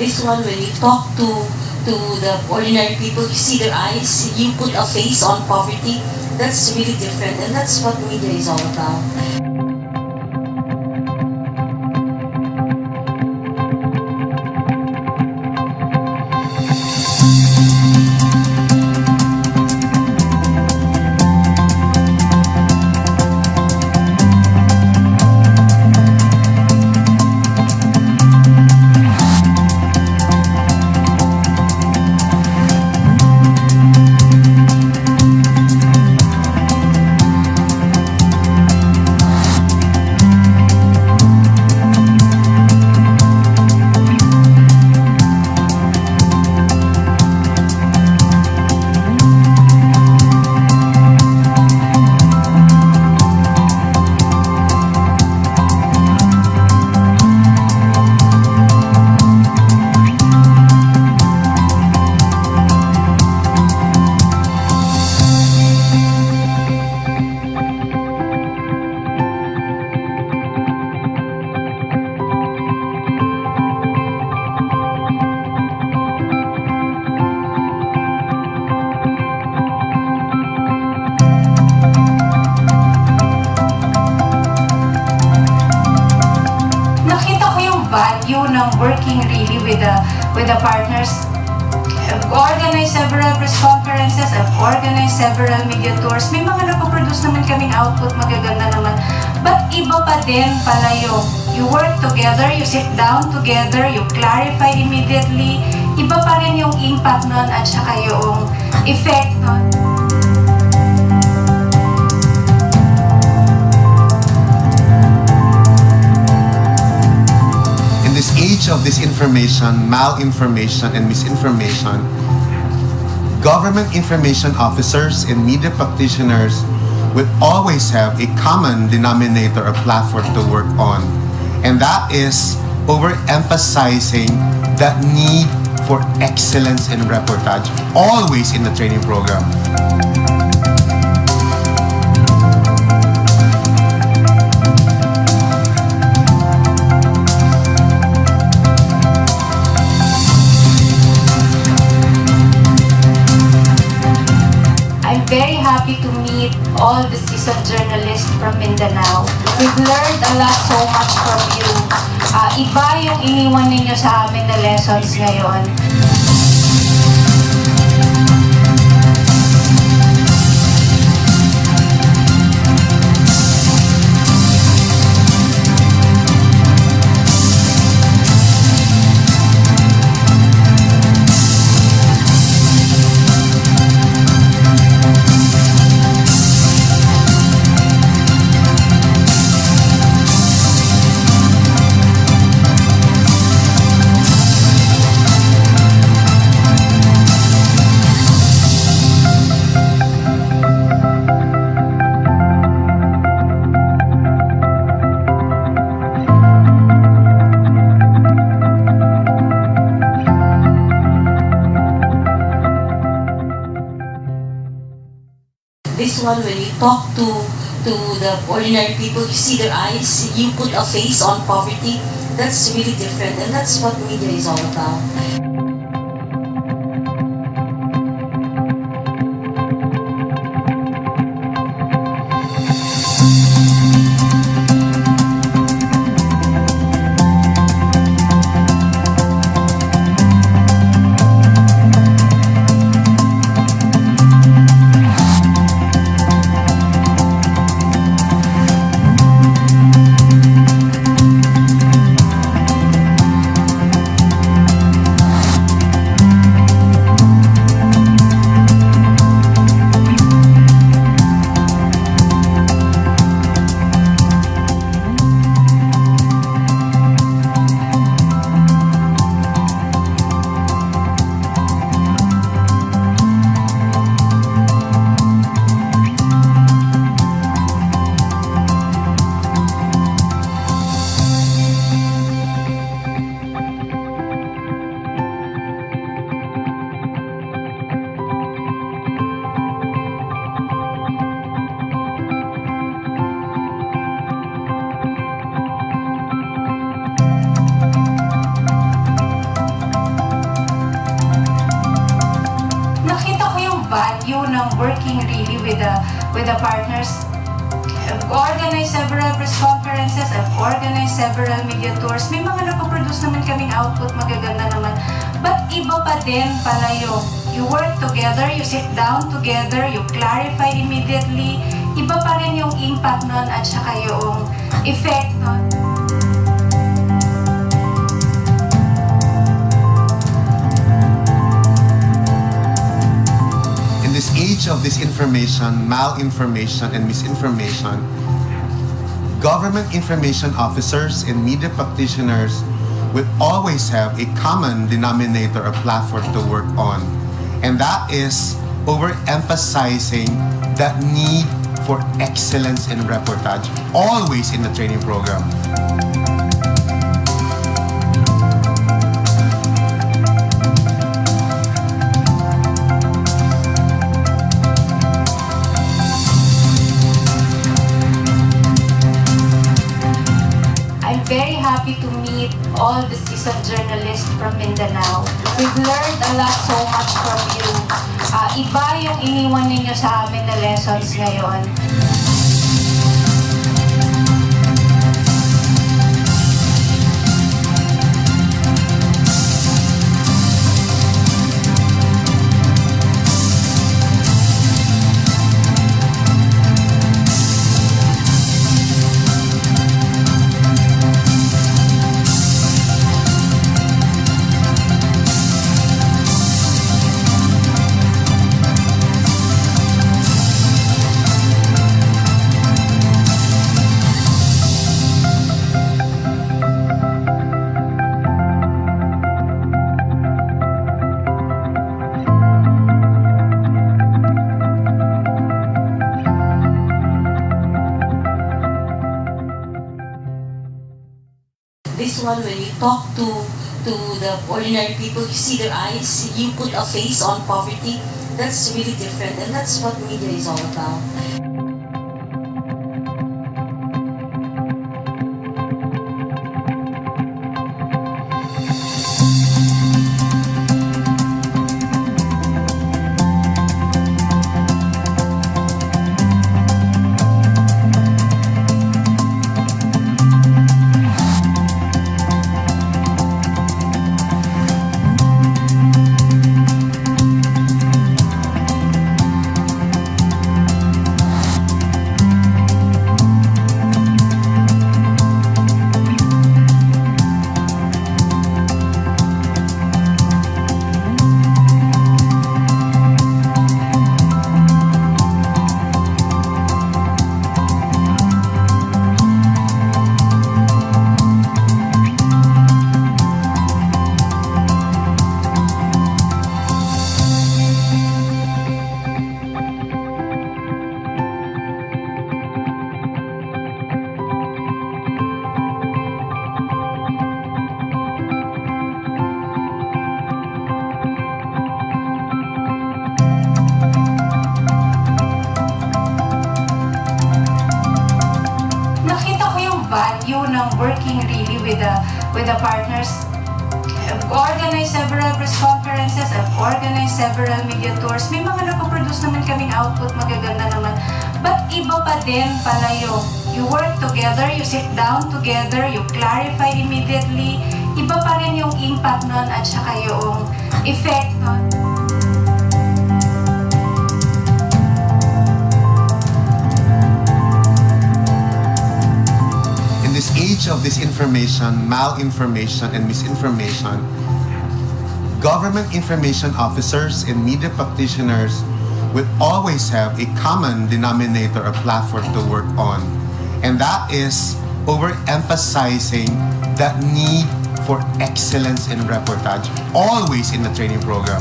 This one, when you talk to the ordinary people, you see their eyes, you put a face on poverty. That's really different, and that's what media is all about. Working really with the partners. I've organized several press conferences, I've organized several media tours. May mga napoproduce naman kaming output, magaganda naman. But iba pa din pala you work together, you sit down together, you clarify immediately. Iba pa rin yung impact nun at saka yung effect nun. This age of disinformation, malinformation, and misinformation, government information officers and media practitioners will always have a common denominator or platform to work on. And that is overemphasizing the need for excellence in reportage, always in the training program. Very happy to meet all the seasoned journalists from Mindanao. We've learned a lot so much from you. Iba yung iniwan ninyo sa amin na lessons ngayon. This one, when you talk to the ordinary people, you see their eyes, you put a face on poverty. That's really different, and that's what media is all about. the partners. I've organized several press conferences, I've organized several media tours. May mga napoproduce naman kaming output, magaganda naman. But iba pa din pala you work together, you sit down together, you clarify immediately. Iba pa rin yung impact nun at saka yung effect nun. In this age of disinformation, malinformation, and misinformation, government information officers and media practitioners will always have a common denominator or platform to work on. And that is overemphasizing that need for excellence in reportage, always in the training program. I'm very happy to meet all the seasoned journalists from Mindanao. We've learned a lot so much from you. Iba yung iniwan ninyo sa amin na lessons ngayon. This one, when you talk to the ordinary people, you see their eyes, you put a face on poverty. That's really different, and that's what media is all about. Working really with the partners. I've organized several press conferences, I've organized several media tours. May mga napoproduce naman kaming output, magaganda naman. But iba pa din pala you work together, you sit down together, you clarify immediately. Iba pa rin yung impact nun at saka yung effect nun. In this age of disinformation, malinformation, and misinformation, government information officers and media practitioners will always have a common denominator or platform to work on. And that is overemphasizing that need for excellence in reportage, always in the training program.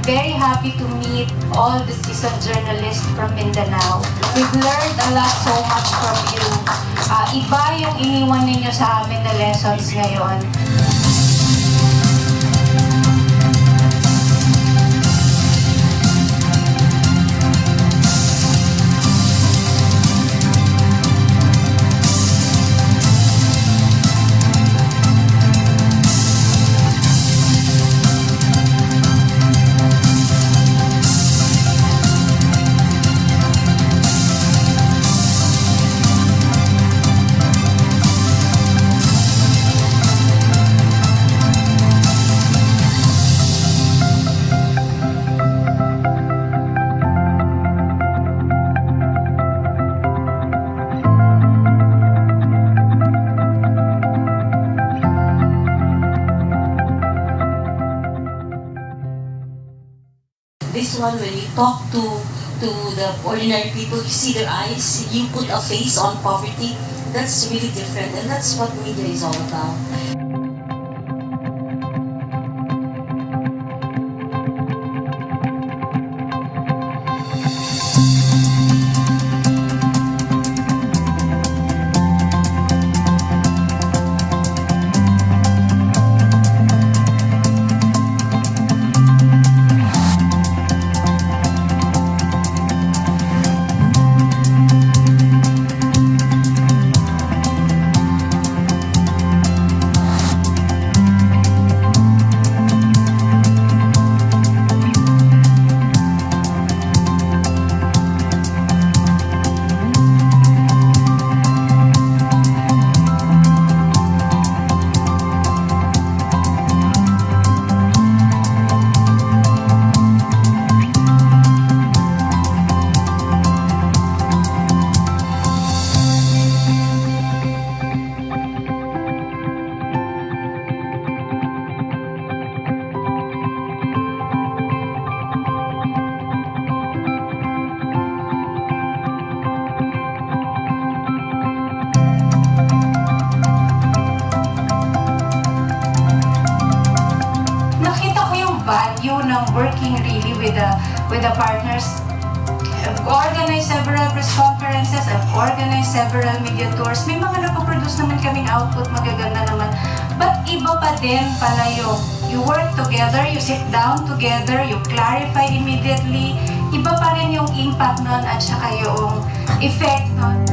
Very happy to meet all the seasoned journalists from Mindanao. We've learned a lot so much from you. Iba yung iniwan ninyo sa amin na lessons ngayon. This one, when you talk to the ordinary people, you see their eyes, you put a face on poverty. That's really different, and that's what media is all about. value ng working really with the partners. I've organized several press conferences, I've organized several media tours. May mga napoproduce naman kaming output, magaganda naman. But iba pa din pala yung you work together, you sit down together, you clarify immediately. Iba pa rin yung impact nun at saka yung effect nun.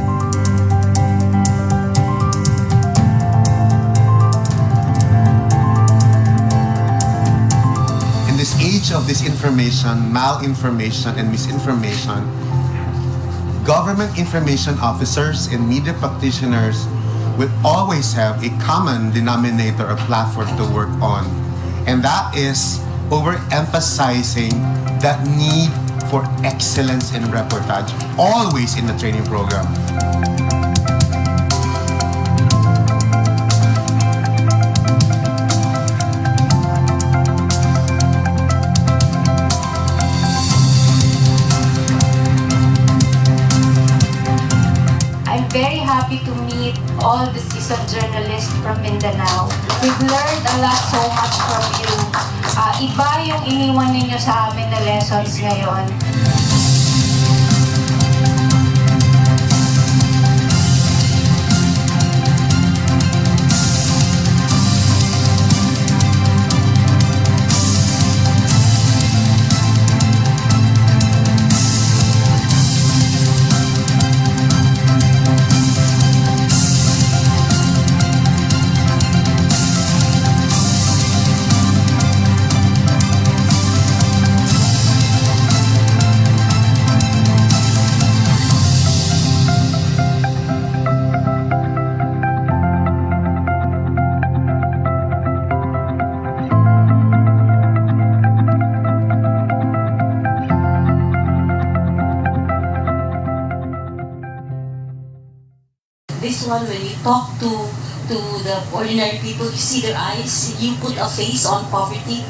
In this age of disinformation, malinformation, and misinformation, government information officers and media practitioners will always have a common denominator or platform to work on. And that is overemphasizing that need for excellence in reportage, always in the training program. I'm very happy to meet all the seasoned journalists from Mindanao. We've learned a lot so much from you. Iba yung iniwan ninyo sa amin na lessons ngayon. This one, when you talk to the ordinary people, you see their eyes, you put a face on poverty.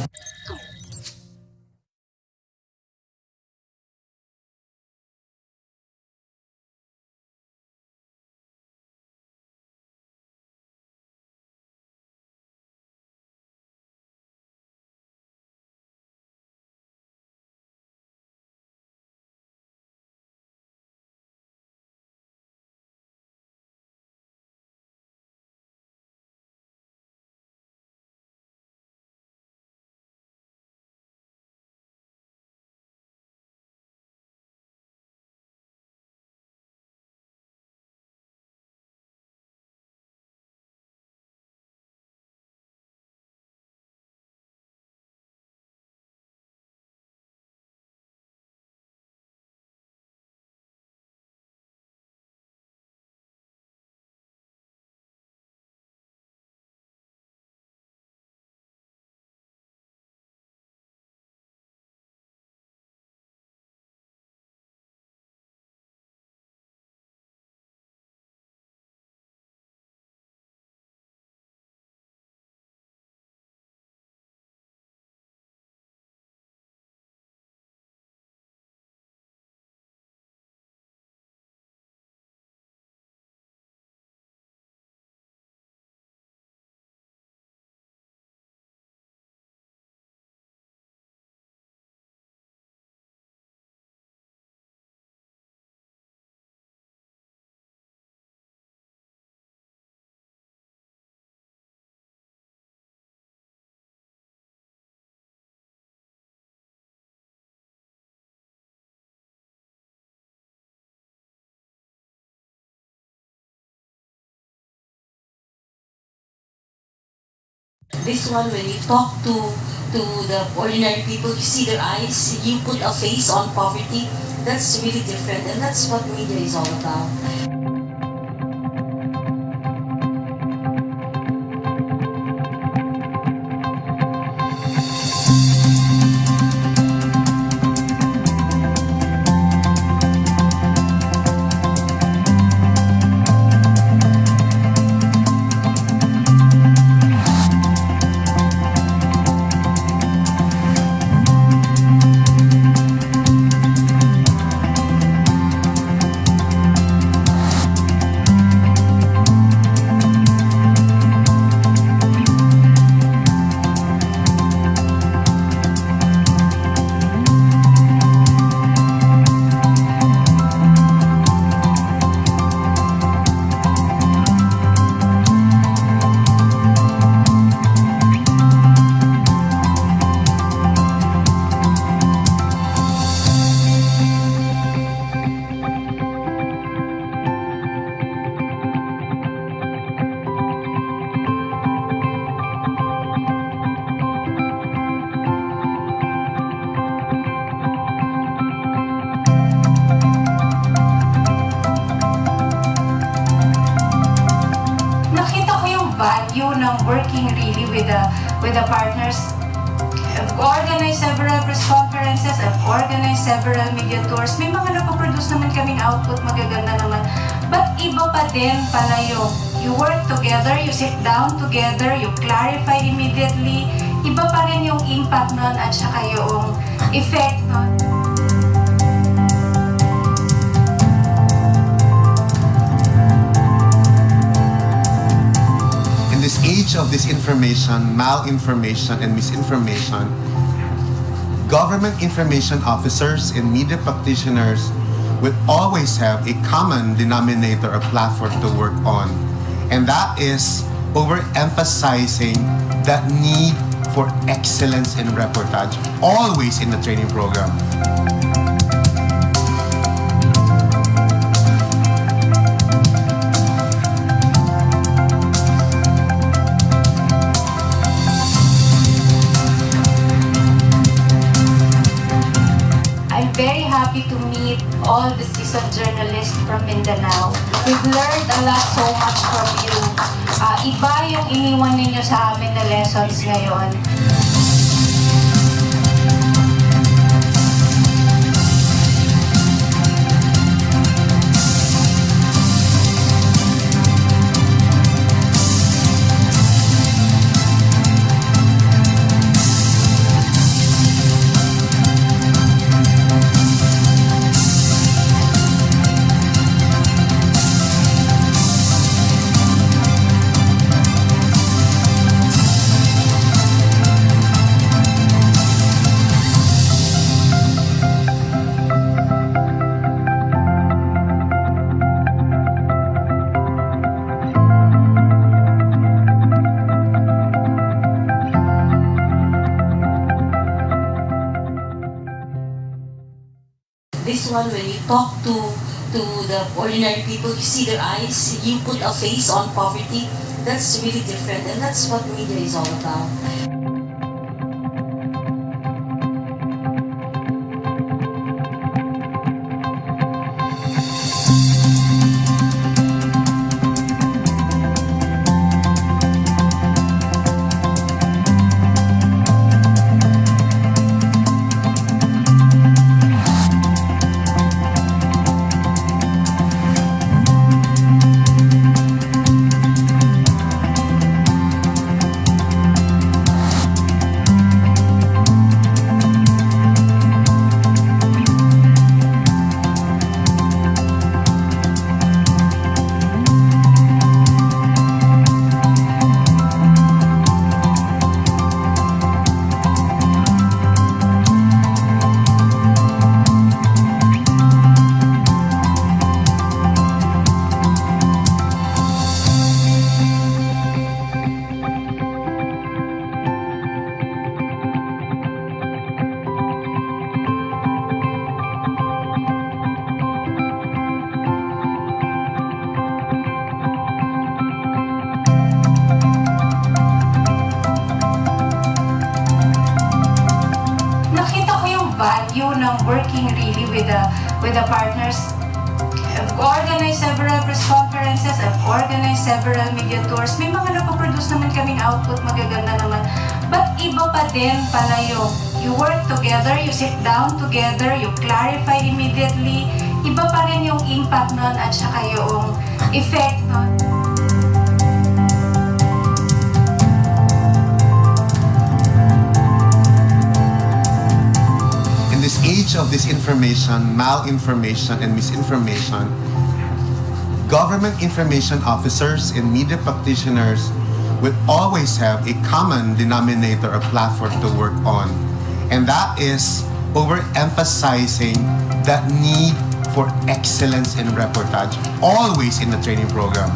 This one, when you talk to the ordinary people, you see their eyes, you put a face on poverty. That's really different, and that's what media is all about. value ng working really with the partners. I've organized several press conferences, I've organized several media tours. May mga napaproduce naman kaming output, magaganda naman. But iba pa din pala yung you work together, you sit down together, you clarify immediately. Iba pa rin yung impact nun at saka yung effect nun. In this age of disinformation, malinformation, and misinformation, government information officers and media practitioners will always have a common denominator or platform to work on. And that is overemphasizing that need for excellence in reportage, always in the training program. I'm very happy to meet all the seasoned journalists from Mindanao. We've learned a lot so much from you. Iba yung iniwan ninyo sa amin na lessons ngayon. This one, when you talk to the ordinary people, you see their eyes, you put a face on poverty. That's really different, and that's what media is all about. on working really with the partners. I've organized several press conferences, I've organized several media tours. May mga napoproduce naman kaming output, magaganda naman. But iba pa din pala yung you work together, you sit down together, you clarify immediately. Iba pa rin yung impact nun at saka yung effect nun. In this age of disinformation, malinformation, and misinformation, government information officers and media practitioners will always have a common denominator or platform to work on. And that is overemphasizing that need for excellence in reportage, always in the training program.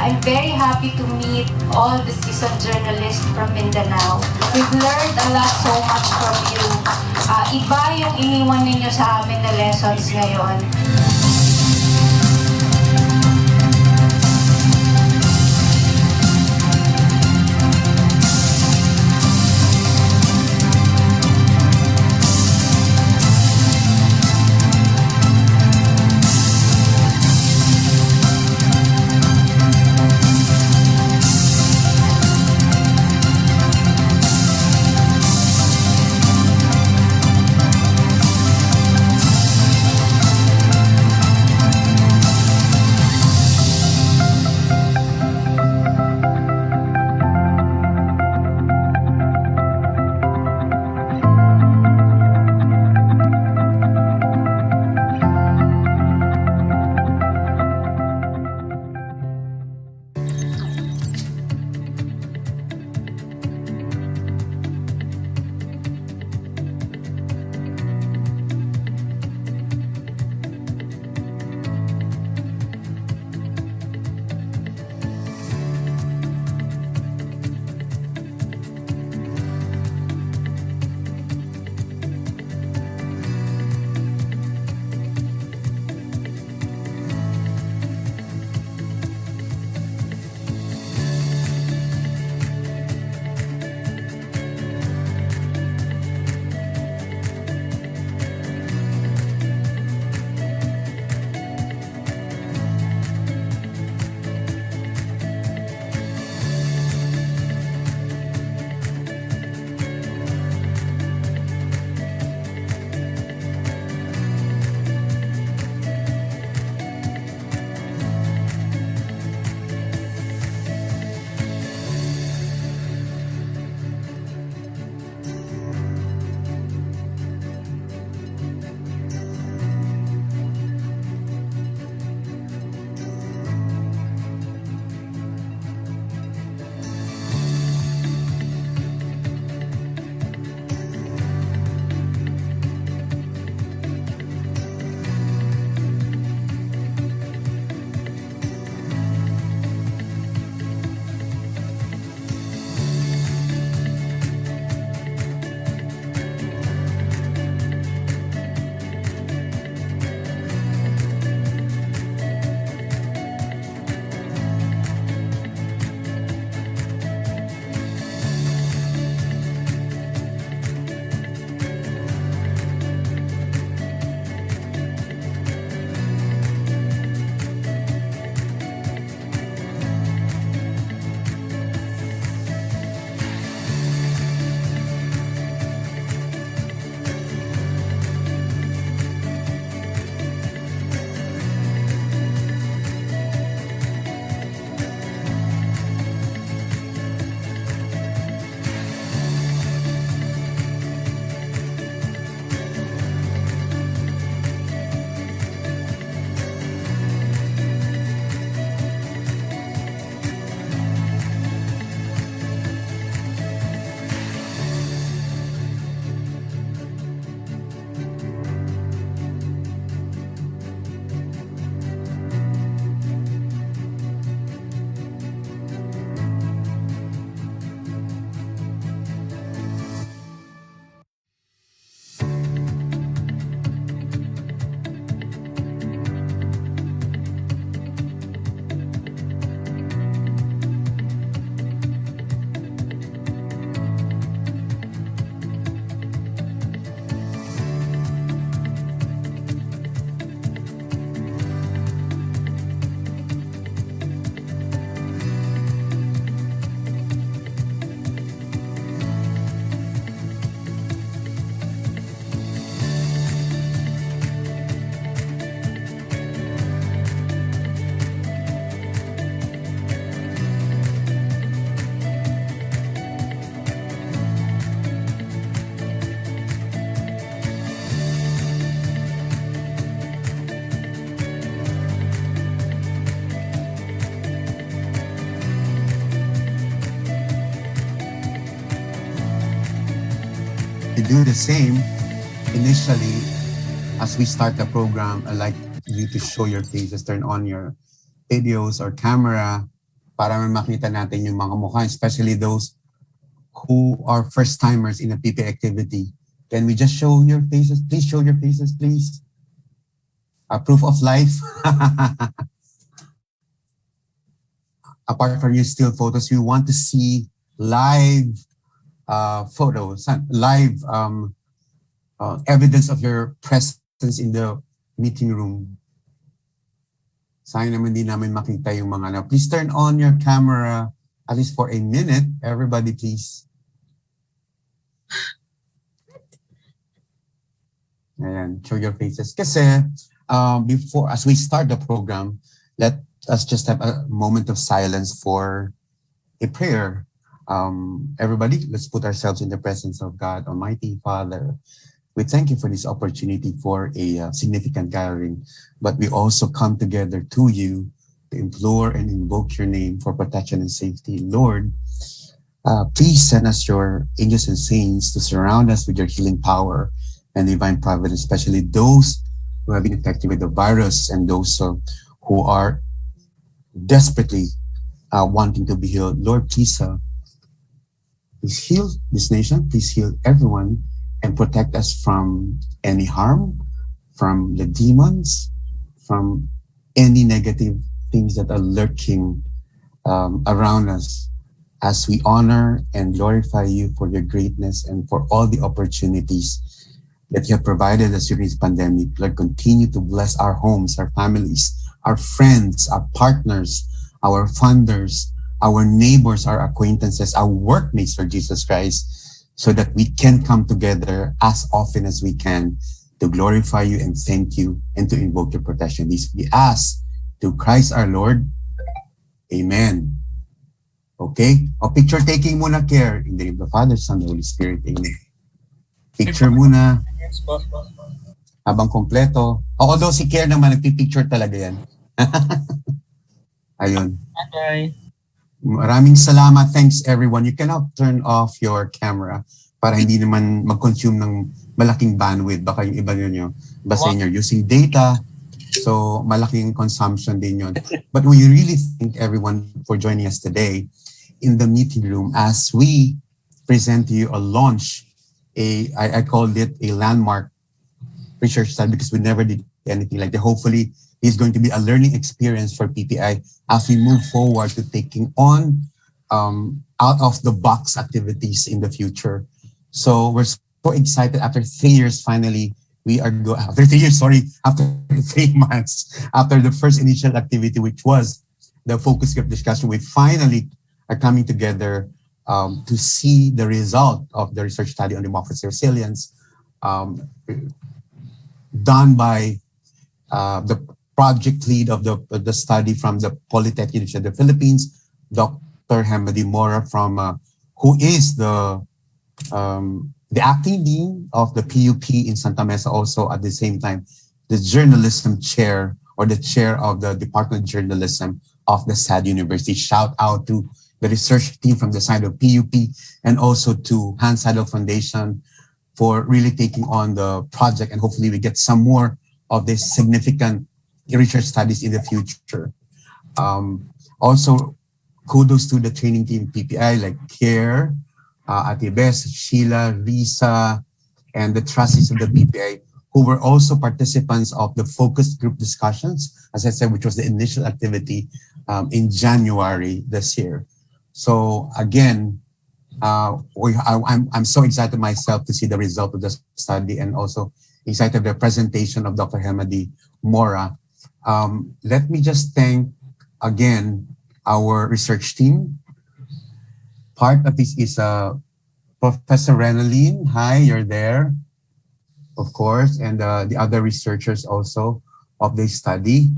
I'm very happy to meet all the seasoned journalists from Mindanao. We've learned a lot so much from you. Iba yung iniwan ninyo sa amin na lessons ngayon. We do the same. Initially, as we start the program, I'd like you to show your faces, turn on your videos or camera para makita natin yung mga mukha, especially those who are first-timers in a PPI activity. Can we just show your faces? Please show your faces, please. A proof of life. Apart from your still photos, we want to see live photos, live evidence of your presence in the meeting room. Sayang naman di namin makita yung mga na. Please turn on your camera at least for a minute. Everybody, please. Ayan, show your faces. Kasi before, as we start the program, let us just have a moment of silence for a prayer. Everybody, let's put ourselves in the presence of God, Almighty Father. We thank you for this opportunity for a significant gathering, but we also come together to you to implore and invoke your name for protection and safety. Lord, please send us your angels and saints to surround us with your healing power and divine providence, especially those who have been infected with the virus and those who are desperately wanting to be healed. Lord, please heal this nation. Please heal everyone and protect us from any harm, from the demons, from any negative things that are lurking around us, as we honor and glorify you for your greatness and for all the opportunities that you have provided us during this pandemic. Lord, continue to bless our homes, our families, our friends, our partners, our funders, our neighbors, our acquaintances, our workmates for Jesus Christ, so that we can come together as often as we can to glorify you and thank you and to invoke your protection. These we ask through Christ our Lord. Amen. Okay? O picture taking muna, Care. In the name of the Father, Son, and Holy Spirit. Amen. Picture muna. Habang kompleto. Although si Care naman, nagpipicture talaga yan. Ayun. Bye. Maraming salamat. Thanks everyone. You cannot turn off your camera para hindi naman mag-consume ng malaking bandwidth. Baka yung iba nyo, basta you're using data. So malaking consumption din yun. But we really thank everyone for joining us today in the meeting room as we present to you a launch. I called it a landmark research study because we never did anything like that. Hopefully, it's going to be a learning experience for PPI as we move forward to taking on out-of-the-box activities in the future. So we're so excited after 3 years, finally, after 3 months, after the first initial activity, which was the focus group discussion, we finally are coming together to see the result of the research study on democracy resilience done by the project lead of the study from the Polytechnic University of the Philippines, Dr. Hemmady Mora, who is the acting dean of the PUP in Santa Mesa, also at the same time the journalism chair or the chair of the Department of Journalism of the SAD University. Shout out to the research team from the side of PUP and also to Hans Seidel Foundation for really taking on the project, and hopefully we get some more of this significant research studies in the future. Also, kudos to the training team PPI like Care, Atty, Sheila, Risa, and the trustees of the PPI who were also participants of the focus group discussions, as I said, which was the initial activity in January this year. So again, I'm so excited myself to see the result of the study and also excited the presentation of Dr. Hemmady Mora. Let me just thank again our research team. Part of this is Professor Renaline. Hi, you're there, of course, and the other researchers also of this study.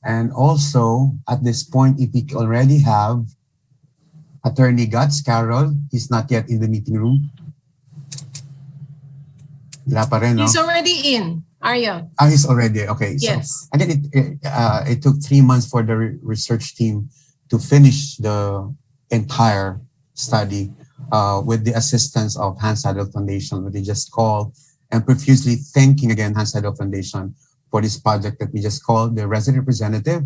And also at this point, if we already have Attorney Goetz, Carol, he's not yet in the meeting room. Wala pa rin, no? He's already in, Ariel. He's already, okay. Yes. So again, it took 3 months for the research team to finish the entire study. with the assistance of Hans Adolf Foundation, which we just called, and profusely thanking again Hans Adolf Foundation for this project that we just called. The resident representative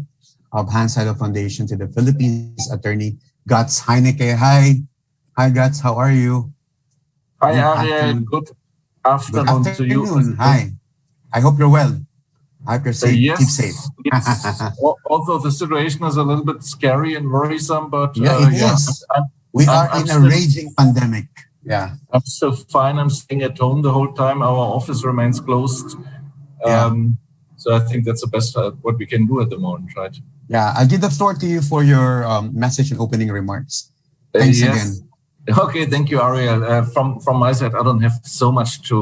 of Hans Adolf Foundation to the Philippines, Attorney Goetz Heinicke. Hi Goetz, how are you? Hi, Good Ariel. afternoon. Good Good afternoon to you. afternoon. Hi. I hope you're well. I hope you're safe. Yes, Keep safe. yes. Although the situation is a little bit scary and worrisome, but Yeah, it is. We are in a still, raging pandemic. Yeah. I'm still fine. I'm staying at home the whole time. Our office remains closed. Yeah. So I think that's the best what we can do at the moment, right? Yeah. I'll give the floor to you for your message and opening remarks. Thanks Yes. again. Okay, thank you, Ariel. From my side, I don't have so much to.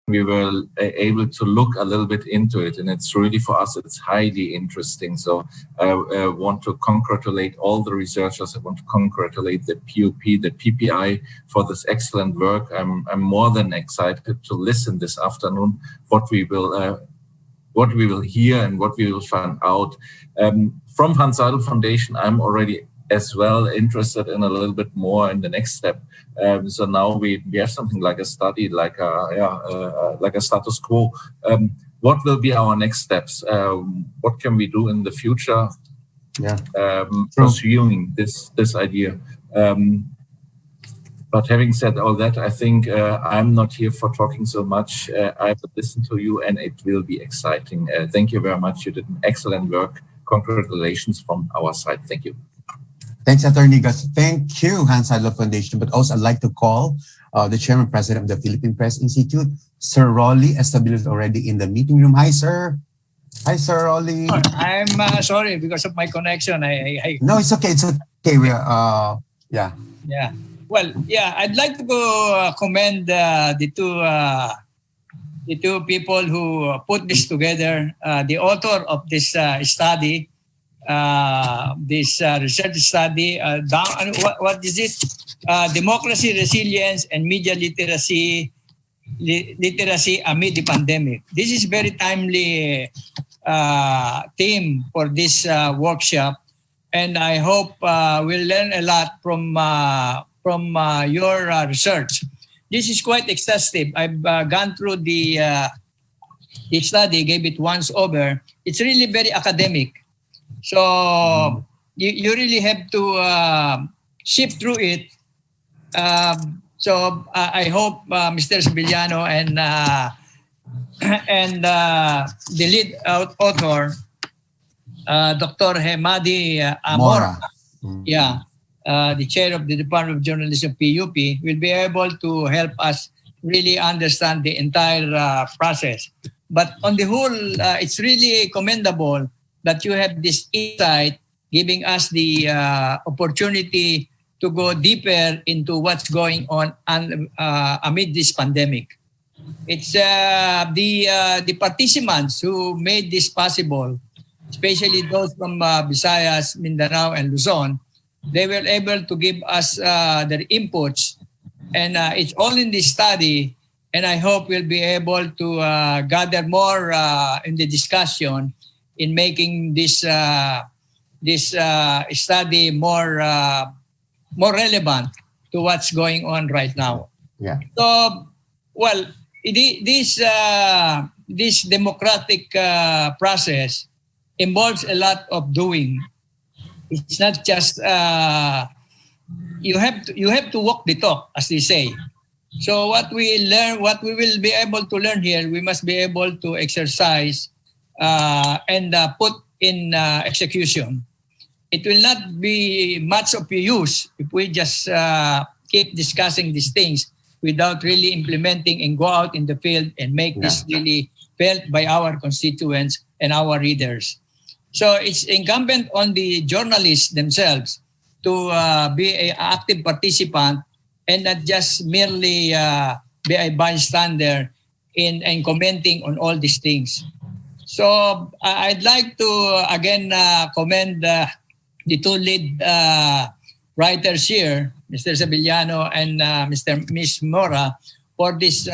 We were able to look a little bit into it, and it's really for us, it's highly interesting. So I want to congratulate all the researchers. I want to congratulate the POP, the PPI for this excellent work. I'm more than excited to listen this afternoon what we will hear and what we will find out. From Hans Adolf Foundation, I'm already as well interested in a little bit more in the next step. So now we have something like a study, like a status quo. What will be our next steps? What can we do in the future? Yeah. Pursuing this idea. But having said all that, I think I'm not here for talking so much. I will listen to you, and it will be exciting. Thank you very much. You did an excellent work. Congratulations from our side. Thank you. Thanks, Attorney Gus. Thank you, Hans Adolf Foundation. But also, I'd like to call the Chairman President of the Philippine Press Institute, Sir Rolly Estabillo, is already in the meeting room. Hi, sir. Hi, Sir Rolly. I'm sorry because of my connection. I No, it's okay. It's okay. We are, yeah. Yeah. Well, yeah, I'd like to commend the two people who put this together. The author of this study, this research study. What is it? Democracy, resilience, and media literacy amid the pandemic. This is very timely theme for this workshop, and I hope we'll learn a lot from your research. This is quite exhaustive. I've gone through the study, gave it once over. It's really very academic. So you really have to sift through it. So I hope Mr. Sebellino and the lead author, Dr. Hemmady Mora, the chair of the Department of Journalism, PUP, will be able to help us really understand the entire process. But on the whole, it's really commendable that you have this insight, giving us the opportunity to go deeper into what's going on amid this pandemic. It's the participants who made this possible, especially those from Visayas, Mindanao, and Luzon. They were able to give us their inputs, and it's all in this study. And I hope we'll be able to gather more in the discussion in making this study more relevant to what's going on right now. Yeah. So, well, this democratic process involves a lot of doing. It's not just you have to walk the talk, as they say. So what we will be able to learn here, we must be able to exercise and put in execution. It will not be much of use if we just keep discussing these things without really implementing and go out in the field and make this really felt by our constituents and our readers. So it's incumbent on the journalists themselves to be an active participant and not just merely be a bystander in commenting on all these things. So I'd like to again commend the two lead writers here, Mr. Sebellino and Miss Mora, for this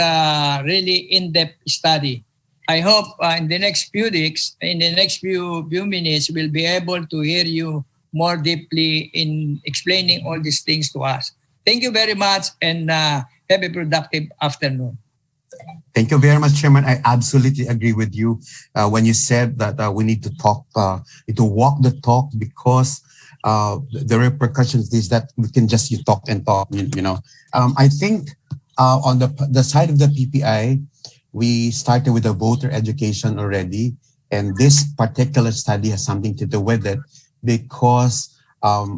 really in-depth study. I hope in the next few weeks, in the next few minutes, we'll be able to hear you more deeply in explaining all these things to us. Thank you very much and have a productive afternoon. Thank you very much, Chairman. I absolutely agree with you when you said that we need to talk, to walk the talk, because the repercussions is that we can just talk and talk. I think on the side of the PPI, we started with the voter education already, and this particular study has something to do with it, because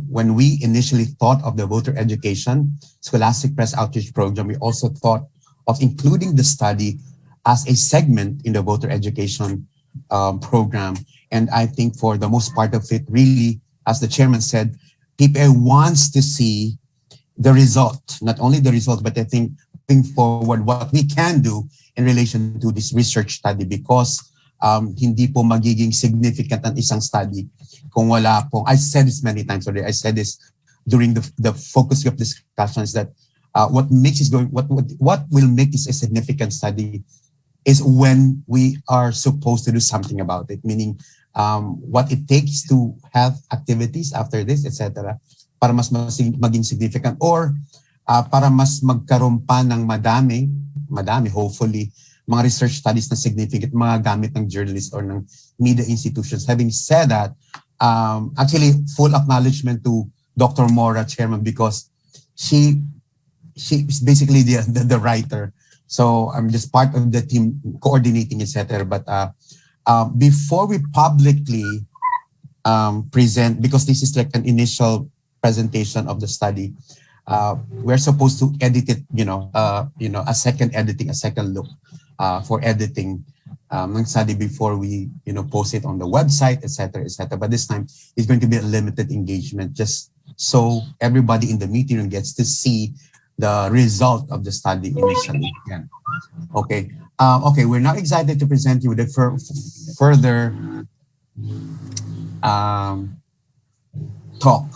when we initially thought of the voter education scholastic press outreach program, we also thought of including the study as a segment in the voter education program. And I think for the most part of it, really, as the chairman said, PPI wants to see the result, not only the result, but I think moving forward what we can do in relation to this research study, because hindi po magiging significant ang isang study kung wala po. I said this many times already. I said this during the focus group discussions that what will make this a significant study is when we are supposed to do something about it, meaning what it takes to have activities after this, etc., para mas maging significant, or para mas magkaroon pa ng madami, hopefully, mga research studies na significant, mga gamit ng journalists or ng media institutions. Having said that, actually, full acknowledgement to Dr. Mora, Chairman, because she's basically the writer. So I'm just part of the team coordinating, etc. But before we publicly present, because this is like an initial presentation of the study, we're supposed to edit it, a second look for editing ng study before we, post it on the website, etc., etc. But this time it's going to be a limited engagement, just so everybody in the meeting room gets to see the result of the study initially. Yeah. Okay. Okay, we're now excited to present you with a further talk,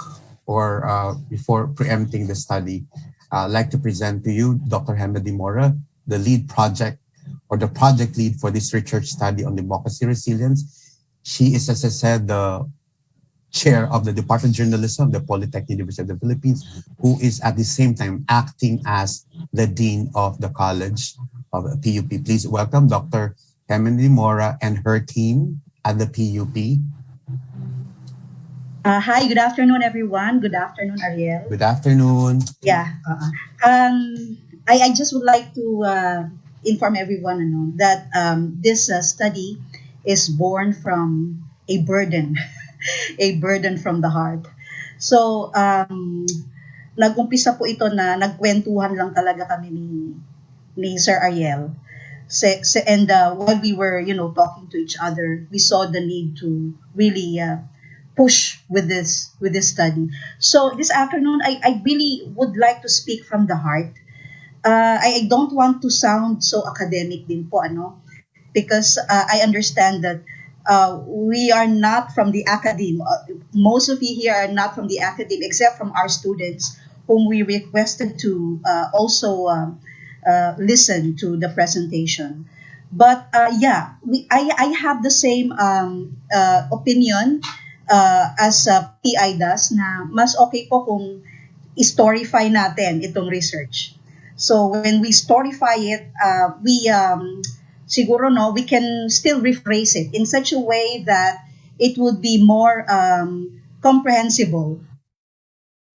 or before preempting the study, I'd like to present to you Dr. Hemmady Mora, the lead project or the project lead for this research study on democracy resilience. She is, as I said, the chair of the Department of Journalism of the Polytechnic University of the Philippines, who is at the same time acting as the dean of the College of PUP. Please welcome Dr. Hemmady Mora and her team at the PUP. Hi, good afternoon, everyone. Good afternoon, Ariel. Good afternoon. Yeah. I just would like to inform everyone that this study is born from a burden, a burden from the heart. So, nag-umpisa po ito na nagkwentuhan lang talaga kami ni Sir Ariel. And while we were, talking to each other, we saw the need to really push with this study. So this afternoon, I really would like to speak from the heart. I don't want to sound so academic din po, because I understand that we are not from the academe. Most of you here are not from the academe, except from our students, whom we requested to also listen to the presentation. But I have the same opinion as PI does, na mas okay po kung storify natin itong research. So when we storify it, we can still rephrase it in such a way that it would be more comprehensible,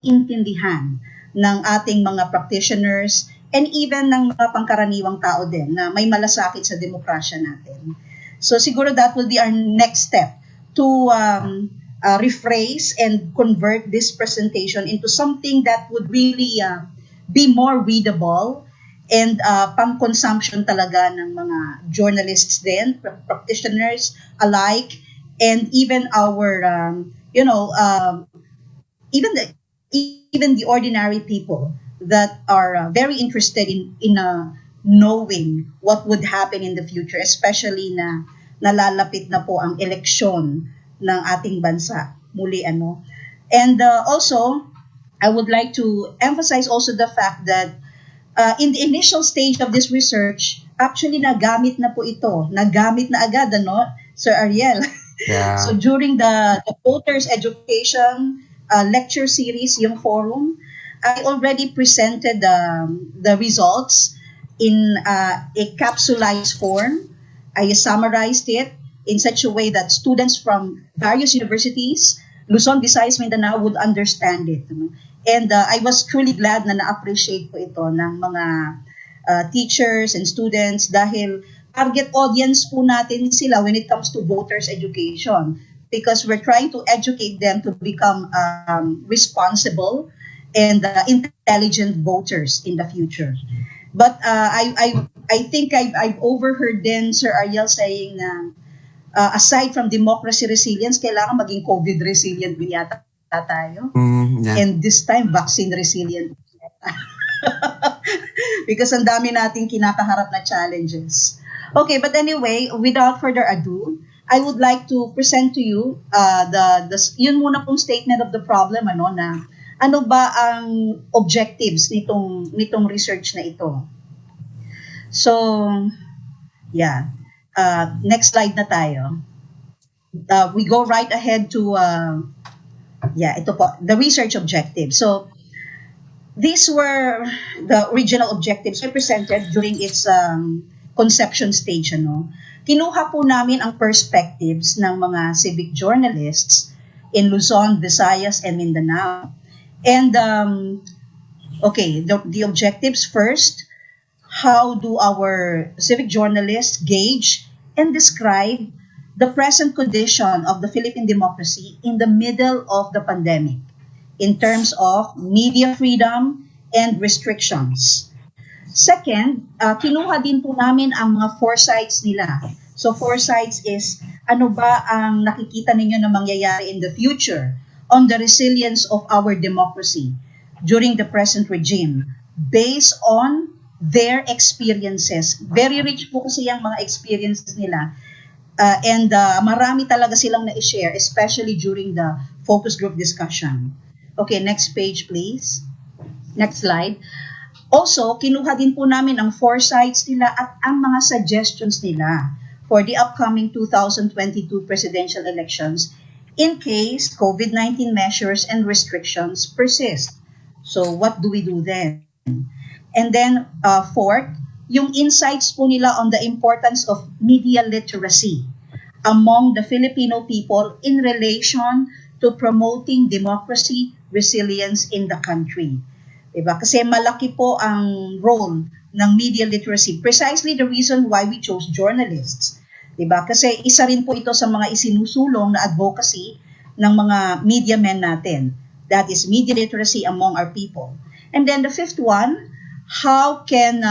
intindihan ng ating mga practitioners and even ng mga pangkaraniwang tao din na may malasakit sa demokrasya natin. So siguro that will be our next step to rephrase and convert this presentation into something that would really be more readable and pang-consumption talaga ng mga journalists din, practitioners alike, and even our, even the ordinary people that are very interested in knowing what would happen in the future, especially na nalalapit na po ang eleksyon ng ating bansa. Muli, And also, I would like to emphasize also the fact that in the initial stage of this research, actually nagamit na po ito. Nagamit na agad, ano, Sir Ariel? Yeah. So during the voters education lecture series, yung forum, I already presented the results in a capsulized form. I summarized it in such a way that students from various universities, Luzon, Visayas, Mindanao, would understand it. And I was truly glad na na-appreciate ko ito ng mga teachers and students dahil target audience po natin sila when it comes to voters education, because we're trying to educate them to become responsible and intelligent voters in the future. But I think I've overheard then Sir Ariel saying na aside from democracy resilience, kailangan maging COVID resilient din yata tayo. Yeah. And this time, vaccine resilient. Because ang dami nating kinakaharap na challenges. Okay, but anyway, without further ado, I would like to present to you yun muna pong statement of the problem, ano ba ang objectives nitong research na ito. So, yeah. Next slide na tayo. We go right ahead to ito po, the research objectives. So, these were the original objectives I presented during its conception stage. Kinuha po namin ang perspectives ng mga civic journalists in Luzon, Visayas, and Mindanao. And, the objectives first, how do our civic journalists gauge and describe the present condition of the Philippine democracy in the middle of the pandemic in terms of media freedom and restrictions. Second, kinuha din po namin ang mga foresights nila. So foresights is, ano ba ang nakikita ninyo na mangyayari in the future on the resilience of our democracy during the present regime based on their experiences. Very rich po kasi yung mga experiences nila. And marami talaga silang na-share, especially during the focus group discussion. Okay, next page please. Next slide. Also, kinuha din po namin ang foresights nila at ang mga suggestions nila for the upcoming 2022 presidential elections in case COVID-19 measures and restrictions persist. So, what do we do then? And then, fourth, yung insights po nila on the importance of media literacy among the Filipino people in relation to promoting democracy, resilience in the country. Diba? Kasi malaki po ang role ng media literacy. Precisely the reason why we chose journalists. Diba? Kasi isa rin po ito sa mga isinusulong na advocacy ng mga media men natin. That is media literacy among our people. And then the fifth one, how can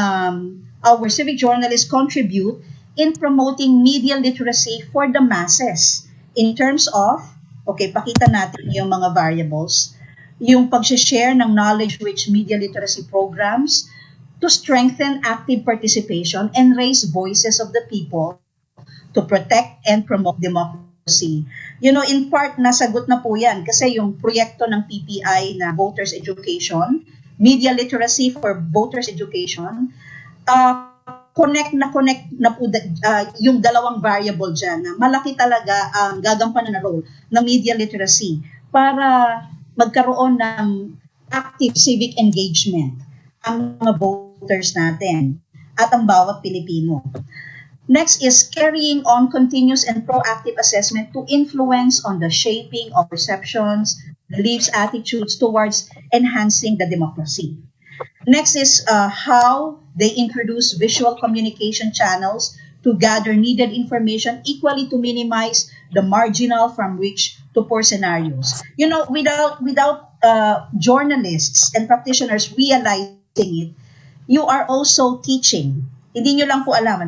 our civic journalists contribute in promoting media literacy for the masses in terms of, pakita natin yung mga variables, yung pag-share ng knowledge-rich media literacy programs to strengthen active participation and raise voices of the people to protect and promote democracy. In part, nasagot na po yan kasi yung proyekto ng PPI na voters education, media literacy for voters education, connect na po yung dalawang variable dyan na malaki talaga ang gagampanan na role ng media literacy para magkaroon ng active civic engagement ang mga voters natin at ang bawat Pilipino. Next is carrying on continuous and proactive assessment to influence on the shaping of perceptions, beliefs, attitudes towards enhancing the democracy. Next is how they introduce visual communication channels to gather needed information equally to minimize the marginal from which to poor scenarios. Without journalists and practitioners realizing it, you are also teaching. Hindi nyo lang po alam,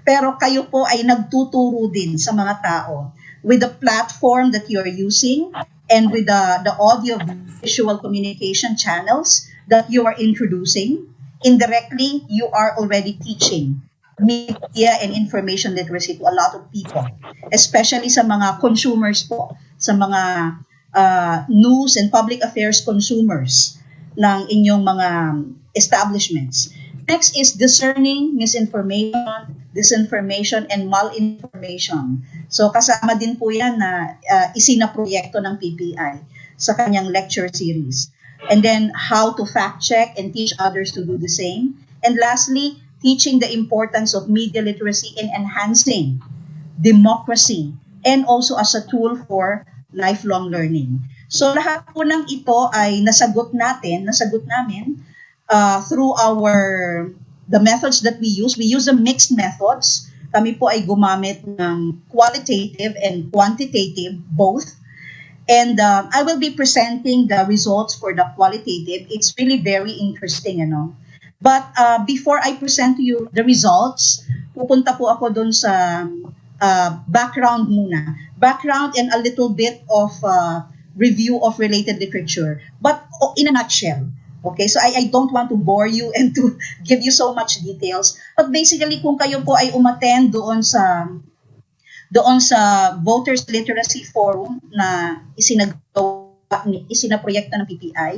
pero kayo po ay nagtuturo din sa mga tao with the platform that you're using and with the audio visual communication channels that you are introducing. Indirectly, you are already teaching media and information literacy to a lot of people, especially sa mga consumers po, sa mga news and public affairs consumers ng inyong mga establishments. Next is discerning misinformation, disinformation, and malinformation. So kasama din po yan na isinaproyekto ng PPI sa kanyang lecture series. And then how to fact check and teach others to do the same. And lastly, teaching the importance of media literacy in enhancing democracy and also as a tool for lifelong learning. So lahat po ng ito ay nasagot namin through the methods that we use. We use the mixed methods. Kami po ay gumamit ng qualitative and quantitative both. And I will be presenting the results for the qualitative. It's really very interesting, But before I present to you the results, pupunta po ako dun sa background muna. Background and a little bit of review of related literature. But in a nutshell, okay? So I don't want to bore you and to give you so much details. But basically, kung kayo po ay umattend doon sa Voters Literacy Forum na isinaproyekto ng PPI,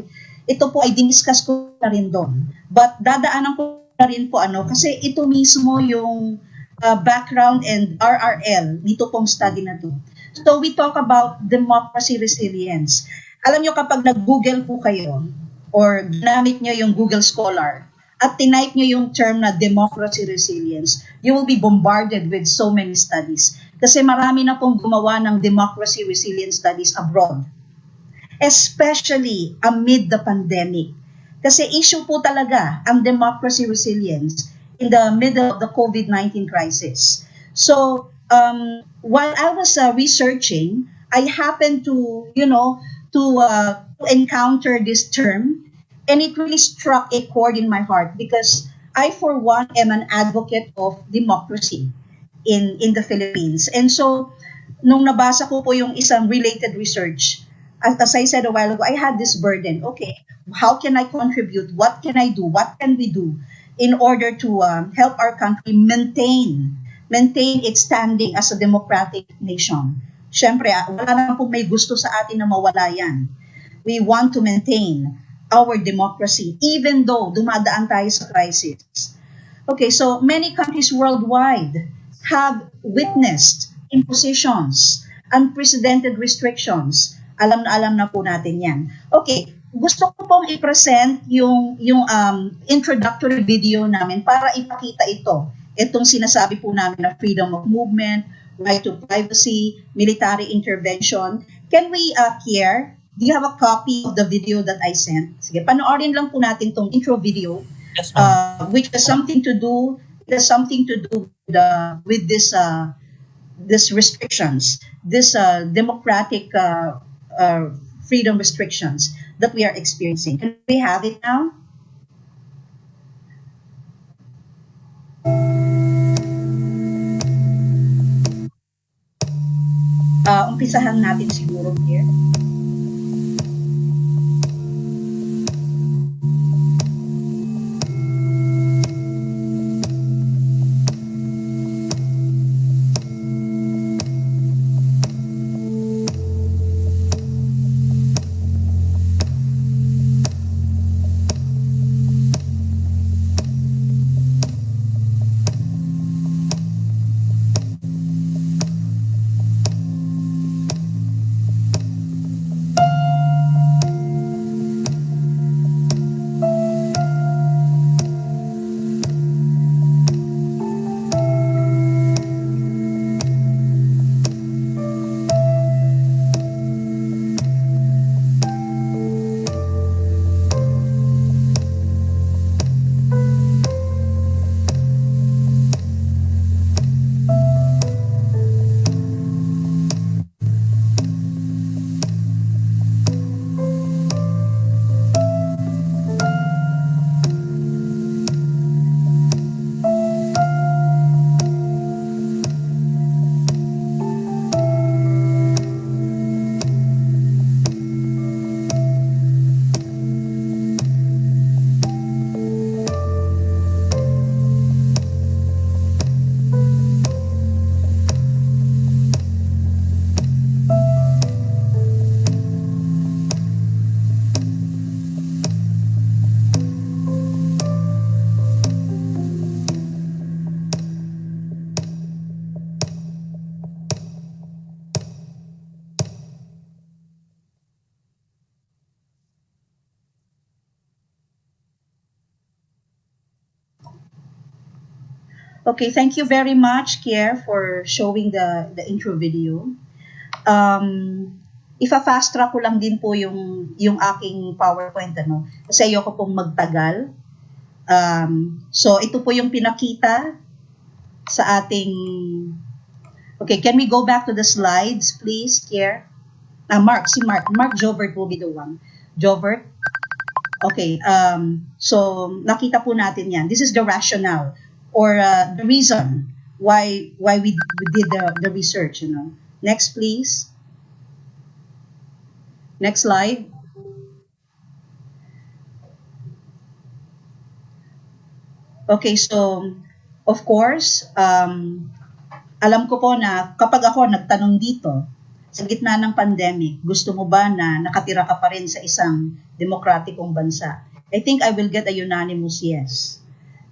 ito po ay diniscuss ko na rin doon. But dadaanan ko na rin po kasi ito mismo yung background and RRL nito pong study na to. So we talk about democracy resilience. Alam nyo kapag nag-Google po kayo or ginamit nyo yung Google Scholar at tinype nyo yung term na democracy resilience, you will be bombarded with so many studies. Kasi marami na pong gumawa ng democracy resilience studies abroad. Especially amid the pandemic. Kasi issue po talaga ang democracy resilience in the middle of the COVID-19 crisis. So, while I was researching, I happened to encounter this term, and it really struck a chord in my heart because I, for one, am an advocate of democracy in the Philippines. And so, nung nabasa ko po yung isang related research, as I said a while ago, I had this burden. Okay, how can I contribute? What can I do? What can we do in order to help our country maintain its standing as a democratic nation? Siyempre, wala naman po may gusto sa atin na mawala yan. We want to maintain our democracy even though dumadaan tayo sa crisis. Okay, so many countries worldwide have witnessed impositions, unprecedented restrictions. Alam na po natin yan. Okay, gusto ko pong i-present yung introductory video namin para ipakita itong sinasabi po namin na freedom of movement, right to privacy, military intervention. Can we here, do you have a copy of the video that I sent? Sige, panoorin lang po natin tong intro video, Yes, which has something to do with this restrictions, this democratic freedom restrictions that we are experiencing. Can we have it now? Umpisahan natin siguro here. Okay, thank you very much, Kier, for showing the intro video. Ifa-fast track ko lang din po yung aking PowerPoint, ano, kasi ayoko pong magtagal. So, ito po yung pinakita sa ating... Okay, can we go back to the slides, please, Kier? Mark Jovert will be the one. Jovert? Okay, so nakita po natin yan. This is the rationale or the reason why we did the research, you know. Next, please. Next slide. Okay, so of course, alam ko po na kapag ako nagtanong dito, sa gitna ng pandemic, gusto mo ba na nakatira ka pa rin sa isang demokratikong bansa? I think I will get a unanimous yes.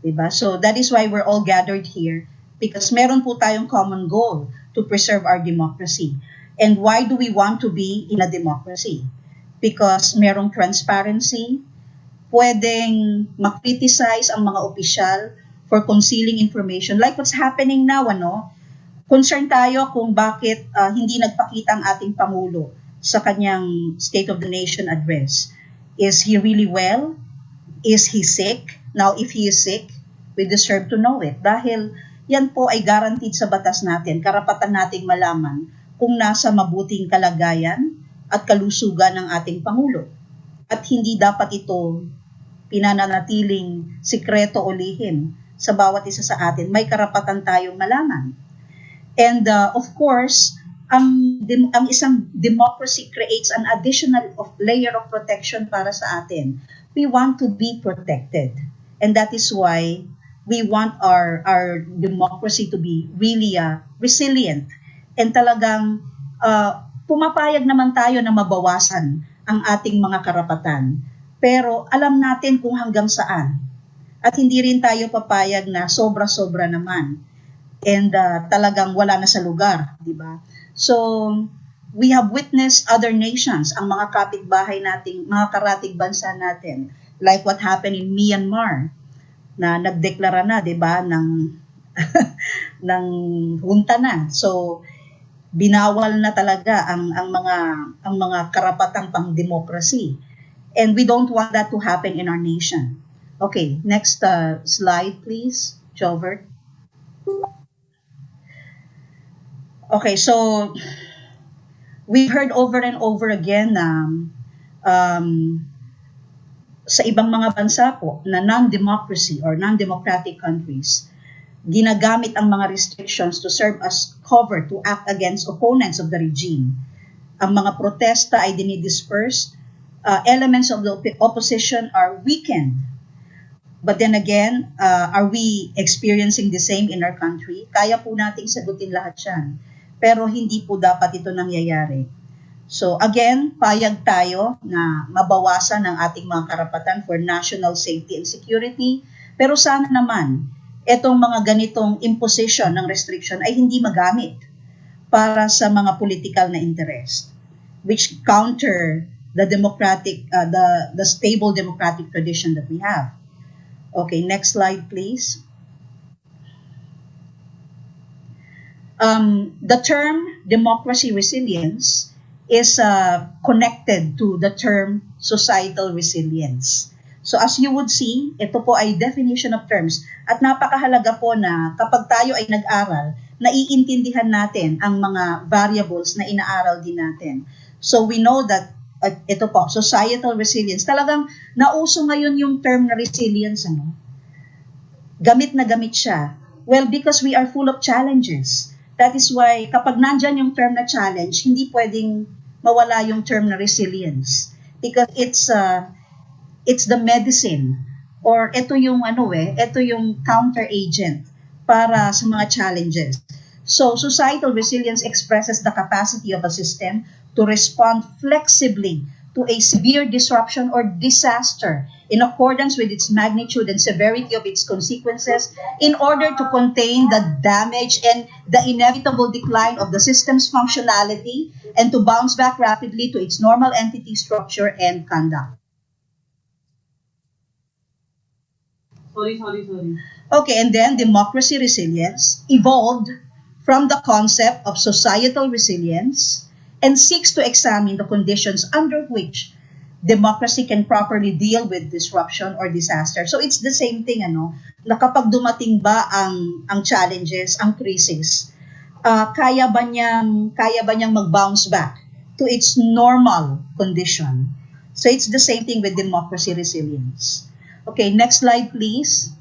Diba? So that is why we're all gathered here because meron po tayong common goal to preserve our democracy. And why do we want to be in a democracy? Because merong transparency, pwedeng makriticize ang mga opisyal for concealing information like what's happening now, ano? Concerned tayo kung bakit hindi nagpakita ang ating Pangulo sa kanyang State of the Nation address. Is he really well? Is he sick? Now, if he is sick, we deserve to know it. Dahil yan po ay guaranteed sa batas natin. Karapatan nating malaman kung nasa mabuting kalagayan at kalusugan ng ating Pangulo. At hindi dapat ito pinananatiling sikreto o lihim sa bawat isa sa atin. May karapatan tayong malaman. And of course, ang isang democracy creates an additional layer of protection para sa atin. We want to be protected. And that is why we want our democracy to be really resilient. And talagang pumapayag naman tayo na mabawasan ang ating mga karapatan. Pero alam natin kung hanggang saan. At hindi rin tayo papayag na sobra-sobra naman. And talagang wala na sa lugar, di ba? So, we have witnessed other nations, ang mga kapitbahay nating, mga karatig bansa natin, like what happened in Myanmar, na nagdeklara na, di ba, ng hunta na. So, binawal na talaga ang mga karapatang pang-democracy. And we don't want that to happen in our nation. Okay, next slide, please, Jovert. Okay, so we heard over and over again na sa ibang mga bansa po na non-democracy or non-democratic countries, ginagamit ang mga restrictions to serve as cover to act against opponents of the regime. Ang mga protesta ay dinidisperse, elements of the opposition are weakened. But then again, are we experiencing the same in our country? Kaya po nating sagutin lahat yan. Pero hindi po dapat ito nangyayari. So again, payag tayo na mabawasan ang ating mga karapatan for national safety and security. Pero sana naman, itong mga ganitong imposition ng restriction ay hindi magamit para sa mga political na interest, which counter the democratic, the stable democratic tradition that we have. Okay, next slide, please. The term democracy resilience is connected to the term societal resilience. So as you would see, ito po ay definition of terms at napakahalaga po na kapag tayo ay nag-aral, naiintindihan natin ang mga variables na inaaral din natin. So we know that ito po, societal resilience. Talagang nauso ngayon yung term na resilience. Ano? Gamit na gamit siya. Well, because we are full of challenges. That is why kapag nandyan yung term na challenge, hindi pwedeng mawala yung term na resilience. Because it's the medicine or ito yung ito yung counter agent para sa mga challenges. So societal resilience expresses the capacity of a system to respond flexibly to a severe disruption or disaster in accordance with its magnitude and severity of its consequences in order to contain the damage and the inevitable decline of the system's functionality and to bounce back rapidly to its normal entity structure and conduct. Okay, and then democracy resilience evolved from the concept of societal resilience and seeks to examine the conditions under which democracy can properly deal with disruption or disaster. So it's the same thing, na kapag dumating ba ang challenges, ang crisis, kaya ba niyang mag-bounce back to its normal condition? So it's the same thing with democracy resilience. Okay, next slide please.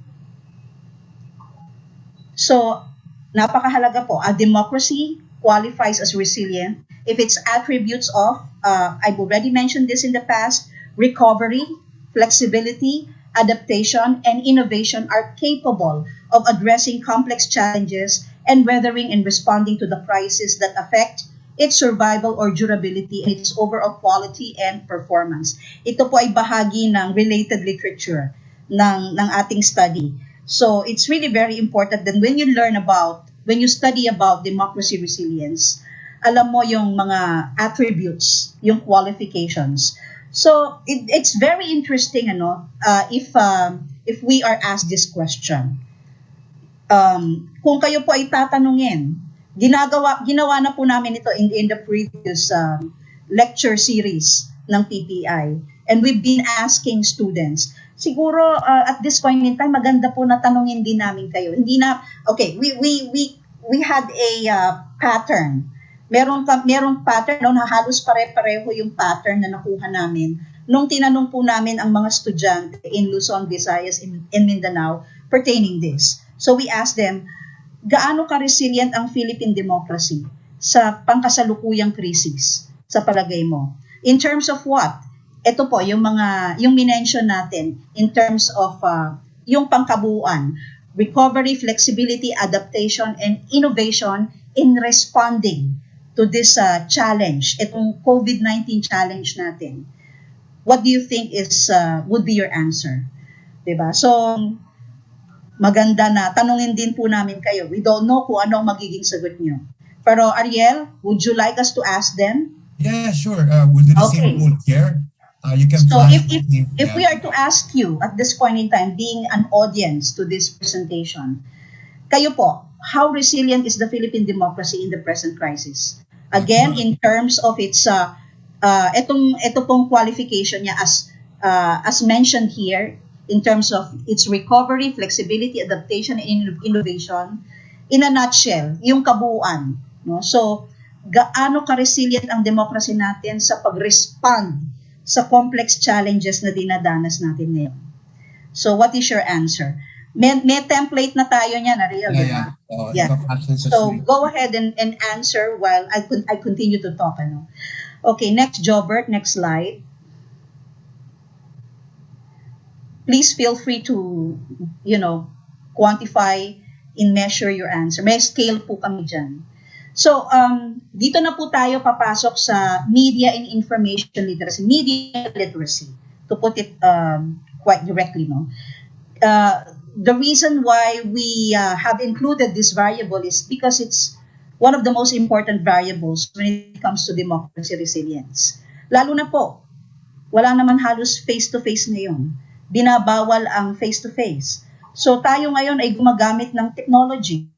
So, napakahalaga po. A democracy qualifies as resilient if its attributes of, I've already mentioned this in the past, recovery, flexibility, adaptation, and innovation are capable of addressing complex challenges and weathering and responding to the crises that affect its survival or durability and its overall quality and performance. Ito po ay bahagi ng related literature ng ating study. So it's really very important that when you study about democracy resilience, alam mo yung mga attributes, yung qualifications. So it's very interesting, if we are asked this question. Kung kayo po ay tatanungin, ginawa na po namin ito in the previous lecture series ng PPI, and we've been asking students. Siguro at this point in time, maganda po na tanungin din namin kayo. Hindi na, okay, we had a pattern. Merong pattern, na halos pare-pareho yung pattern na nakuha namin nung tinanong po namin ang mga estudyante in Luzon, Visayas, in Mindanao pertaining this. So we asked them, gaano ka-resilient ang Philippine democracy sa pangkasalukuyang krisis sa palagay mo? In terms of what? Ito po, yung minention natin in terms of yung pangkabuuan, recovery, flexibility, adaptation, and innovation in responding to this challenge, itong COVID-19 challenge natin. What do you think would be your answer? Diba? So, maganda na tanungin din po namin kayo. We don't know kung anong magiging sagot nyo. Pero Ariel, would you like us to ask them? Yeah, sure. We'll do the same rule here. You can So flash if we are to ask you at this point in time, being an audience to this presentation, kayo po, how resilient is the Philippine democracy in the present crisis? Again, in terms of its ito pong qualification niya as mentioned here, in terms of its recovery, flexibility, adaptation, and innovation, in a nutshell, yung kabuuan. No? So, gaano ka-resilient ang democracy natin sa pag-respond sa complex challenges na dinadanas natin ngayon? So, what is your answer? May template na tayo niyan, Ariel. Yeah. So, go ahead and answer while I continue to talk. Okay, next, Jobert, next slide. Please feel free to, quantify and measure your answer. May scale po kami dyan. So, dito na po tayo papasok sa media and information literacy, media literacy, to put it quite directly, no? The reason why we have included this variable is because it's one of the most important variables when it comes to democracy resilience. Lalo na po, wala naman halos face-to-face ngayon. Binabawal ang face-to-face. So tayo ngayon ay gumagamit ng technology.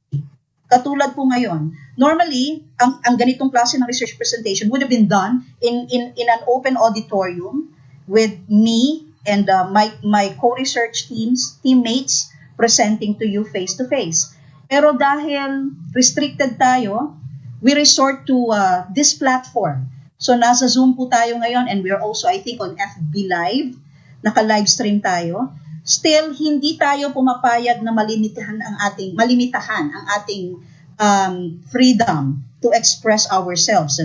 Katulad po ngayon, normally, ang ganitong klase ng research presentation would have been done in an open auditorium with me and my co-research teammates presenting to you face-to-face. Pero dahil restricted tayo, we resort to this platform. So nasa Zoom po tayo ngayon, and we're also, I think, on FB Live. Naka-live stream tayo. Still, hindi tayo pumapayag na malimitahan ang ating freedom to express ourselves,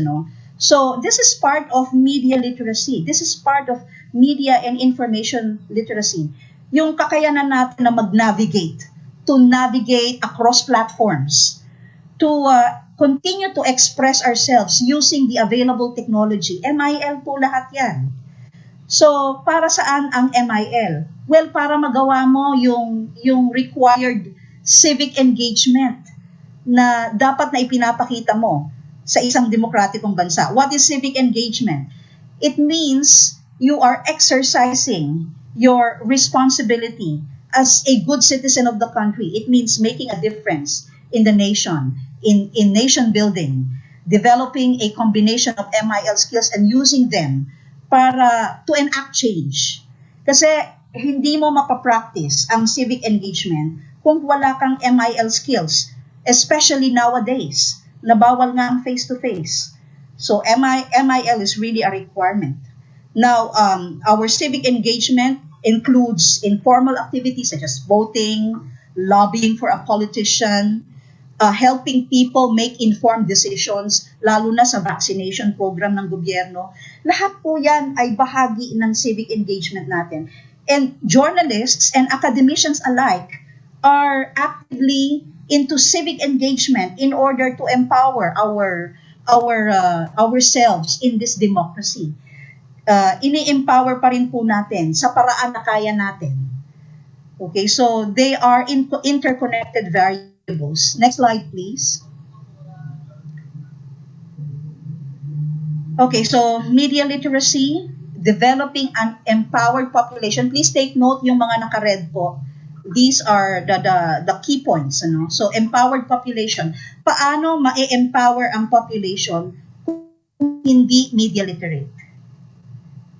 So, this is part of media literacy. This is part of media and information literacy. Yung kakayanan natin na mag-navigate, to navigate across platforms, to continue to express ourselves using the available technology. MIL po lahat yan. So, para saan ang MIL? Well, para magawa mo yung required civic engagement na dapat na ipinapakita mo sa isang demokratikong bansa. What is civic engagement? It means you are exercising your responsibility as a good citizen of the country, it means making a difference in the nation, in nation building, developing a combination of MIL skills and using them para to enact change. Kasi hindi mo mapapractice ang civic engagement kung wala kang MIL skills, especially nowadays, na bawal nga ang face-to-face. So MIL is really a requirement. Now, our civic engagement includes informal activities such as voting, lobbying for a politician, helping people make informed decisions, lalo na sa vaccination program ng gobyerno. Lahat po yan ay bahagi ng civic engagement natin. And journalists and academicians alike are actively into civic engagement in order to empower ourselves in this democracy. Ini-empower pa rin po natin sa paraan na kaya natin. Okay, so they are interconnected variables. Next slide, please. Okay, so media literacy, developing an empowered population. Please take note yung mga naka-red po. These are the key points. Ano? So empowered population. Paano ma-empower ang population kung hindi media literate?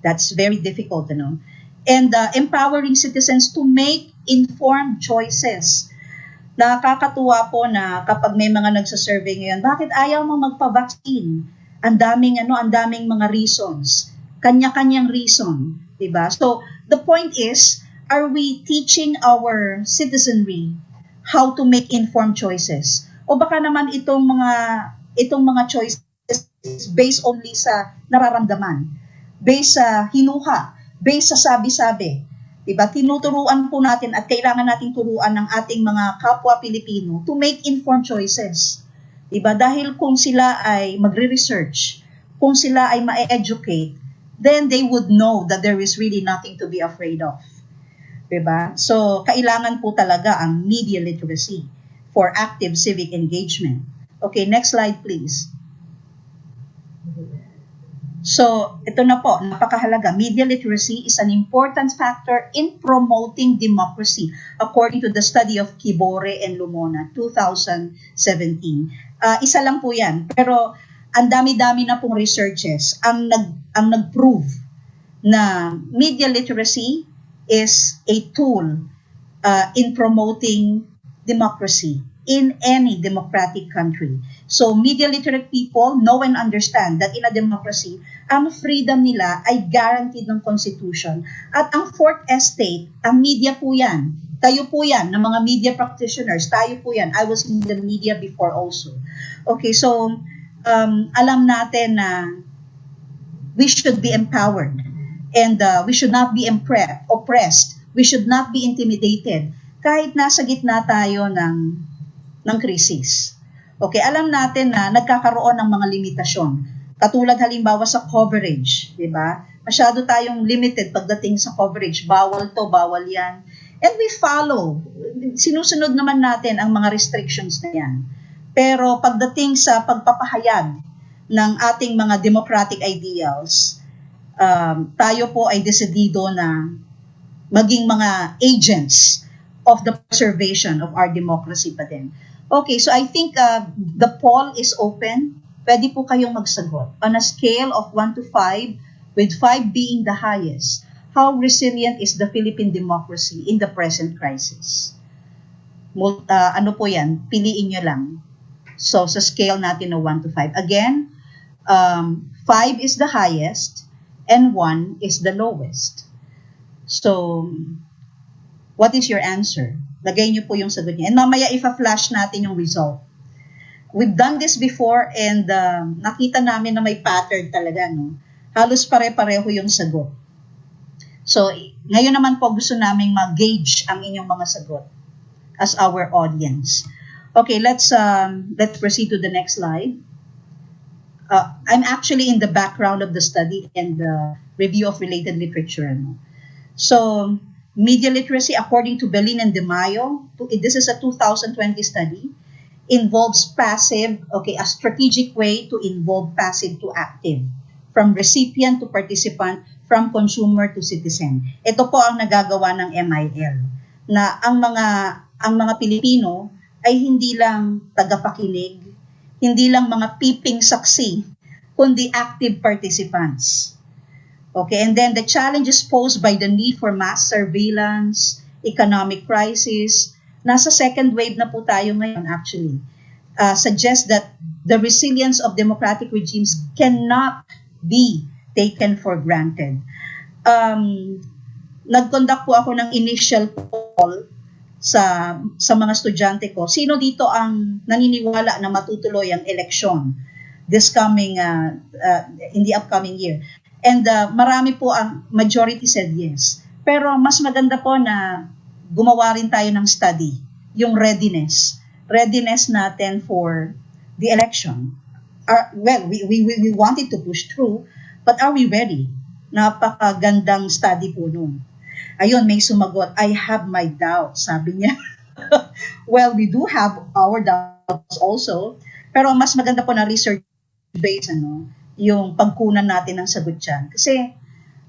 That's very difficult, ano? And empowering citizens to make informed choices. Nakakatuwa po na kapag may mga nagsasurvey ngayon, bakit ayaw mo magpa-vaccine? Ang daming mga reasons. Kanya-kanyang reason, diba? So, the point is, are we teaching our citizenry how to make informed choices? O baka naman itong mga choices based only sa nararamdaman, based sa hinuha, based sa sabi-sabi. Diba? Tinuturuan po natin at kailangan nating turuan ng ating mga kapwa Pilipino to make informed choices. Diba? Dahil kung sila ay magre-research, kung sila ay ma-educate, then they would know that there is really nothing to be afraid of. Diba? So, kailangan po talaga ang media literacy for active civic engagement. Okay, next slide please. So, ito na po, napakahalaga. Media literacy is an important factor in promoting democracy according to the study of Kibore and Lumona, 2017. Isa lang po yan. Pero, ang dami-dami na pong researches ang nag-prove na media literacy is a tool in promoting democracy in any democratic country. So, media literate people know and understand that in a democracy, ang freedom nila ay guaranteed ng Constitution. At ang fourth estate, ang media po yan. Tayo po yan, ng mga media practitioners. Tayo po yan. I was in the media before also. Okay, so, alam natin na we should be empowered. And we should not be oppressed. We should not be intimidated. Kahit nasa gitna tayo ng krisis. Okay, alam natin na nagkakaroon ng mga limitasyon. Katulad halimbawa sa coverage, di ba? Masyado tayong limited pagdating sa coverage. Bawal to, bawal yan. And we follow. Sinusunod naman natin ang mga restrictions na yan. Pero pagdating sa pagpapahayag ng ating mga democratic ideals, tayo po ay desidido na maging mga agents of the preservation of our democracy pa din. Okay, so I think the poll is open. Pwede po kayong magsagot. On a scale of 1 to 5, with 5 being the highest, how resilient is the Philippine democracy in the present crisis? Ano po yan? Piliin nyo lang. So, sa scale natin ng 1 to 5. Again, 5 is the highest and 1 is the lowest. So, what is your answer? Lagay nyo po yung sagot niya. And mamaya ifa-flash natin yung result. We've done this before and nakita namin na may pattern talaga. No? Halos pare-pareho yung sagot. So, ngayon naman po gusto namin mag-gauge ang inyong mga sagot as our audience. Okay, let's proceed to the next slide. I'm actually in the background of the study and the review of related literature. No? So, media literacy, according to Belin and De Mayo, this is a 2020 study, involves passive, a strategic way to involve passive to active, from recipient to participant, from consumer to citizen. Ito po ang nagagawa ng MIL. na ang mga Pilipino ay hindi lang tagapakinig, hindi lang mga piping saksi, kundi active participants. Okay, and then the challenges posed by the need for mass surveillance, economic crisis, nasa second wave na po tayo ngayon actually, suggest that the resilience of democratic regimes cannot be taken for granted. Nag-conduct po ako ng initial poll sa mga estudyante ko. Sino dito ang naniniwala na matutuloy ang eleksyon this coming in the upcoming year? And marami po ang majority said yes. Pero mas maganda po na gumawa rin tayo ng study, yung readiness natin for the election. We wanted to push through, but are we ready? Napakagandang study po nun. Ayun, may sumagot, I have my doubts, sabi niya. Well, we do have our doubts also, pero mas maganda po na research based, yung pagkunan natin ng sagot dyan. Kasi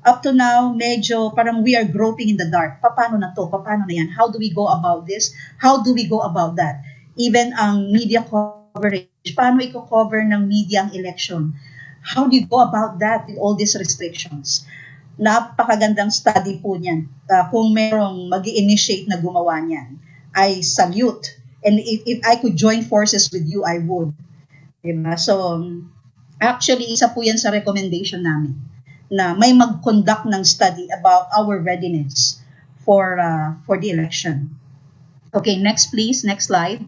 up to now, medyo parang we are groping in the dark. Paano na to? Paano na yan? How do we go about this? How do we go about that? Even ang media coverage, paano i-cover ng media ang election? How do you go about that with all these restrictions? Napakagandang study po niyan. Kung merong mag-i-initiate na gumawa niyan, I salute. And if I could join forces with you, I would. Diba? So, actually, isa po yan sa recommendation namin na may mag-conduct ng study about our readiness for the election. Okay, next please, next slide.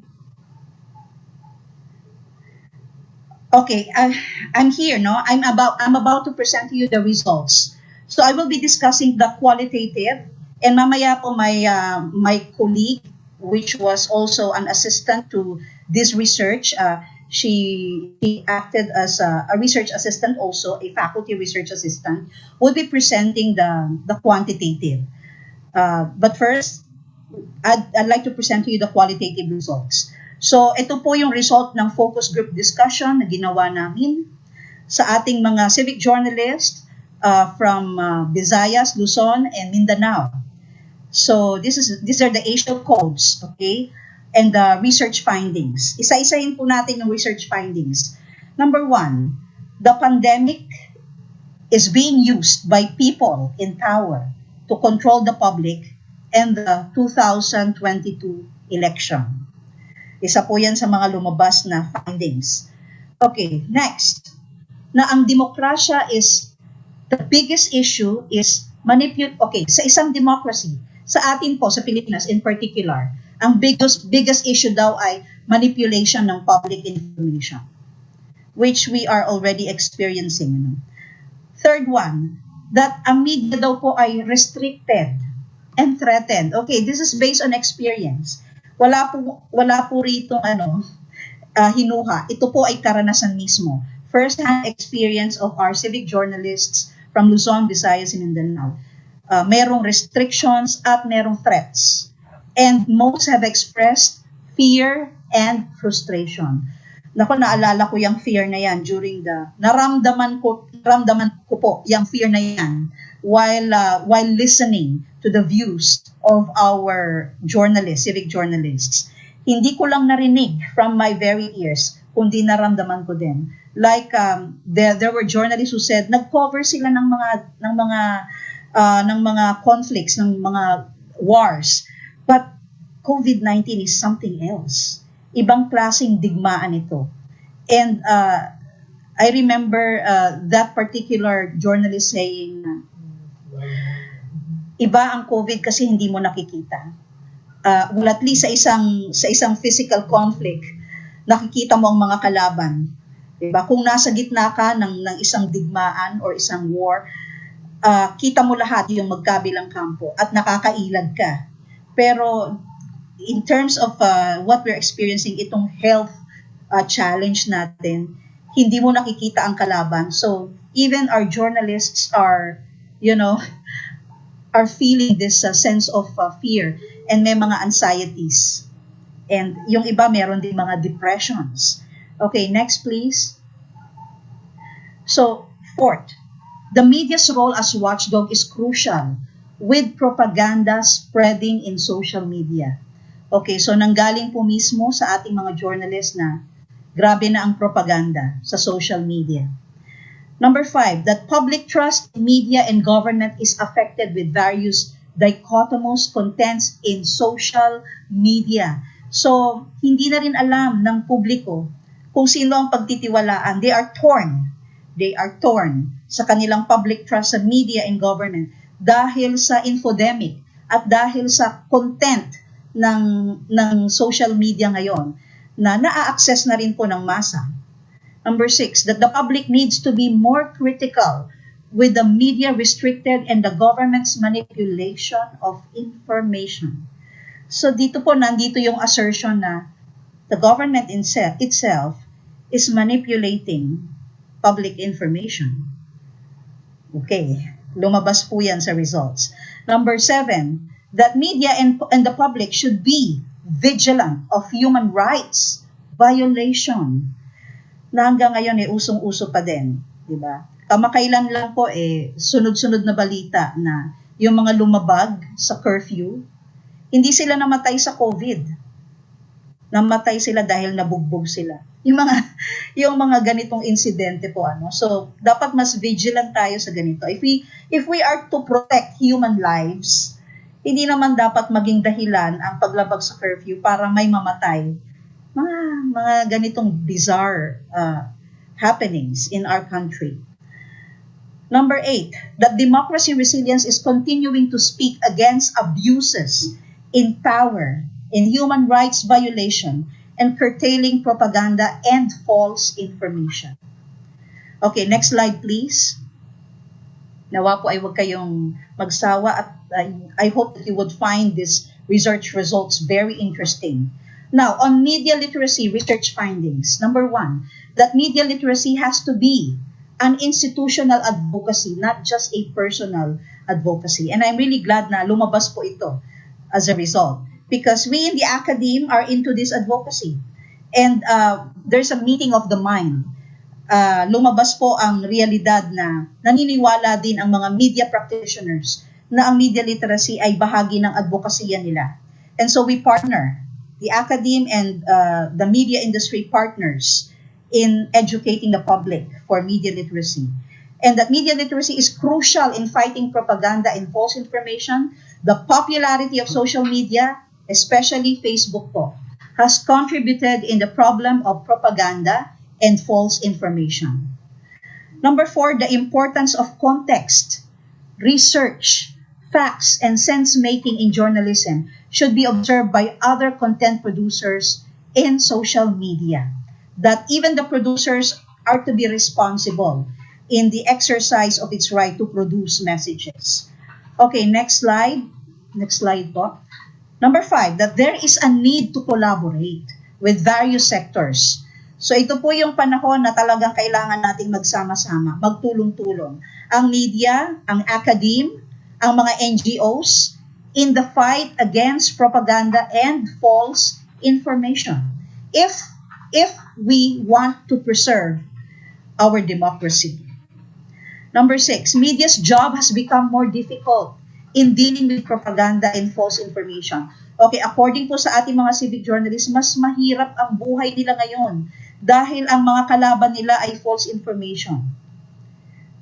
Okay, I'm here, no? I'm about to present to you the results. So I will be discussing the qualitative, and mamaya po my colleague, which was also an assistant to this research, she acted as a research assistant also, a faculty research assistant, will be presenting the quantitative. But first, I'd like to present to you the qualitative results. So ito po yung result ng focus group discussion na ginawa namin sa ating mga civic journalists from Visayas, Luzon, and Mindanao. So these are the Asian codes, okay? And the research findings. Isa-isahin po natin yung research findings. Number 1, the pandemic is being used by people in power to control the public and the 2022 election. Isa po yan sa mga lumabas na findings. Okay, next. Na ang demokrasya is, the biggest issue is sa isang democracy, sa atin po, sa Pilipinas in particular, ang biggest issue daw ay manipulation ng public information, which we are already experiencing. Third one, that ang media daw po ay restricted and threatened. Okay, this is based on experience. Wala po rito hinuha. Ito po ay karanasan mismo. First-hand experience of our civic journalists from Luzon, Visayas, and Mindanao. Merong restrictions at merong threats. And most have expressed fear and frustration. Naku, naalala ko yung fear na yan during naramdaman ko po yung fear na yan while listening to the views of our journalists, civic journalists. Hindi ko lang narinig from my very ears, kundi naramdaman ko din. Like there were journalists who said nag-cover sila ng mga conflicts, ng mga wars. But COVID-19 is something else. Ibang klaseng digmaan ito. And I remember that particular journalist saying, iba ang COVID kasi hindi mo nakikita. Well, at least sa isang physical conflict, nakikita mo ang mga kalaban. Diba? Kung nasa gitna ka ng isang digmaan or isang war, kita mo lahat yung magkabilang kampo at nakakailag ka. Pero in terms of what we're experiencing, itong health challenge natin, hindi mo nakikita ang kalaban. So even our journalists are feeling this sense of fear and may mga anxieties. And yung iba meron din mga depressions. Okay, next please. So, fourth, the media's role as watchdog is crucial with propaganda spreading in social media. Okay, so nanggaling po mismo sa ating mga journalists na grabe na ang propaganda sa social media. Number 5, that public trust in media and government is affected with various dichotomous contents in social media. So, hindi na rin alam ng publiko kung sino ang pagtitiwalaan. They are torn. They are torn sa kanilang public trust sa media and government dahil sa infodemic at dahil sa content ng social media ngayon na naa-access na rin po ng masa. Number 6, that the public needs to be more critical with the media restricted and the government's manipulation of information. So dito po, nandito yung assertion na the government itself is manipulating public information. Okay, lumabas po yan sa results. Number 7, that media and the public should be vigilant of human rights violation. Na hanggang ngayon usong-uso pa din, di ba? Kamakailan lang po sunod-sunod na balita na yung mga lumabag sa curfew, hindi sila namatay sa COVID. Namatay sila dahil nabugbog sila. Yung mga ganitong insidente po So, dapat mas vigilant tayo sa ganito. If we are to protect human lives, hindi naman dapat maging dahilan ang paglabag sa curfew para may mamatay. Mga ganitong bizarre happenings in our country. Number 8, that democracy resilience is continuing to speak against abuses in power, in human rights violation, and curtailing propaganda and false information. Okay, next slide please. Nawa po ay huwag kayong magsawa at I hope that you would find these research results very interesting. Now, on media literacy research findings, number 1, that media literacy has to be an institutional advocacy, not just a personal advocacy. And I'm really glad na lumabas po ito as a result because we in the academe are into this advocacy. And there's a meeting of the mind. Lumabas po ang realidad na naniniwala din ang mga media practitioners na ang media literacy ay bahagi ng advokasya nila. And so we partner, the academe and the media industry partners in educating the public for media literacy. And that media literacy is crucial in fighting propaganda and false information. The popularity of social media, especially Facebook po, has contributed in the problem of propaganda and false information. Number 4, the importance of context, research, facts, and sense-making in journalism should be observed by other content producers in social media. That even the producers are to be responsible in the exercise of its right to produce messages. Okay, next slide. Next slide po. Number 5, that there is a need to collaborate with various sectors. So ito po yung panahon na talagang kailangan nating magsama-sama, magtulong-tulong. Ang media, ang academe, ang mga NGOs in the fight against propaganda and false information. If we want to preserve our democracy. Number 6, media's job has become more difficult in dealing with propaganda and false information. Okay, according po sa ating mga civic journalists, mas mahirap ang buhay nila ngayon dahil ang mga kalaban nila ay false information.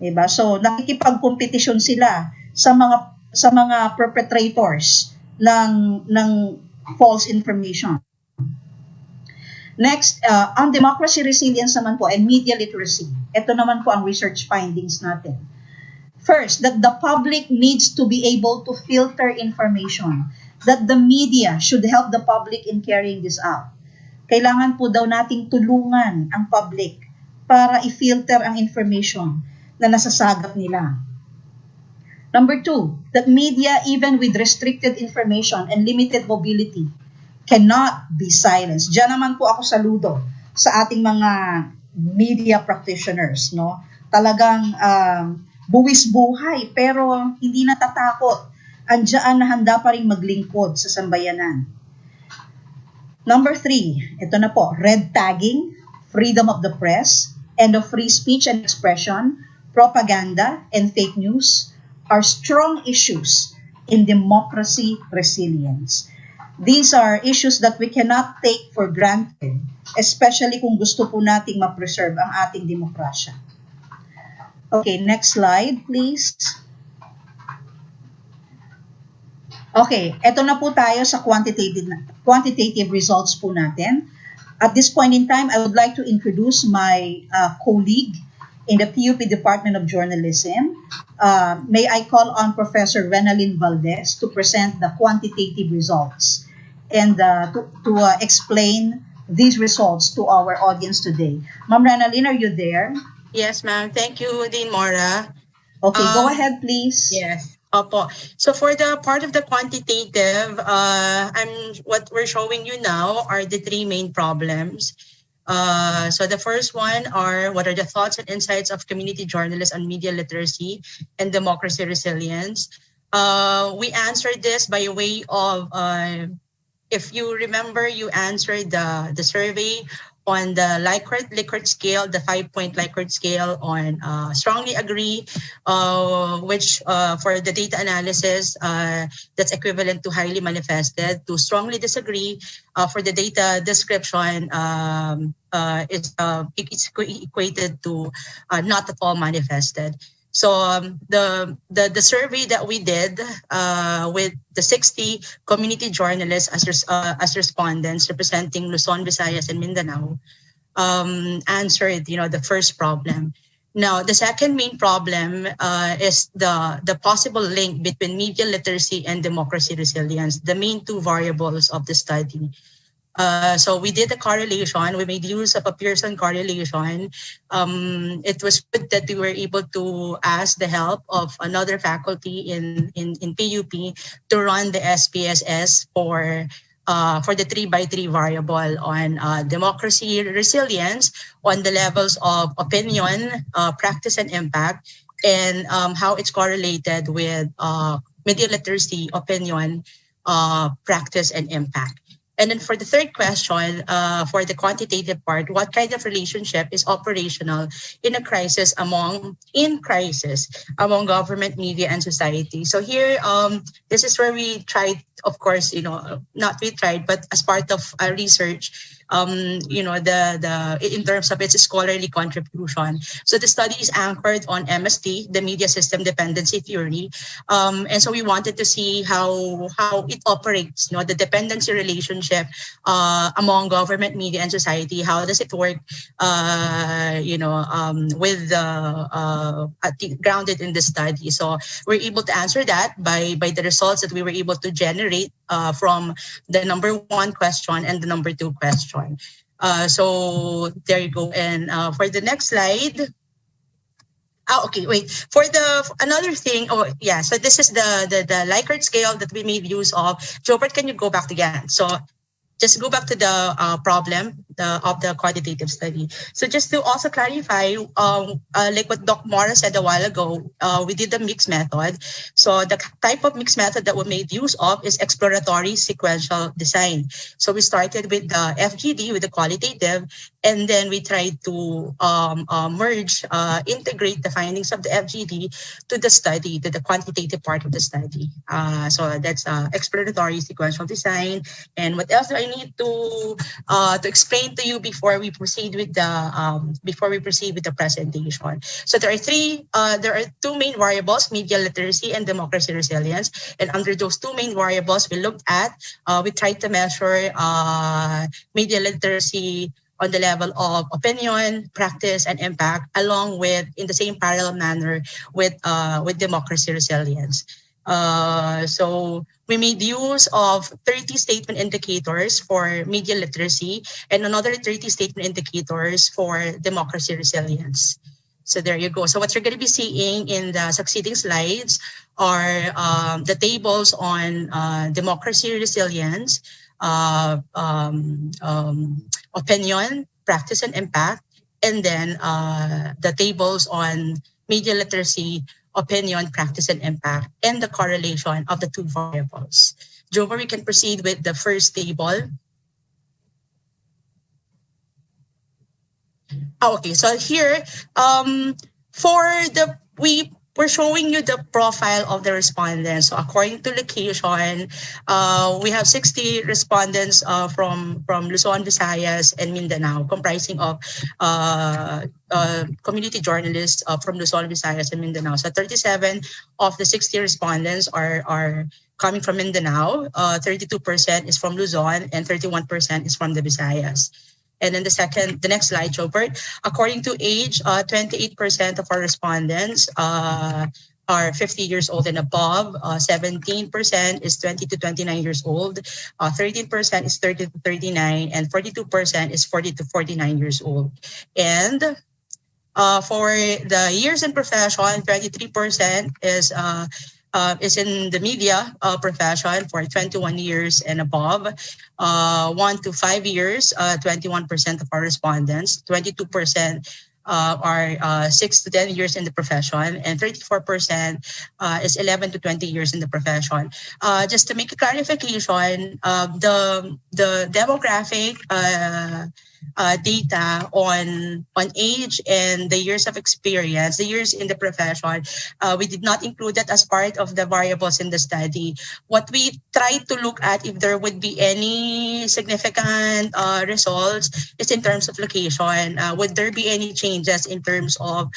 Diba? So, nakikipagkompetisyon sila sa mga perpetrators ng false information. Next, on democracy resilience naman po and media literacy. Ito naman po ang research findings natin. First, that the public needs to be able to filter information. That the media should help the public in carrying this out. Kailangan po daw nating tulungan ang public para i-filter ang information na nasasagap nila. Number 2, that media, even with restricted information and limited mobility, cannot be silenced. Diyan naman po ako saludo sa ating mga media practitioners, no? Talagang buwis buhay pero hindi natatakot. Andiyan na handa pa rin maglingkod sa sambayanan. Number 3, ito na po, red tagging, freedom of the press, and of free speech and expression, propaganda, and fake news are strong issues in democracy resilience. These are issues that we cannot take for granted, especially kung gusto po nating ma-preserve ang ating demokrasya. Okay, next slide, please. Okay, eto na po tayo sa quantitative results po natin. At this point in time, I would like to introduce my colleague in the PUP Department of Journalism. May I call on Professor Renalyn Valdez to present the quantitative results and to explain these results to our audience today. Ma'am Renalyn, are you there? Yes, ma'am. Thank you, Dean Mora. Okay, go ahead, please. Yes. Opo. So for the part of the quantitative, what we're showing you now are the three main problems. So the first one are what are the thoughts and insights of community journalists on media literacy and democracy resilience. We answered this by way of, if you remember, you answered the survey on the Likert scale, the 5-point Likert scale on strongly agree, which for the data analysis, that's equivalent to highly manifested, to strongly disagree. For the data description, it's equated to not at all manifested. So the survey that we did with the 60 community journalists as respondents representing Luzon, Visayas, and Mindanao answered the first problem. Now the second main problem is the possible link between media literacy and democracy resilience, the main two variables of the study. So we did a correlation. We made use of a Pearson correlation. It was good that we were able to ask the help of another faculty in PUP to run the SPSS for the 3x3 variable on democracy resilience, on the levels of opinion, practice, and impact, and how it's correlated with media literacy, opinion, practice, and impact. And then for the third question, for the quantitative part, what kind of relationship is operational in crisis among government, media, and society? So here, this is where we tried, of course, not we tried, but as part of our research, in terms of its scholarly contribution. So the study is anchored on MST, the media system dependency theory, and so we wanted to see how it operates. The dependency relationship among government, media, and society. How does it work? With grounded in the study. So we're able to answer that by the results that we were able to generate from the number one question and the number two question. So there you go. And for the next slide. Okay, wait. For another thing, so this is the Likert scale that we made use of. Jobert, can you go back again? So just go back to the problem of the quantitative study. So just to also clarify, like what Doc Mora said a while ago, we did the mixed method. So the type of mixed method that we made use of is exploratory sequential design. So we started with the FGD, with the qualitative, and then we tried to integrate the findings of the FGD to the study, to the quantitative part of the study. So that's exploratory sequential design. And what else do I need to explain to you before we proceed with the presentation? So there are two main variables: media literacy and democracy resilience. And under those two main variables, we tried to measure media literacy on the level of opinion, practice, and impact, along with, in the same parallel manner, with democracy resilience. So we made use of 30 statement indicators for media literacy and another 30 statement indicators for democracy resilience. So there you go. So what you're going to be seeing in the succeeding slides are the tables on democracy resilience, opinion, practice, and impact, and then the tables on media literacy, opinion, practice, and impact, and the correlation of the two variables. Jover, we can proceed with the first table. Okay, so here, we're showing you the profile of the respondents. So according to location, we have 60 respondents from Luzon, Visayas, and Mindanao, comprising of community journalists from Luzon, Visayas, and Mindanao. So 37 of the 60 respondents are coming from Mindanao, 32% is from Luzon, and 31% is from the Visayas. And then the next slide, Jobert. According to age, 28% of our respondents are 50 years old and above. 17% is 20 to 29 years old. 13% is 30 to 39, and 42% is 40 to 49 years old. And for the years in profession, 23% is in the media profession for 21 years and above. 1 to 5 years, 21% of our respondents. 22% are 6 to 10 years in the profession, and 34% is 11 to 20 years in the profession. Just to make a clarification, the demographic data on age and the years of experience, the years in the profession, we did not include that as part of the variables in the study. What we tried to look at, if there would be any significant results, is in terms of location. Would there be any changes in terms of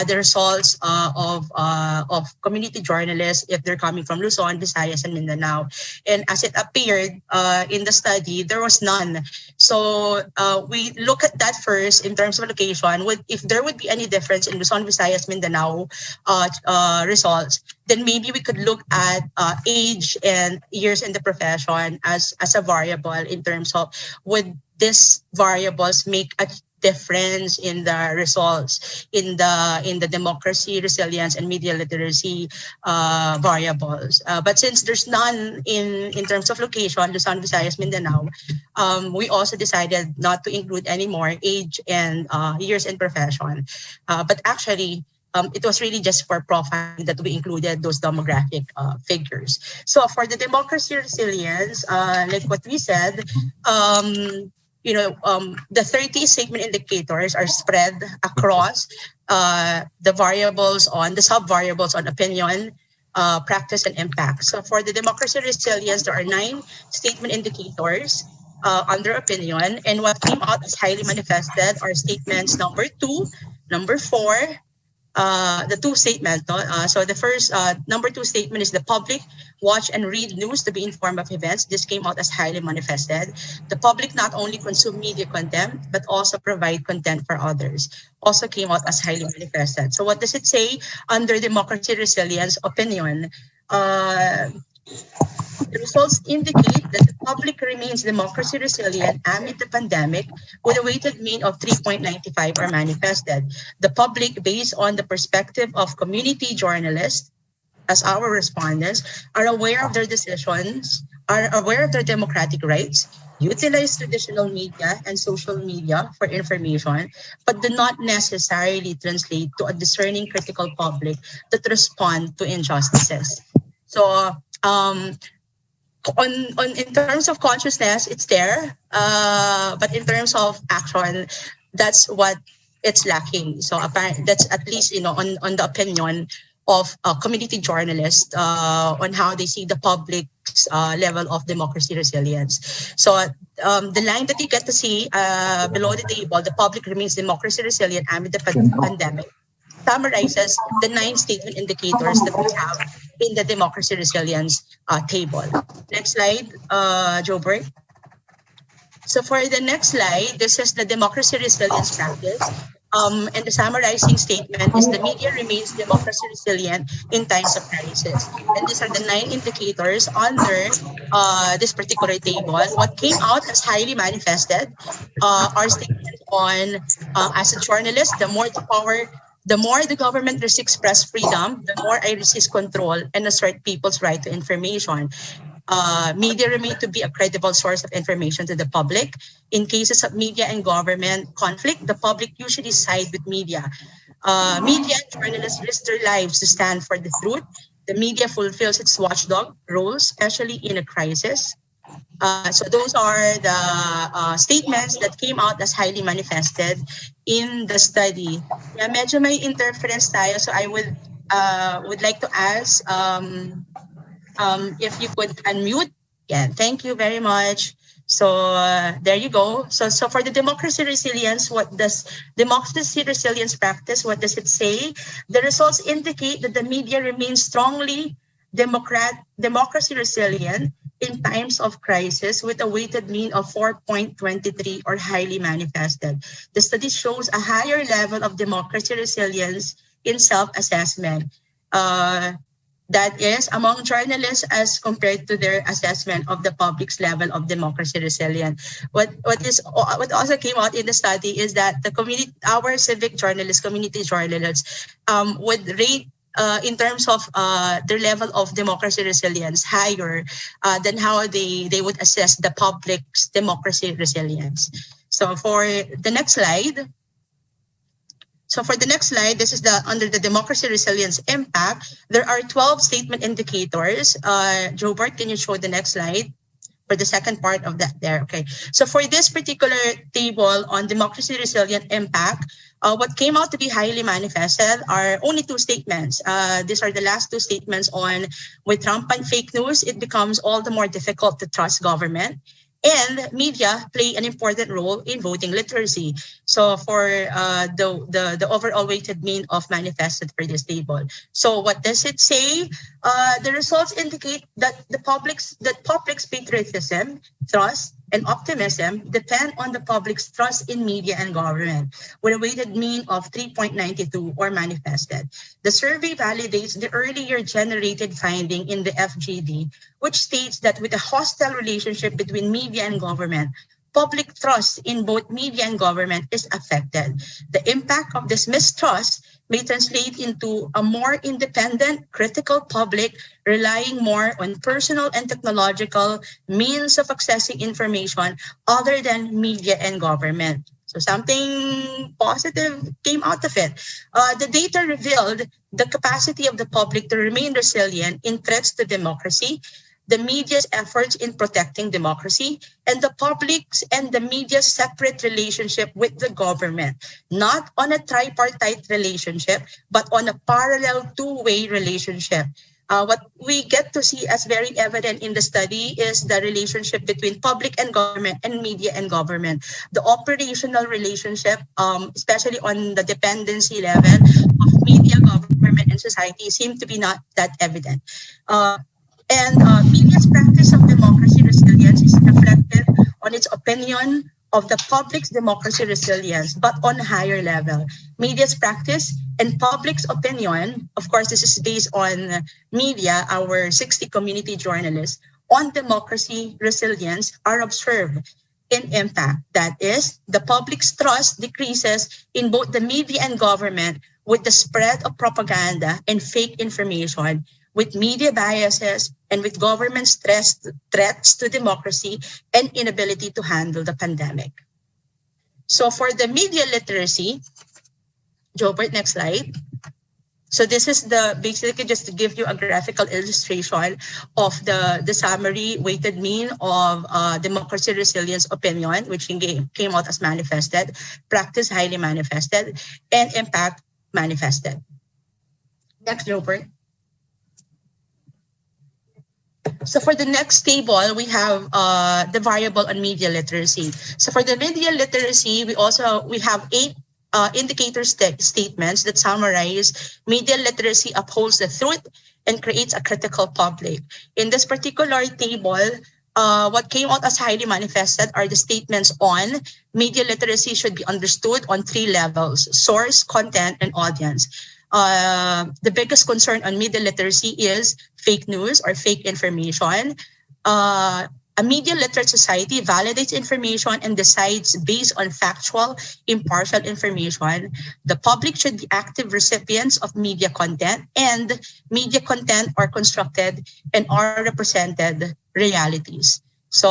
the results of community journalists if they're coming from Luzon, Visayas, and Mindanao? And as it appeared in the study, there was none. So we look at that first in terms of location. If there would be any difference in Luzon, Visayas, Mindanao results, then maybe we could look at age and years in the profession as a variable in terms of would these variables make a difference in the results in the democracy, resilience, and media literacy variables. But since there's none in terms of location, Luzon, Visayas, Mindanao, we also decided not to include any more age and years in profession. But actually, it was really just for profiling that we included those demographic figures. So for the democracy resilience, like what we said, the 30 statement indicators are spread across the variables on the sub-variables on opinion, practice, and impact. So for the democracy resilience, there are 9 statement indicators under opinion, and what came out as highly manifested are statements number 2, number 4, the 2 statements. So the first number 2 statement is the public watch and read news to be informed of events. This came out as highly manifested. The public not only consume media content, but also provide content for others. Also came out as highly manifested. So what does it say under democracy resilience opinion? The results indicate that the public remains democracy resilient amid the pandemic with a weighted mean of 3.95 are manifested. The public, based on the perspective of community journalists, as our respondents, are aware of their decisions, are aware of their democratic rights, utilize traditional media and social media for information, but do not necessarily translate to a discerning critical public that respond to injustices. So, in terms of consciousness, it's there, but in terms of action, that's what it's lacking. So that's at least on the opinion of community journalists on how they see the public's level of democracy resilience. So the line that you get to see below the table, the public remains democracy resilient amid the pandemic, summarizes the 9 statement indicators that we have in the democracy resilience table. Next slide, Jobert. So for the next slide, this is the democracy resilience practice. And the summarizing statement is the media remains democracy resilient in times of crisis. And these are the 9 indicators under this particular table. What came out as highly manifested are statements on, as a journalist, the more the government restricts press freedom, the more I resist control and assert people's right to information. Media remain to be a credible source of information to the public. In cases of media and government conflict, the public usually side with media. Media and journalists risk their lives to stand for the truth. The media fulfills its watchdog role, especially in a crisis. So those are the statements that came out as highly manifested in the study. Medyo may interference tayo, so I will would like to ask if you could unmute. Yeah, thank you very much. So there you go. So for the democracy resilience, what does democracy resilience practice? What does it say? The results indicate that the media remains strongly democracy resilient in times of crisis with a weighted mean of 4.23 or highly manifested. The study shows a higher level of democracy resilience in self-assessment. That is among journalists as compared to their assessment of the public's level of democracy resilience. What also came out in the study is that our civic journalists, community journalists, would rate in terms of their level of democracy resilience higher than how they would assess the public's democracy resilience. So for the next slide. This is under the democracy resilience impact. There are 12 statement indicators. Jobert, can you show the next slide? For the second part of that there, okay. So for this particular table on democracy resilient impact, what came out to be highly manifested are only two statements. These are the last two statements on with rampant fake news, it becomes all the more difficult to trust government. And media play an important role in voting literacy. So for the overall weighted mean of manifested for this table. So what does it say? The results indicate that public's patriotism, trust, and optimism depend on the public's trust in media and government, with a weighted mean of 3.92 or manifested. The survey validates the earlier generated finding in the FGD, which states that with a hostile relationship between media and government, public trust in both media and government is affected. The impact of this mistrust may translate into a more independent, critical public relying more on personal and technological means of accessing information other than media and government. So something positive came out of it. The data revealed the capacity of the public to remain resilient in threats to democracy, the media's efforts in protecting democracy, and the public's and the media's separate relationship with the government, not on a tripartite relationship, but on a parallel two-way relationship. What we get to see as very evident in the study is the relationship between public and government and media and government. The operational relationship, especially on the dependency level of media, government, and society, seem to be not that evident. Media's practice of democracy resilience is reflected on its opinion of the public's democracy resilience, but on a higher level. Media's practice and public's opinion, of course, this is based on media, our 60 community journalists, on democracy resilience are observed in impact. That is, the public's trust decreases in both the media and government with the spread of propaganda and fake information, with media biases, and with government's threats to democracy and inability to handle the pandemic. So for the media literacy, Jobert, next slide. So this is basically just to give you a graphical illustration of the summary weighted mean of democracy resilience opinion, which came out as manifested, practice highly manifested, and impact manifested. Next, Jobert. So for the next table, we have the variable on media literacy. So for the media literacy, we have 8 indicator statements that summarize media literacy upholds the truth and creates a critical public. In this particular table, what came out as highly manifested are the statements on media literacy should be understood on 3 levels: source, content, and audience. The biggest concern on media literacy is fake news or fake information. A media literate society validates information and decides based on factual, impartial information. The public should be active recipients of media content, and media content are constructed and are represented realities. So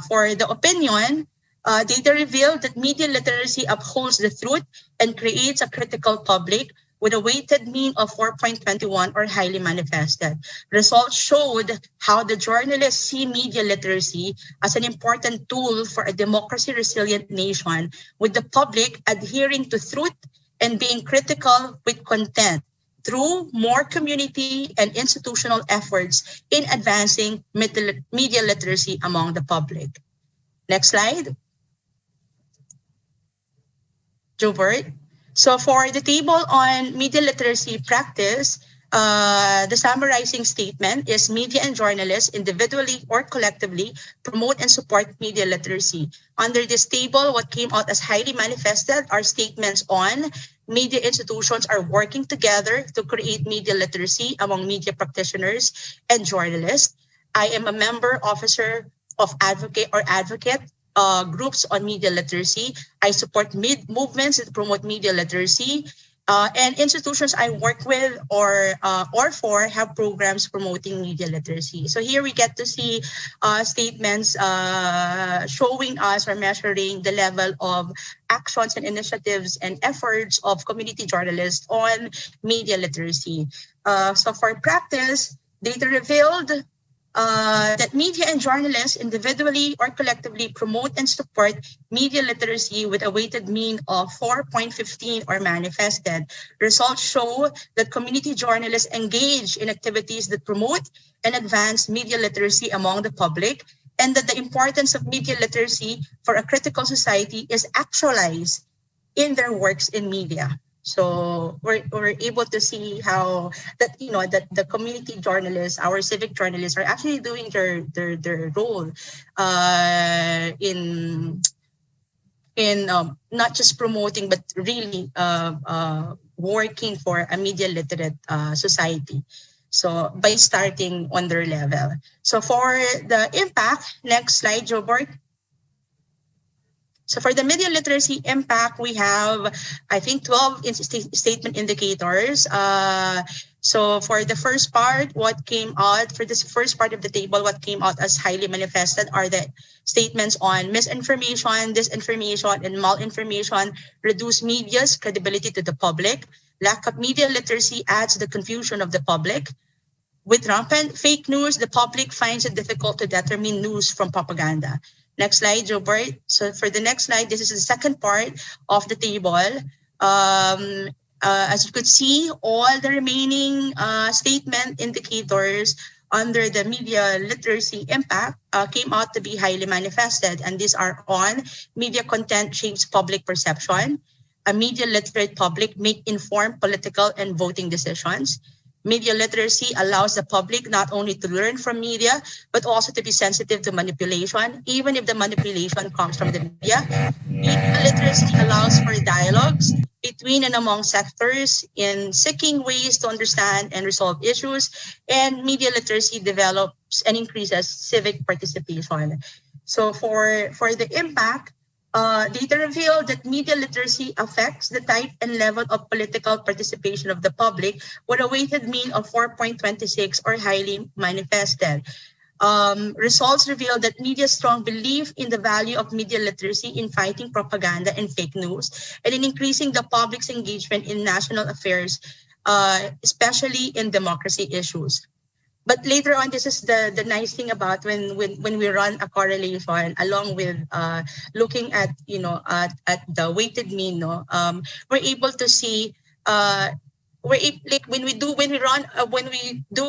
for the opinion, data reveal that media literacy upholds the truth and creates a critical public with a weighted mean of 4.21 or highly manifested. Results showed how the journalists see media literacy as an important tool for a democracy-resilient nation, with the public adhering to truth and being critical with content through more community and institutional efforts in advancing media literacy among the public. Next slide. Jobert. So for the table on media literacy practice, the summarizing statement is media and journalists individually or collectively promote and support media literacy. Under this table, what came out as highly manifested are statements on media institutions are working together to create media literacy among media practitioners and journalists. I am a member officer of advocate groups on media literacy. I support movements that promote media literacy. And institutions I work with or for have programs promoting media literacy. So here we get to see statements showing us or measuring the level of actions and initiatives and efforts of community journalists on media literacy. So for practice, data revealed that media and journalists individually or collectively promote and support media literacy with a weighted mean of 4.15 or manifested. Results show that community journalists engage in activities that promote and advance media literacy among the public, and that the importance of media literacy for a critical society is actualized in their works in media. So we're able to see how that that the community journalists, our civic journalists, are actually doing their role in not just promoting but really working for a media literate society. So by starting on their level. So for the impact, next slide, Jobert. So for the media literacy impact, we have, I think, 12 statement indicators. So for the first part, what came out, for this first part of the table, what came out as highly manifested are the statements on misinformation, disinformation, and malinformation reduce media's credibility to the public. Lack of media literacy adds to the confusion of the public. With rampant fake news, the public finds it difficult to determine news from propaganda. Next slide, Jobert. So for the next slide, this is the second part of the table. As you could see, all the remaining statement indicators under the media literacy impact came out to be highly manifested. And these are on media content shapes public perception. A media literate public make informed political and voting decisions. Media literacy allows the public not only to learn from media, but also to be sensitive to manipulation, even if the manipulation comes from the media. Media literacy allows for dialogues between and among sectors in seeking ways to understand and resolve issues, and media literacy develops and increases civic participation. So for the impact, data reveal that media literacy affects the type and level of political participation of the public with a weighted mean of 4.26 or highly manifested. Results reveal that media's strong belief in the value of media literacy in fighting propaganda and fake news and in increasing the public's engagement in national affairs, especially in democracy issues. But later on, this is the nice thing about when we run a correlation along with looking at at the weighted mean. We're able to see when we do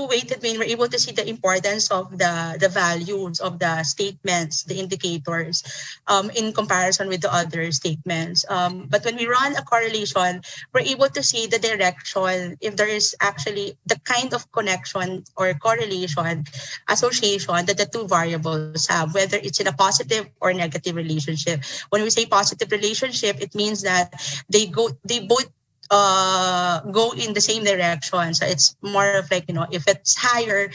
weighted mean, we're able to see the importance of the values of the statements, the indicators, in comparison with the other statements. But when we run a correlation, we're able to see the direction, if there is actually the kind of connection or correlation, association that the two variables have, whether it's in a positive or negative relationship. When we say positive relationship, it means that they both go in the same direction. So it's more of like, if it's high on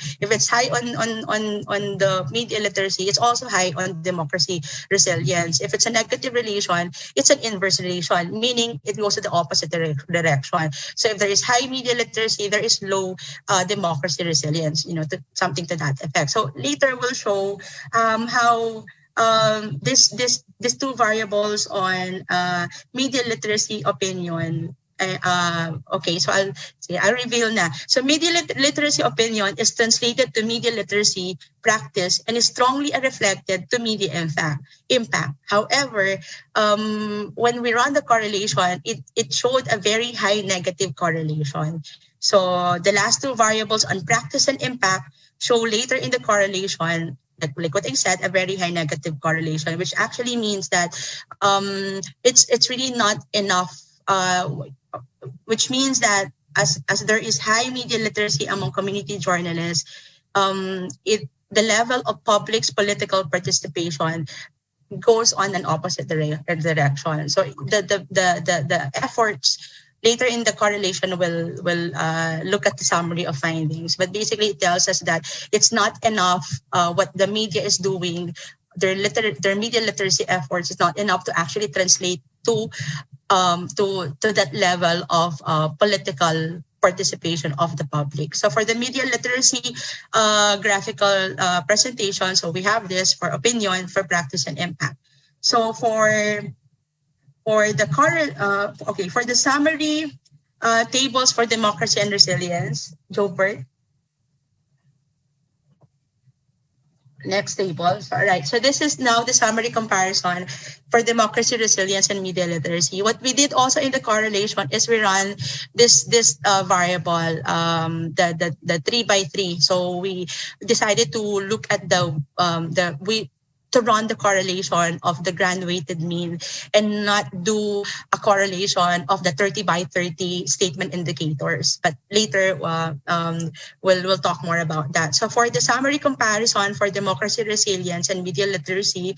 the media literacy, it's also high on democracy resilience. If it's a negative relation, it's an inverse relation, meaning it goes to the opposite direction. So if there is high media literacy, there is low democracy resilience, something to that effect. So later we'll show how these two variables on media literacy opinion okay, so I'll reveal na. So media literacy opinion is translated to media literacy practice and is strongly reflected to media impact. However, when we run the correlation, it showed a very high negative correlation. So the last two variables on practice and impact show later in the correlation, like what I said, a very high negative correlation, which actually means that it's really not enough. Which means that as there is high media literacy among community journalists, the level of public's political participation goes on an opposite direction. So the efforts later in the correlation will look at the summary of findings, but basically it tells us that it's not enough. What the media is doing, their media literacy efforts is not enough to actually translate to that level of political participation of the public. So for the media literacy graphical presentation, so we have this for opinion, for practice, and impact. So for the current, for the summary tables for democracy and resilience, Jobert. Next table. All right. So this is now the summary comparison for democracy, resilience, and media literacy. What we did also in the correlation is we run this variable, the 3x3. So we decided to look at to run the correlation of the grand weighted mean and not do a correlation of the 30x30 statement indicators. But later, we'll talk more about that. So for the summary comparison for democracy, resilience, and media literacy,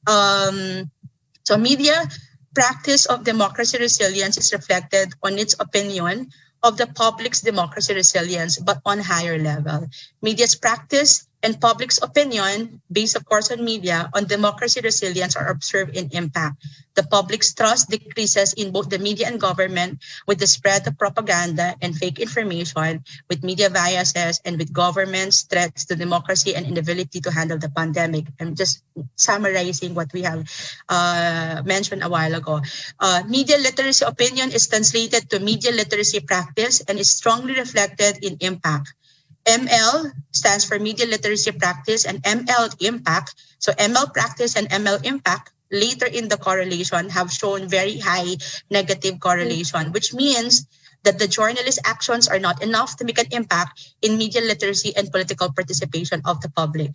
so media practice of democracy resilience is reflected on its opinion of the public's democracy resilience, but on higher level. Media's practice and public's opinion, based of course on media, on democracy resilience are observed in impact. The public's trust decreases in both the media and government with the spread of propaganda and fake information, with media biases, and with government's threats to democracy and inability to handle the pandemic. I'm just summarizing what we have mentioned a while ago. Media literacy opinion is translated to media literacy practice and is strongly reflected in impact. ML stands for media literacy practice and ML impact. So ML practice and ML impact later in the correlation have shown very high negative correlation, which means that the journalist actions are not enough to make an impact in media literacy and political participation of the public.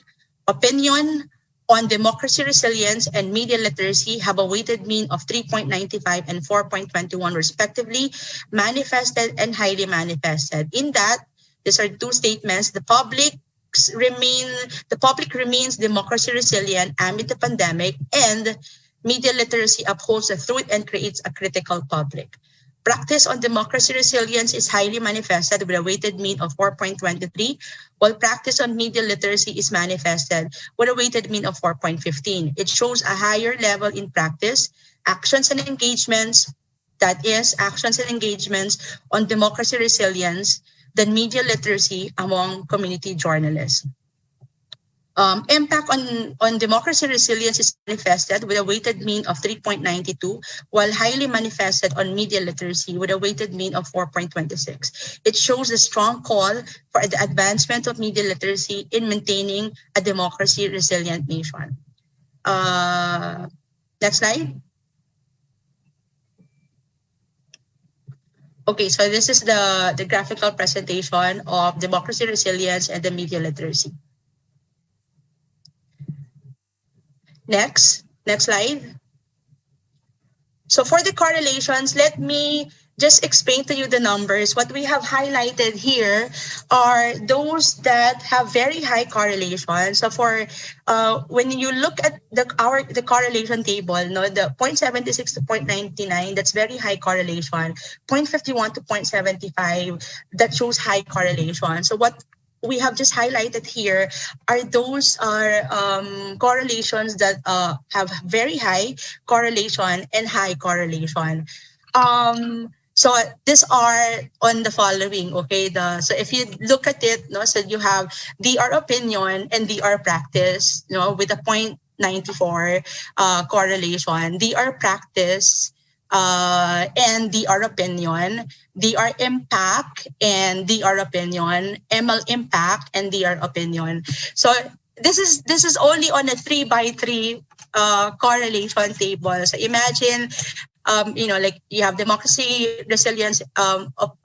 Opinion on democracy resilience and media literacy have a weighted mean of 3.95 and 4.21 respectively, manifested and highly manifested. In that, these are two statements. The public remains democracy resilient amid the pandemic, and media literacy upholds the truth and creates a critical public. Practice on democracy resilience is highly manifested with a weighted mean of 4.23, while practice on media literacy is manifested with a weighted mean of 4.15. It shows a higher level in practice, actions and engagements, that is, actions and engagements on democracy resilience than media literacy among community journalists. Impact on democracy resilience is manifested with a weighted mean of 3.92, while highly manifested on media literacy with a weighted mean of 4.26. It shows a strong call for the advancement of media literacy in maintaining a democracy resilient nation. Next slide. Okay, so this is the graphical presentation of democracy resilience and the media literacy. Next slide. So for the correlations, let me just explain to you the numbers. What we have highlighted here are those that have very high correlation. So for when you look at the correlation table, no, the 0.76 to 0.99, that's very high correlation. 0.51 to 0.75, that shows high correlation. So what we have just highlighted here are those correlations that have very high correlation and high correlation. So these are on the following, okay? So if you look at it, no, so you have DR opinion and DR practice, with a 0.94 correlation. DR practice and DR opinion, DR impact and DR opinion, ML impact and DR opinion. So this is only on a 3x3 correlation table. So imagine, like you have democracy, resilience,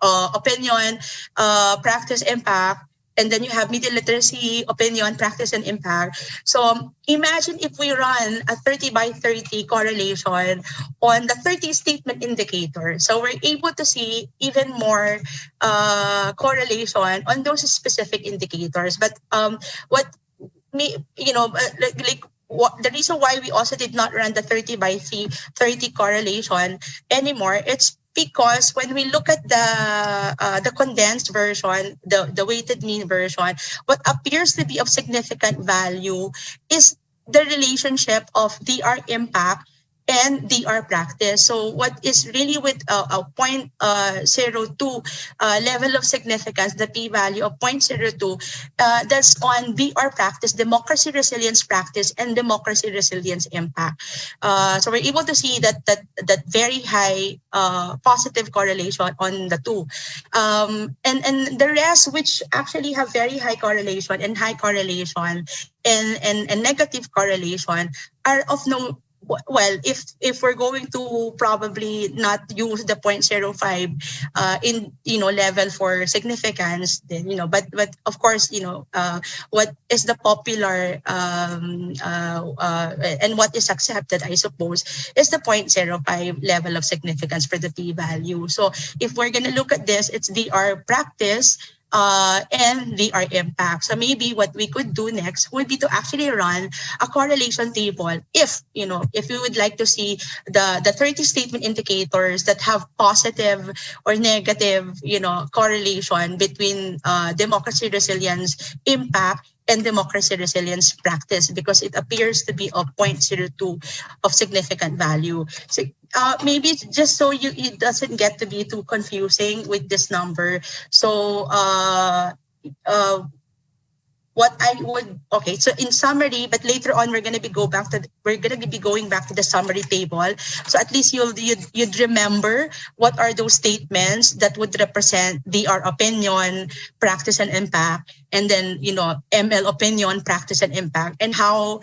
opinion, practice, impact, and then you have media literacy, opinion, practice, and impact. So imagine if we run a 30x30 correlation on the 30 statement indicator. So we're able to see even more correlation on those specific indicators. But what me, the reason why we also did not run the 30x30 correlation anymore, it's because when we look at the condensed version, the weighted mean version, what appears to be of significant value is the relationship of DR impact and DR practice. So what is really with a 0.02 level of significance, the p-value of 0.02, that's on DR practice, democracy resilience practice, and democracy resilience impact. So we're able to see that very high positive correlation on the two. And the rest, which actually have very high correlation and high correlation and negative correlation, are of no, well, if we're going to probably not use the 0.05 in level for significance, then but of course what is the popular and what is accepted, I suppose, is the 0.05 level of significance for the p-value. So if we're gonna look at this, it's DR practice and DR impact. So maybe what we could do next would be to actually run a correlation table if we would like to see the 30 statement indicators that have positive or negative correlation between democracy resilience impact and democracy resilience practice, because it appears to be of 0.02 of significant value. So maybe just so it doesn't get to be too confusing with this number. So what I would, okay, so in summary, but later on we're gonna be going back to the summary table. So at least you'd remember what are those statements that would represent DR opinion, practice, and impact, and then ML opinion, practice, and impact, and how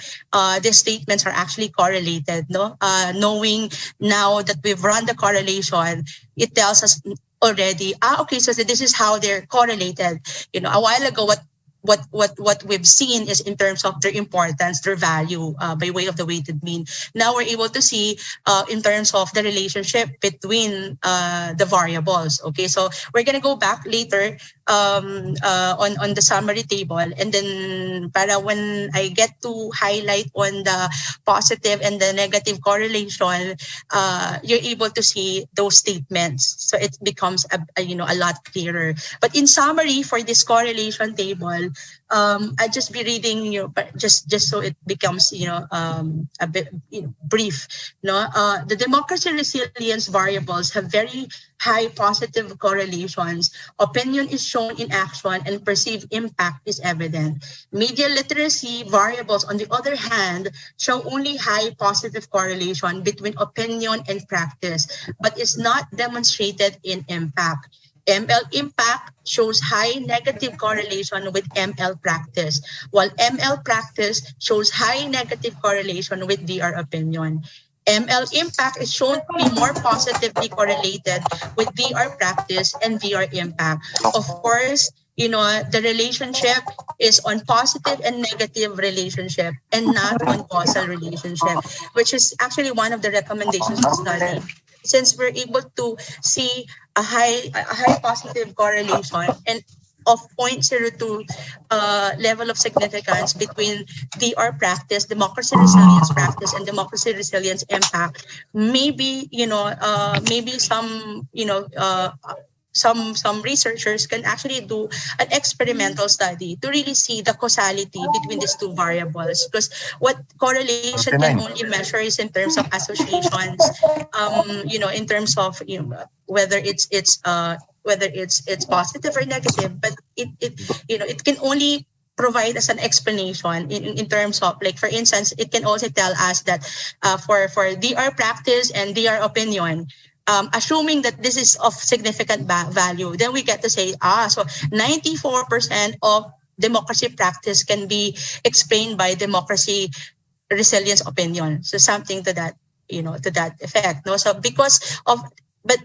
these statements are actually correlated. Knowing now that we've run the correlation, it tells us already. Okay, so this is how they're correlated. A while ago, what we've seen is in terms of their importance, their value by way of the weighted mean. Now we're able to see in terms of the relationship between the variables. Okay, so we're gonna go back later on the summary table, and then para when I get to highlight on the positive and the negative correlation, you're able to see those statements. So it becomes a lot clearer. But in summary, for this correlation table, I'll just be reading just so it becomes a bit brief. The democracy resilience variables have very high positive correlations. Opinion is shown in action and perceived impact is evident. Media literacy variables, on the other hand, show only high positive correlation between opinion and practice, but is not demonstrated in impact. ML impact shows high negative correlation with ML practice, while ML practice shows high negative correlation with DR opinion. ML impact is shown to be more positively correlated with DR practice and DR impact. Of course, the relationship is on positive and negative relationship and not on causal relationship, which is actually one of the recommendations of study. Since we're able to see a high positive correlation and of 0.02 level of significance between DR practice, democracy resilience practice, and democracy resilience impact, maybe some researchers can actually do an experimental study to really see the causality between these two variables, because what correlation can only measure is in terms of associations, in terms of whether it's positive or negative, but it can only provide us an explanation in terms of, like, for instance, it can also tell us that for DR practice and DR opinion, assuming that this is of significant value, then we get to say, so 94% of democracy practice can be explained by democracy resilience opinion. So something to that, to that effect. No, so because of, but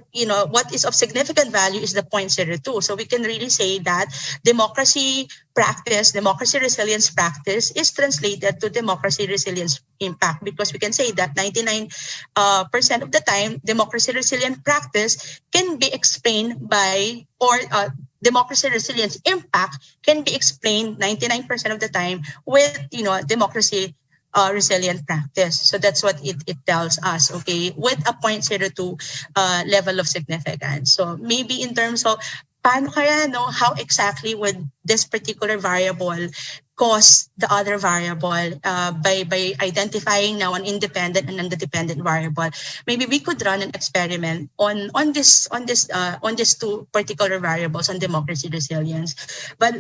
what is of significant value is the 0.02. So we can really say that democracy practice, democracy resilience practice is translated to democracy resilience impact, because we can say that 99% of the time, democracy resilient practice can be explained by, or democracy resilience impact can be explained 99% of the time with, democracy resilient practice. So that's what it tells us, okay, with a 0.02 level of significance. So maybe in terms of paano kaya, how exactly would this particular variable cause the other variable by identifying now an independent and independent variable. Maybe we could run an experiment on these two particular variables on democracy resilience. But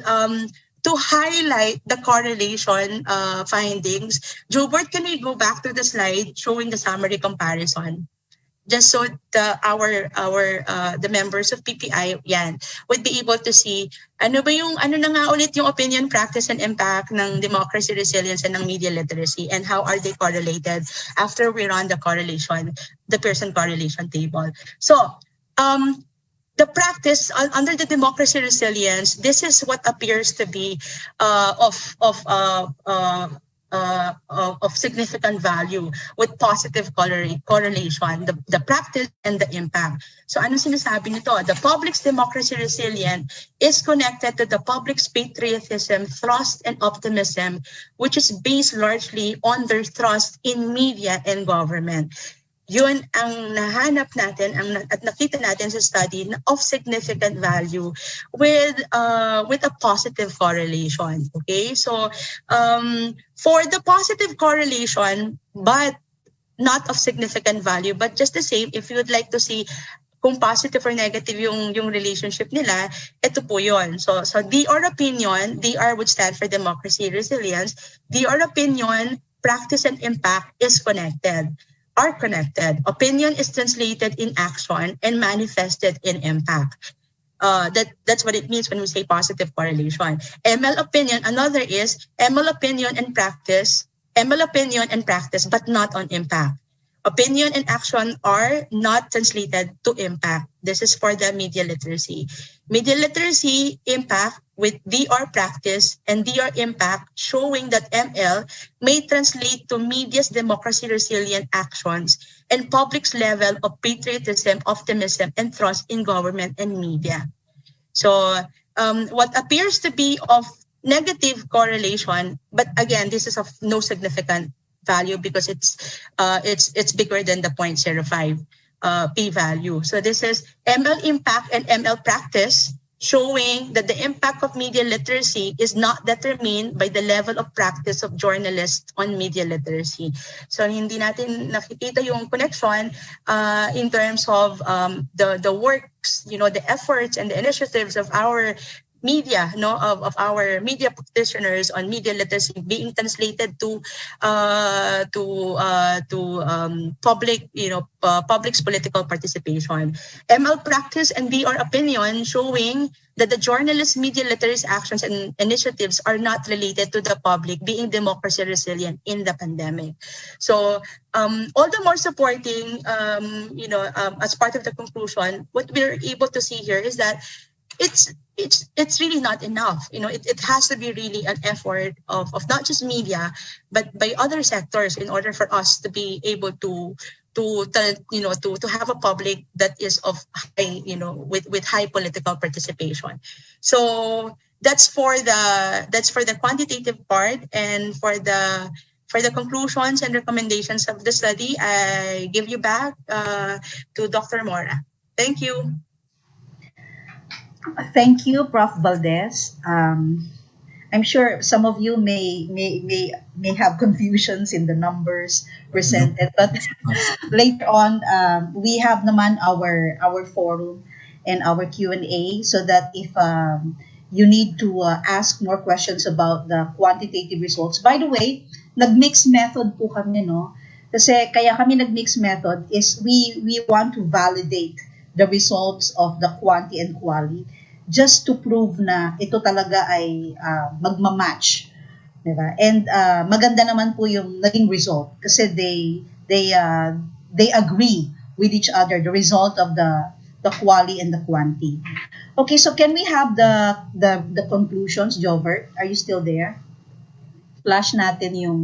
to highlight the correlation findings, Jobert, can we go back to the slide showing the summary comparison? Just so the members of PPI would be able to see ano na nga ulit yung opinion, practice, and impact ng democracy resilience and ng media literacy, and how are they correlated after we run the Pearson correlation table. So the practice under the democracy resilience, this is what appears to be of significant value with positive correlation, the practice and the impact. So ano sinasabi nito? The public's democracy resilient is connected to the public's patriotism, trust, and optimism, which is based largely on their trust in media and government. Yun ang nahanap natin at nakita natin sa study of significant value with a positive correlation. Okay, so for the positive correlation, but not of significant value, but just the same, if you would like to see kung positive or negative yung relationship nila, ito po yun. So DR opinion, DR would stand for democracy resilience. DR opinion, practice, and impact are connected. Opinion is translated in action and manifested in impact. That's what it means when we say positive correlation. ML opinion, another is ML opinion and practice, but not on impact. Opinion and action are not translated to impact. This is for the media literacy. Media literacy impact with DR practice and DR impact showing that ML may translate to media's democracy resilient actions and public's level of patriotism, optimism, and trust in government and media. So what appears to be of negative correlation, but again, this is of no significant value because it's bigger than the 0.05 p-value. So this is ML impact and ML practice showing that the impact of media literacy is not determined by the level of practice of journalists on media literacy. So hindi natin nakikita yung connection in terms of the works, the efforts and the initiatives of our media, of our media practitioners on media literacy being translated to public, public's political participation. ML practice and DR opinion showing that the journalist media literacy actions and initiatives are not related to the public being democracy resilient in the pandemic. So all the more supporting, as part of the conclusion, what we're able to see here is that it's really not enough. It has to be really an effort of not just media, but by other sectors in order for us to be able to have a public that is of high, with high political participation. So that's for the quantitative part, and for the conclusions and recommendations of the study, I give you back to Dr. Mora. Thank you. Thank you, Prof. Valdez. I'm sure some of you may have confusions in the numbers presented, but later on we have naman our forum and our Q&A, so that if you need to ask more questions about the quantitative results. By the way, nag-mix method po kami, no? Kasi kaya kami nag-mix method is we want to validate the results of the quanti and quali just to prove na ito talaga ay magmamatch. Diba? And maganda naman po yung naging result kasi they agree with each other, the result of the quali and the quanti. Okay, so can we have the conclusions, Jovert? Are you still there? Flash natin yung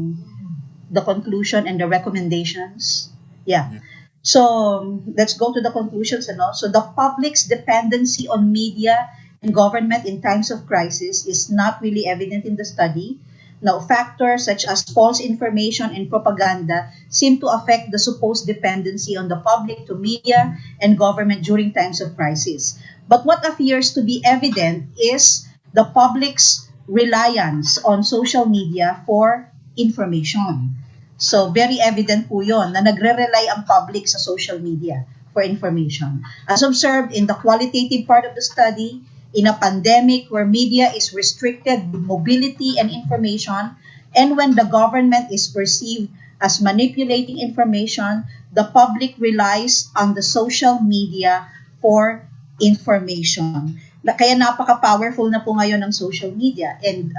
the conclusion and the recommendations. Yeah. So let's go to the conclusions. So the public's dependency on media and government in times of crisis is not really evident in the study. Now, factors such as false information and propaganda seem to affect the supposed dependency on the public to media and government during times of crisis. But what appears to be evident is the public's reliance on social media for information. So, very evident po yun na nagre-rely ang public sa social media for information. As observed in the qualitative part of the study, in a pandemic where media is restricted with mobility and information, and when the government is perceived as manipulating information, the public relies on the social media for information. Kaya napaka-powerful na po ngayon ng social media, and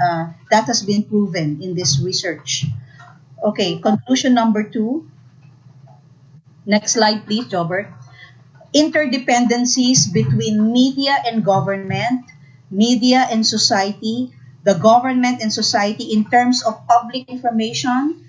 that has been proven in this research. Okay, conclusion number 2. Next slide, please, Jobert. Interdependencies between media and government, media and society, the government and society in terms of public information,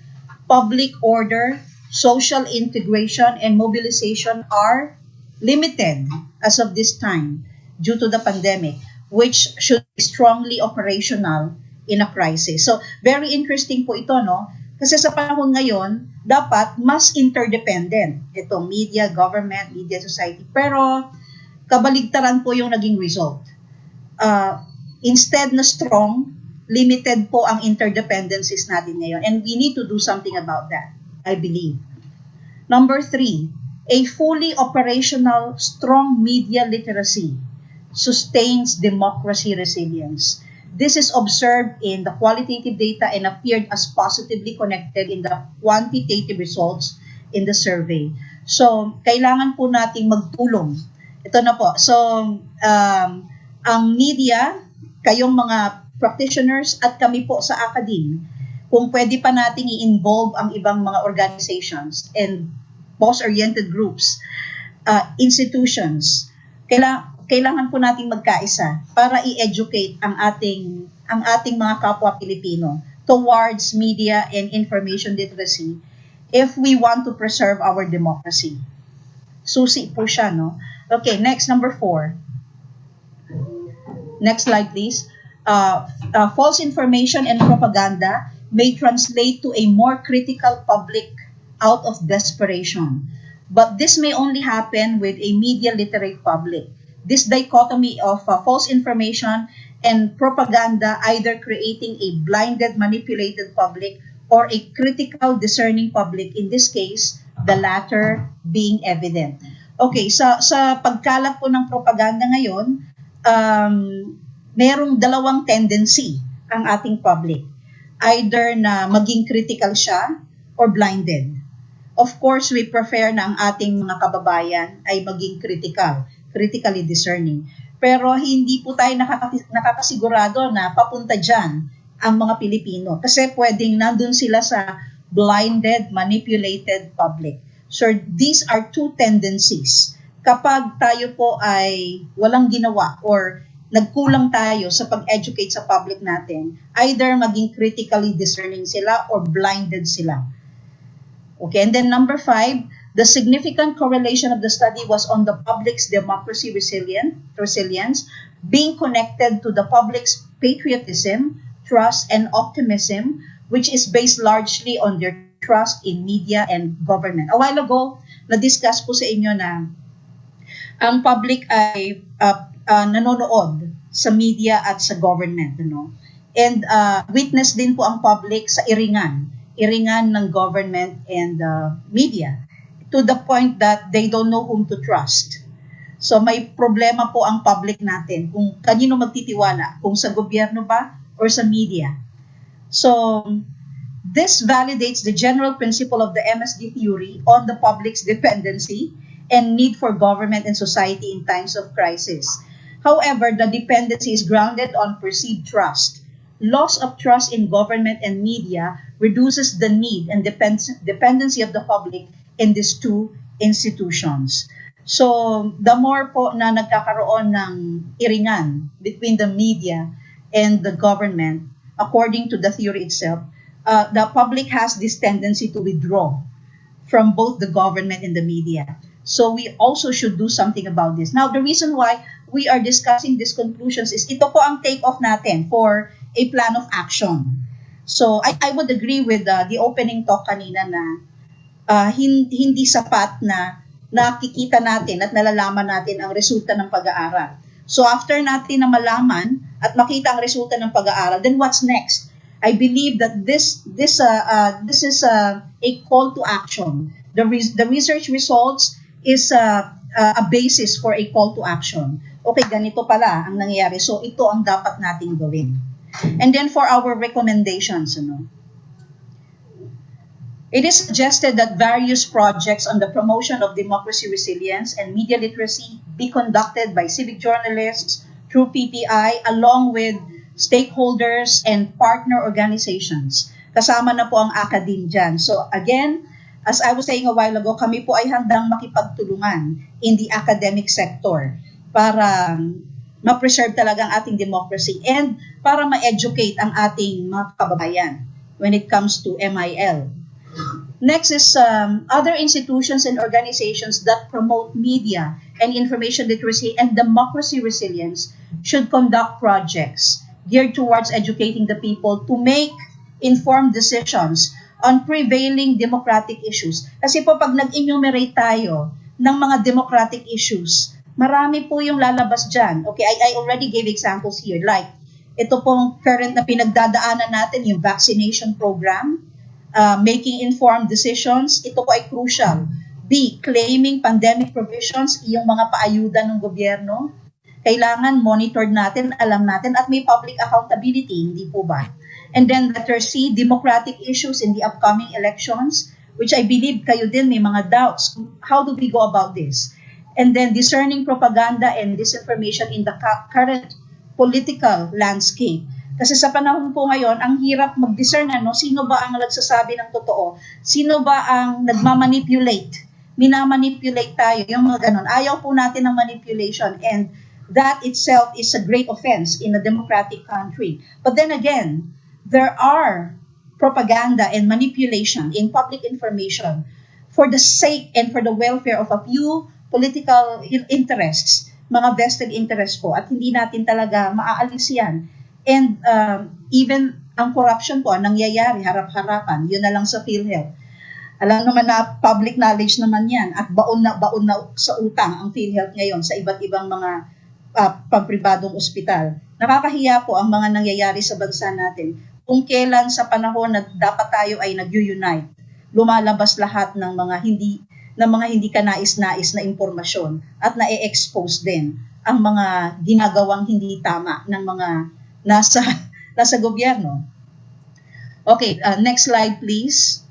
public order, social integration, and mobilization are limited as of this time due to the pandemic, which should be strongly operational in a crisis. So, very interesting po ito, no? Kasi sa panahon ngayon, dapat mas interdependent. Ito, media, government, media, society. Pero, kabaligtaran po yung naging result. Instead na strong, limited po ang interdependencies natin ngayon. And we need to do something about that, I believe. Number 3, a fully operational, strong media literacy sustains democracy resilience. This is observed in the qualitative data and appeared as positively connected in the quantitative results in the survey. So, kailangan po nating magtulong. Ito na po. So, ang media, kayong mga practitioners at kami po sa academe, kung pwede pa nating i-involve ang ibang mga organizations and post-oriented groups, institutions, kailangan po nating magkaisa para i-educate ang ating mga kapwa Pilipino towards media and information literacy if we want to preserve our democracy. Susi po siya, no? Okay, next, number 4. Next slide, please. False information and propaganda may translate to a more critical public out of desperation. But this may only happen with a media literate public. This dichotomy of false information and propaganda either creating a blinded, manipulated public or a critical, discerning public, in this case, the latter being evident. Okay, sa pagkalat po ng propaganda ngayon, merong dalawang tendency ang ating public. Either na maging critical siya or blinded. Of course, we prefer na ang ating mga kababayan ay maging critically discerning. Pero hindi po tayo nakakasigurado na papunta dyan ang mga Pilipino. Kasi pwedeng nandun sila sa blinded, manipulated public. So these are two tendencies. Kapag tayo po ay walang ginawa or nagkulang tayo sa pag-educate sa public natin, either maging critically discerning sila or blinded sila. Okay, and then number 5, the significant correlation of the study was on the public's democracy resilience being connected to the public's patriotism, trust, and optimism, which is based largely on their trust in media and government. A while ago, na-discuss po sa inyo na ang public ay nanonood sa media at sa government. And witness din po ang public sa iringan ng government and media, to the point that they don't know whom to trust. So may problema po ang public natin kung kanino magtitiwala, kung sa gobyerno ba or sa media. So this validates the general principle of the MSD theory on the public's dependency and need for government and society in times of crisis. However, the dependency is grounded on perceived trust. Loss of trust in government and media reduces the need and dependency of the public in these two institutions. So, the more po na nagkakaroon ng iringan between the media and the government, according to the theory itself, the public has this tendency to withdraw from both the government and the media. So we also should do something about this. Now, the reason why we are discussing these conclusions is ito po ang take-off natin for a plan of action. So I would agree with the opening talk kanina na hindi sapat na nakikita natin at nalalaman natin ang resulta ng pag-aaral. So after natin na malaman at makita ang resulta ng pag-aaral, then what's next? I believe that this is a call to action. The research results is a basis for a call to action. Okay, ganito pala ang nangyayari. So ito ang dapat nating gawin. And then for our recommendations, it is suggested that various projects on the promotion of democracy resilience and media literacy be conducted by civic journalists through PPI along with stakeholders and partner organizations. Kasama na po ang academe dyan. So again, as I was saying a while ago, kami po ay handang makipagtulungan in the academic sector para ma-preserve talaga ang ating democracy and para ma-educate ang ating mga kababayan when it comes to MIL. Next is other institutions and organizations that promote media and information literacy and democracy resilience should conduct projects geared towards educating the people to make informed decisions on prevailing democratic issues. Kasi po pag nag-enumerate tayo ng mga democratic issues, marami po yung lalabas dyan. Okay, I already gave examples here. Like, ito pong current na pinagdadaanan natin, yung vaccination program, making informed decisions, ito po ay crucial. B, claiming pandemic provisions, yung mga paayuda ng gobyerno, kailangan monitored natin, alam natin, at may public accountability, hindi po ba? And then letter C, democratic issues in the upcoming elections, which I believe kayo din may mga doubts. How do we go about this? And then discerning propaganda and disinformation in the current political landscape. Kasi sa panahon po ngayon, ang hirap mag-discern sino ba ang nagsasabi ng totoo? Sino ba ang nagmamanipulate? Minamanipulate tayo, yung mga ganon. Ayaw po natin ng manipulation and that itself is a great offense in a democratic country. But then again, there are propaganda and manipulation in public information for the sake and for the welfare of a few political interests, mga vested interests po, at hindi natin talaga maaalis yan. And even ang corruption po, nangyayari harap-harapan, yun na lang sa PhilHealth. Alam naman na public knowledge naman yan at baon na sa utang ang PhilHealth ngayon sa iba't ibang mga pampribadong ospital. Nakakahiya po ang mga nangyayari sa bansa natin. Kung kailan sa panahon na dapat tayo ay nag-unite, lumalabas lahat ng mga hindi kanais-nais na impormasyon at na-expose din ang mga ginagawang hindi tama ng mga nasa gobyerno. Okay, next slide please.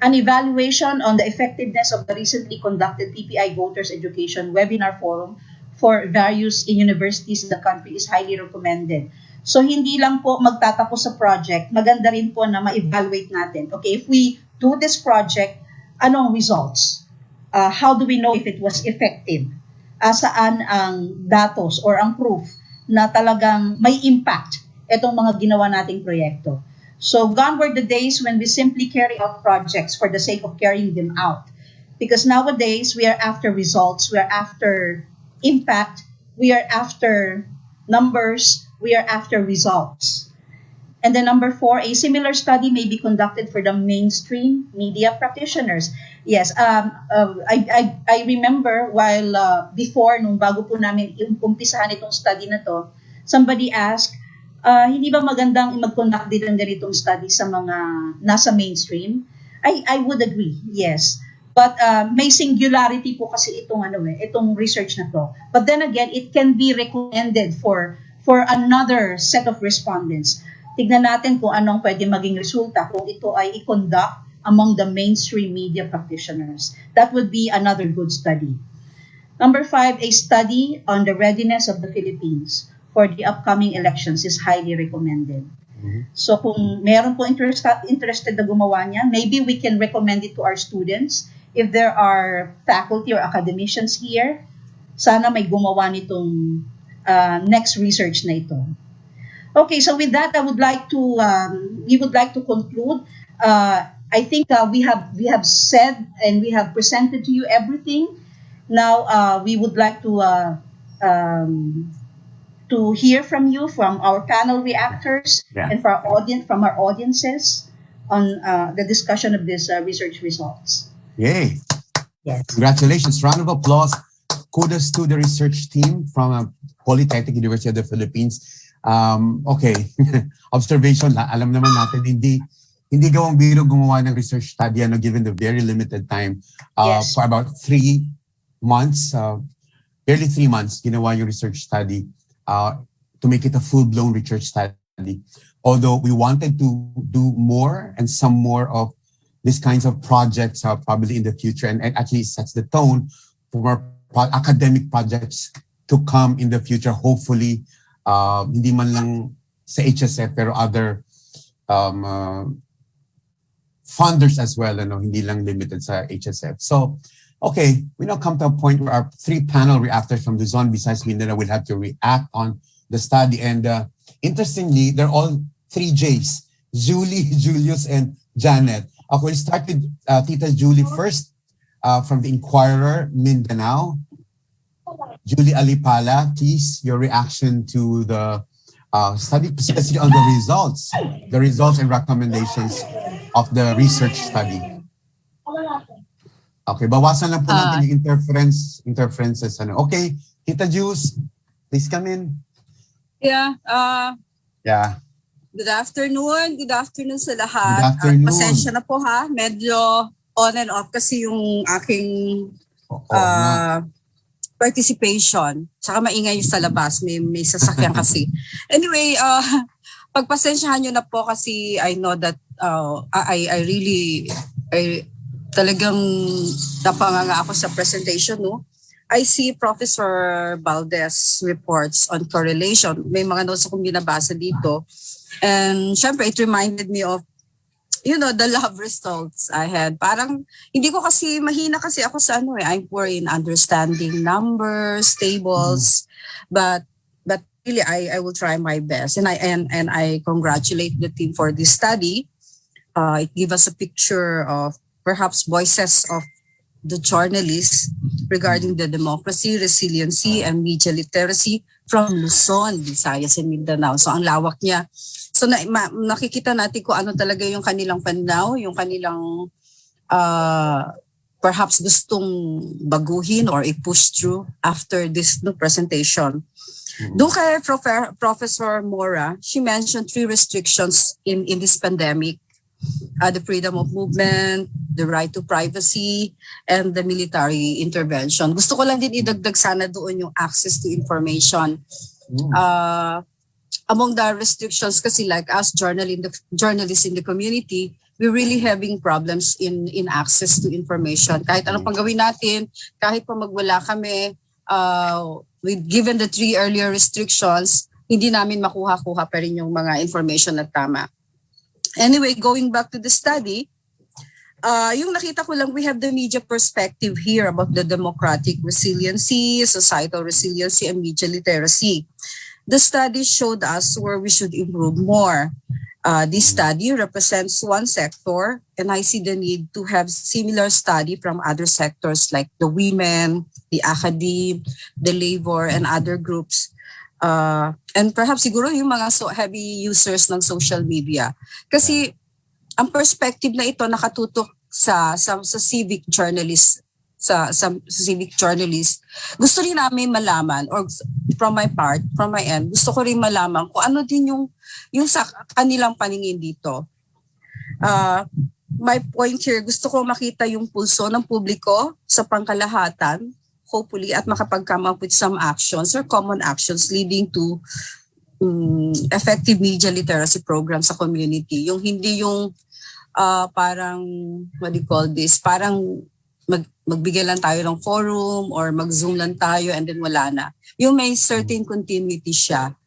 An evaluation on the effectiveness of the recently conducted PPI Voters Education Webinar Forum for various universities in the country is highly recommended. So hindi lang po magtatapos sa project, maganda rin po na ma-evaluate natin. Okay, if we do this project, anong results? How do we know if it was effective? Saan ang datos or ang proof na talagang may impact itong mga ginawa nating proyekto. So gone were the days when we simply carry out projects for the sake of carrying them out. Because nowadays, we are after results, we are after impact, we are after numbers, we are after results. And then number 4, a similar study may be conducted for the mainstream media practitioners. Yes, I remember while before, nung bago po namin umpisahan itong study na to, somebody asked, hindi ba magandang mag-conduct din ng ganitong study sa mga nasa mainstream? I would agree, yes. But may singularity po kasi itong research na to. But then again, it can be recommended for another set of respondents. Tignan natin kung anong pwede maging resulta kung ito ay i-conduct among the mainstream media practitioners. That would be another good study. Number 5, a study on the readiness of the Philippines for the upcoming elections is highly recommended. So kung meron po interested na gumawa niya, maybe we can recommend it to our students. If there are faculty or academicians here, sana may gumawa nitong next research na ito. Okay, so with that, we would like to conclude. I think we have said and we have presented to you everything. Now we would like to hear from you, from our panel reactors, and from our audiences on the discussion of this research results. Yay! Yes. Congratulations! Round of applause. Kudos to the research team from Polytechnic University of the Philippines. Okay, observation. Alam naman natin hindi gawang biro gumawa ng research study given the very limited time. For about 3 months, barely 3 months, ginawa yung research study to make it a full-blown research study. Although we wanted to do more and some more of these kinds of projects probably in the future, and actually sets the tone for academic projects to come in the future, hopefully, hindi man lang sa HSF, pero other funders as well, hindi lang limited sa HSF. So, okay, we now come to a point where our 3 panel reactors from Luzon, Visayas, Mindanao will have to react on the study. And interestingly, they're all 3 J's, Julie, Julius, and Janet. Okay, we'll start with Tita Julie first, from the Inquirer, Mindanao. Julie Alipala, please, your reaction to the study, especially on the results and recommendations of the research study. Okay, bawasan lang po natin yung interferences. Okay, Tita Jules, please come in. Yeah. Yeah. Good afternoon sa lahat. Good afternoon. Pasensya na po ha, medyo on and off kasi yung aking participation. Tsaka maingay yung sa labas, may sasakyan kasi. Anyway, pagpasensyahan nyo na po kasi I know that I really talagang napanganga ako sa presentation, no? I see Professor Valdez reports on correlation. May mga notes akong binabasa dito. And syempre, it reminded me of, the lab results I had. Parang, hindi ko kasi, mahina kasi ako sa I'm poor in understanding numbers, tables, but really, I will try my best. And I congratulate the team for this study. It gives us a picture of perhaps voices of the journalists regarding the democracy, resiliency, and media literacy from Luzon, Visayas, and Mindanao. So ang lawak niya. So nakikita natin kung ano talaga yung kanilang pananaw, yung kanilang perhaps gustong baguhin or i-push through after this presentation. Doon kay Professor Mora, she mentioned 3 restrictions in this pandemic. The freedom of movement, the right to privacy, and the military intervention. Gusto ko lang din idagdag sana doon yung access to information. Among the restrictions kasi like us journalists in the community, we're really having problems in access to information. Kahit anong pagawin natin, kahit pa magwala kami, given the 3 earlier restrictions, hindi namin makuha-kuha pa rin yung mga information na tama. Anyway, going back to the study, yung nakita ko lang, we have the media perspective here about the democratic resiliency, societal resiliency, and media literacy. The study showed us where we should improve more. This study represents one sector, and I see the need to have similar study from other sectors like the women, the academe, the labor, and other groups. And perhaps siguro yung mga heavy users ng social media. Kasi ang perspective na ito nakatutok sa civic journalist, sa civic journalist. Gusto rin namin malaman, or from my end, gusto ko rin malaman kung ano din yung sa kanilang paningin dito. my point here, gusto ko makita yung pulso ng publiko sa pangkalahatan, hopefully, at makapag-come up with some actions or common actions leading to effective media literacy program sa community. Yung hindi yung parang, what do you call this, parang magbigay lang tayo ng forum or mag-zoom lang tayo and then wala na. Yung may certain continuity siya,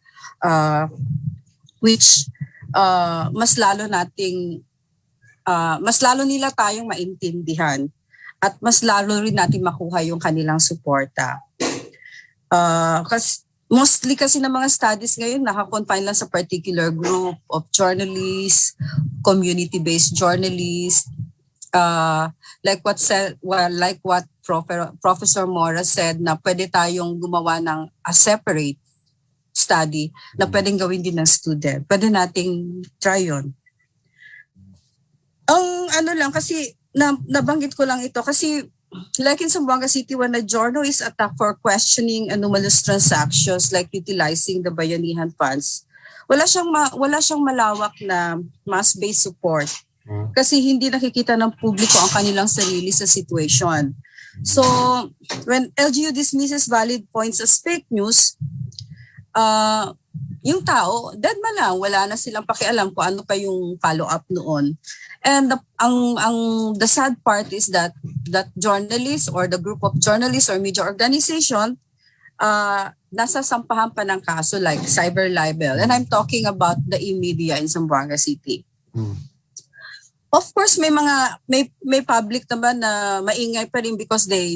which mas lalo nila tayong maintindihan at mas lalo rin natin makuha yung kanilang suporta. Mostly kasi ng mga studies ngayon nakakonfine lang sa particular group of journalists, community-based journalists, like what Professor Mora said na pwede tayong gumawa ng a separate study na pwedeng gawin din ng student. Pwede nating try yun. Ang ano lang kasi nabanggit ko lang ito kasi like in Zamboanga City when a journal is attacked for questioning anomalous transactions like utilizing the bayanihan funds, wala siyang malawak na mass-based support kasi hindi nakikita ng publiko ang kanilang sarili sa situation. So when LGU dismisses valid points as fake news, yung tao, dead man lang, wala na silang pakialam kung ano pa yung follow-up noon. And the sad part is that journalists or the group of journalists or media organization nasa sampahan pa ng kaso like cyber libel. And I'm talking about the e-media in Zamboanga City. Of course, may public naman na maingay pa rin because they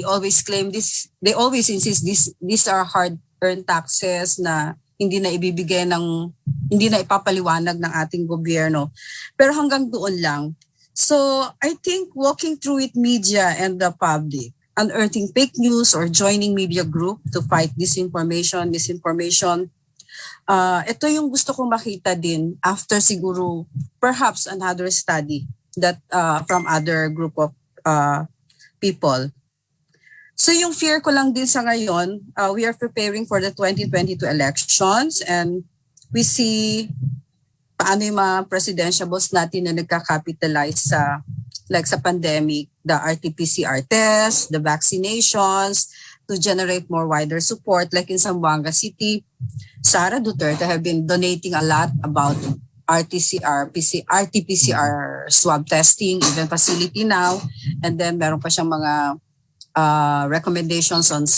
always claim this, they always insist these are hard-earned taxes na hindi na ipapaliwanag ng ating gobyerno. Pero hanggang doon lang. So I think walking through with media and the public, unearthing fake news or joining media group to fight disinformation, ito yung gusto kong makita din after siguro perhaps another study that from other group of people. So yung fear ko lang din sa ngayon, we are preparing for the 2022 elections and we see paano yung mga presidentiables natin na nagka-capitalize sa pandemic, the RT-PCR tests, the vaccinations to generate more wider support. Like in Zamboanga City, Sara Duterte have been donating a lot about RT-PCR swab testing, even facility now. And then meron pa siyang mga recommendations on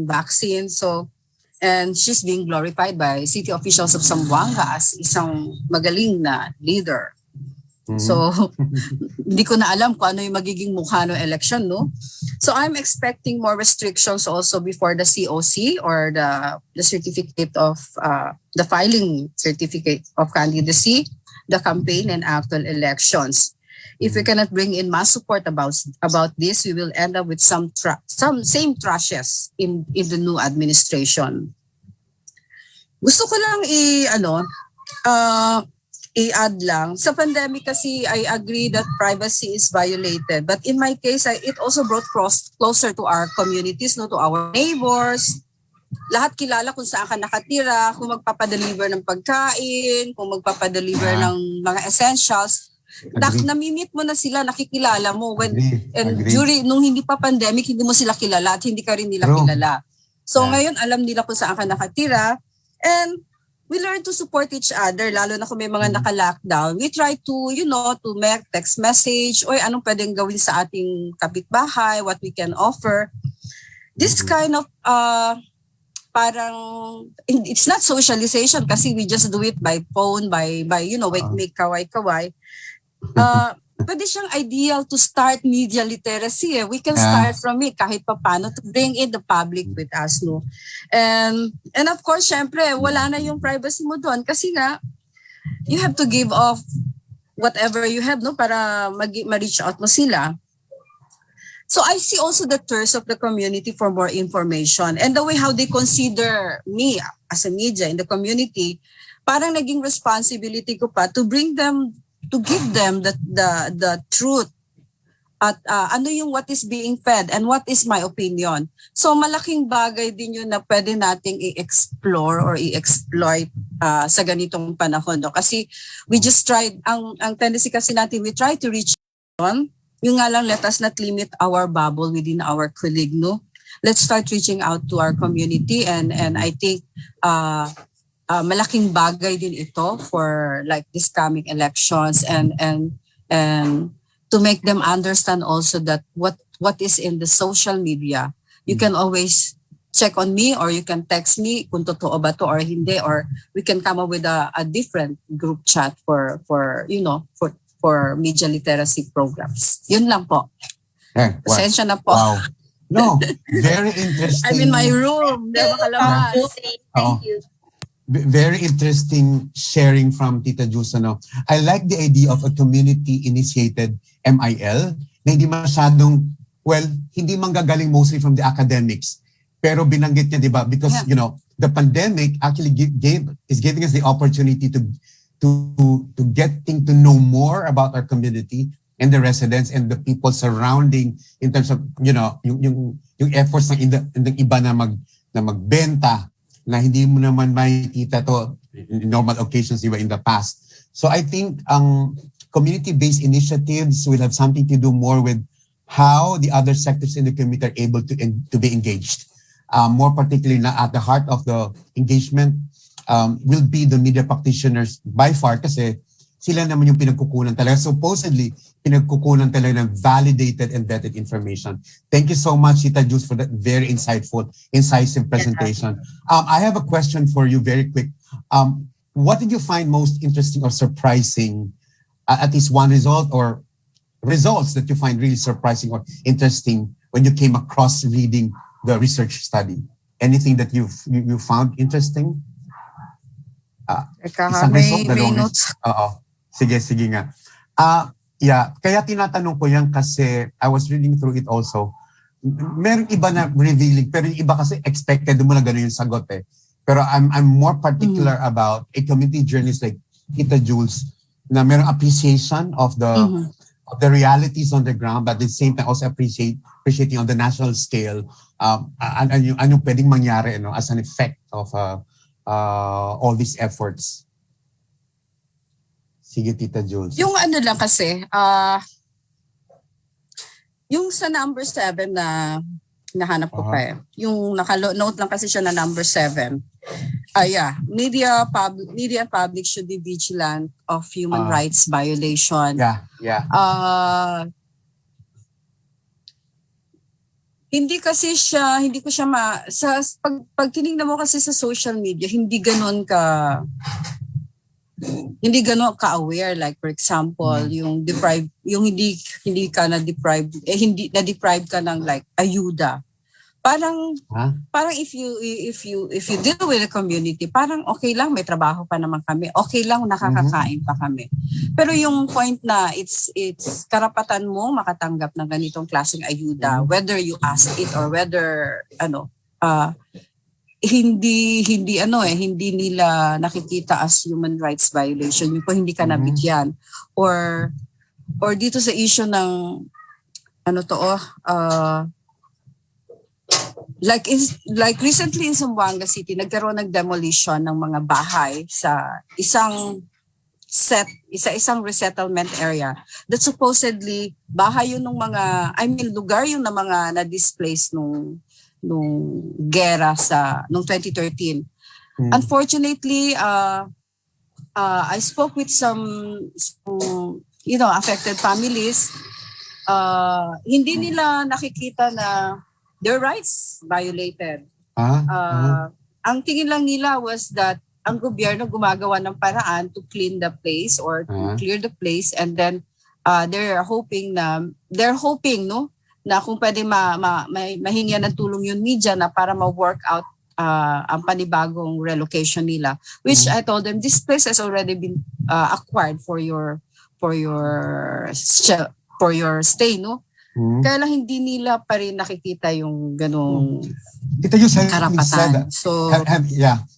vaccine. So, and she's being glorified by city officials of Zamboanga as isang magaling na leader. So, hindi ko na alam kung ano yung magiging mukha ng election, no? So, I'm expecting more restrictions also before the COC or the certificate of, the filing certificate of candidacy, the campaign and actual elections. If we cannot bring in mass support about this, we will end up with some same trashes in the new administration. Gusto ko lang i-add lang. Sa pandemic kasi, I agree that privacy is violated. But in my case, it also brought closer to our communities, no, to our neighbors. Lahat kilala kung saan ka nakatira, kung magpapadeliver ng pagkain, kung magpapadeliver ng mga essentials. Namimit mo na sila, nakikilala mo. During nung hindi pa pandemic, hindi mo sila kilala at hindi ka rin nila kilala. So ngayon, alam nila kung saan ka nakatira. And we learn to support each other, lalo na kung may mga naka-lockdown. We try to, to make text message, or anong pwedeng gawin sa ating kapitbahay, what we can offer. This kind of, parang, it's not socialization kasi we just do it by phone, by make kaway-kaway. Pwede siyang ideal to start media literacy. We can start from it kahit paano to bring in the public with us, no? And of course, syempre, wala na yung privacy mo doon kasi nga, you have to give off whatever you have, no? Para ma-reach out mo sila. So I see also the thirst of the community for more information and the way how they consider me as a media in the community, parang naging responsibility ko pa to bring them, to give them the truth at ano yung what is being fed and what is my opinion. So malaking bagay din yun na pwede nating i-explore or i-exploit sa ganitong panahon. No? Kasi we just tried, ang tendency kasi natin, we try to reach on, yung nga lang, let us not limit our bubble within our colleague, no? Let's start reaching out to our community and I think malaking bagay din ito for like this coming elections and to make them understand also that what is in the social media. You can always check on me or you can text me kung totoo ba to or hindi, or we can come up with a different group chat for media literacy programs. Yun lang po. Pasensya na po. Wow. No, very interesting. I'm in my room. Di ba makalabas? Thank you. Very interesting sharing from Tita Jus. I like the idea of a community-initiated MIL na hindi masyadong, hindi manggagaling mostly from the academics. Pero binanggit niya, di ba? Because, the pandemic actually is giving us the opportunity to getting to know more about our community and the residents and the people surrounding in terms of, yung efforts ng iba na magbenta na hindi mo naman makikita to in normal occasions in the past. So I think community-based initiatives will have something to do more with how the other sectors in the community are able to be engaged. More particularly at the heart of the engagement will be the media practitioners by far kasi sila naman yung pinagkukunan talaga. Supposedly, pinagkukunan talaga ng validated and vetted information. Thank you so much, Tita Jus, for that very insightful, incisive presentation. I have a question for you very quick. What did you find most interesting or surprising, at least one result or results that you find really surprising or interesting when you came across reading the research study? Anything that you found interesting? Isang result, dalawang notes. Sige nga. Kaya tinatanong ko yan kasi I was reading through it also. Meron iba na revealing, pero yung iba kasi expected mo na gano'n yung sagot eh. Pero I'm more particular about a community journalist like Tita Jules na merong appreciation of the realities on the ground, but at the same time also appreciating on the national scale anong pwedeng mangyari as an effect of all these efforts. Sige, Tita Jules. Yung lang kasi, yung sa number 7 na nahanap ko pa eh. Yung nakanote lang kasi siya na number 7. Media public should be vigilant of human rights violation. Hindi ko siya pag tinignan mo kasi sa social media, hindi ganon ka-aware, like for example yung hindi ka na-deprive ka ng like ayuda. Parang if you deal with the community, parang okay lang, may trabaho pa naman kami, okay lang, nakakakain pa kami. Pero yung point na it's karapatan mo makatanggap ng ganitong klaseng ayuda, whether you ask it or whether hindi nila nakikita as human rights violation yung kung hindi ka nabigyan or dito sa issue ng like recently in Zamboanga City nagkaroon ng demolition ng mga bahay sa isang resettlement area that supposedly bahay yun ng lugar yun ng mga na-displaced nung gera nung 2013. Unfortunately, I spoke with some affected families. Hindi nila nakikita na their rights violated. Ang tingin lang nila was that ang gobyerno gumagawa ng paraan to clean the place or to clear the place, and then they're hoping na kung pwede mahingyan ng tulong yung media na para ma-work out ang panibagong relocation nila, which I told them this place has already been acquired for your stay, no? Kaya lang hindi nila pa rin nakikita yung ganong karapatan.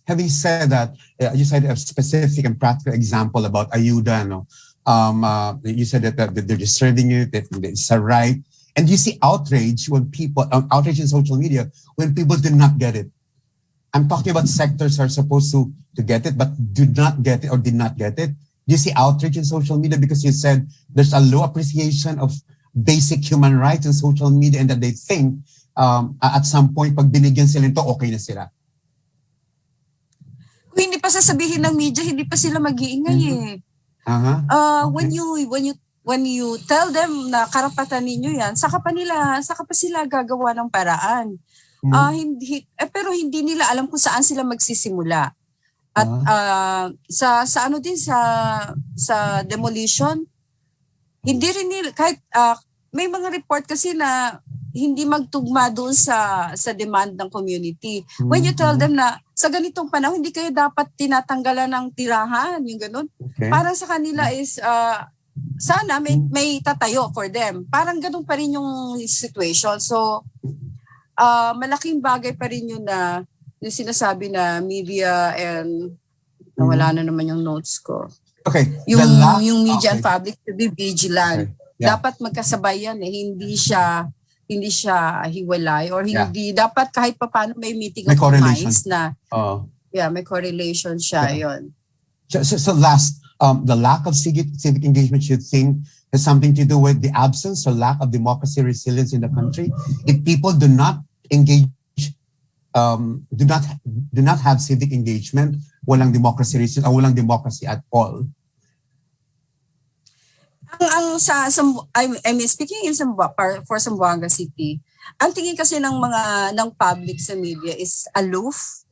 Having said that, you said a specific and practical example about ayuda, no? You said that they're disturbing you, that it's a right. And you see outrage when people, outrage in social media, when people do not get it. I'm talking about sectors are supposed to get it, but do not get it or did not get it. You see outrage in social media because you said there's a low appreciation of basic human rights in social media and that they think at some point, pag binigyan sila nito, okay na sila. Kung hindi pa sasabihin ng media, hindi pa sila mag-iingay eh. Okay. When you tell them na karapatan ninyo yan, saka pa sila gagawa ng paraan. Pero hindi nila alam kung saan sila magsisimula. At sa ano din sa demolition, hindi rin nila kahit may mga report kasi na hindi magtugma doon sa demand ng community. When you tell them na sa ganitong panahon hindi kayo dapat tinatanggalan ng tirahan, yung ganun. Okay. Para sa kanila is sana may tatayo for them. Parang ganun pa rin yung situation. So malaking bagay pa rin yun na yung sinasabi na media and nawala na naman yung notes ko. Okay. Yung media and public to be vigilant. Okay. Yeah. Dapat magkasabay yan eh. Hindi siya hiwalay or hindi dapat kahit pa paano may meeting of minds na may correlation siya yon. So last, the lack of civic engagement you think has something to do with the absence or lack of democracy resilience in the country? If people do not engage, do not have civic engagement, walang democracy resilience or walang democracy at all. Speaking in for Zamboanga City, ang tingin kasi ng public sa media is aloof.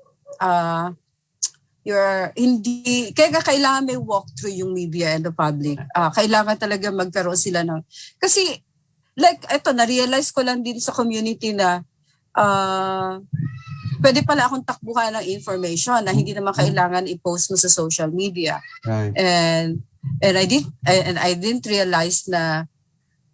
Kailangan may walkthrough yung media and the public. Kailangan talaga magkaroon sila ng kasi like ito na-realize ko lang din sa community na pwede pala akong takbuhan ng information na hindi naman kailangan i-post mo sa social media. Right. And I didn't realize na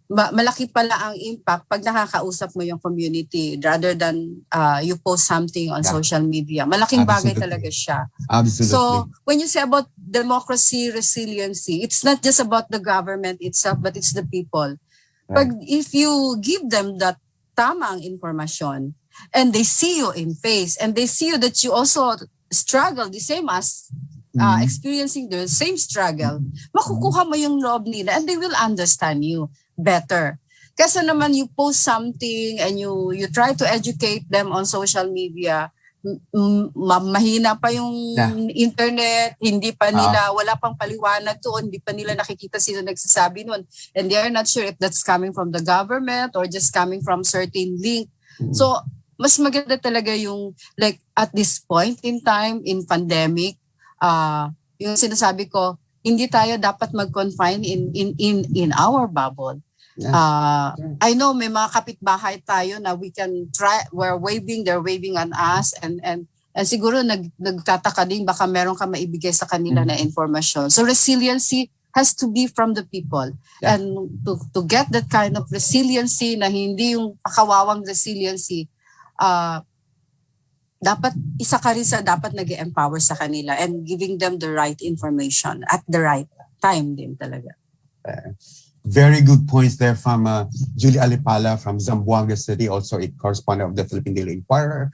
malaki pala ang impact pag nakakausap mo yung community rather than you post something on social media. Malaking bagay talaga siya. Absolutely. So when you say about democracy resiliency, it's not just about the government itself, but it's the people. Right. If you give them that tamang information and they see you in face and they see you that you also struggle the same as experiencing the same struggle, makukuha mo yung loob nila and they will understand you better. Kasi naman you post something and you try to educate them on social media, mahina pa yung internet, hindi pa nila, wala pang paliwanag doon, hindi pa nila nakikita sino nagsasabi noon. And they are not sure if that's coming from the government or just coming from certain link. So, mas maganda talaga yung like at this point in time in pandemic, yung sinasabi ko, hindi tayo dapat mag-confine in our bubble. I know may mga kapitbahay tayo na we can try, they're waving on us and siguro nagtataka din baka meron ka maibigay sa kanila na informasyon. So resiliency has to be from the people. And to get that kind of resiliency na hindi yung pakawawang resiliency, dapat isa ka rin sa dapat nag-empower sa kanila and giving them the right information at the right time din talaga. Very good points there from Julie Alipala from Zamboanga City, also a correspondent of the Philippine Daily Inquirer.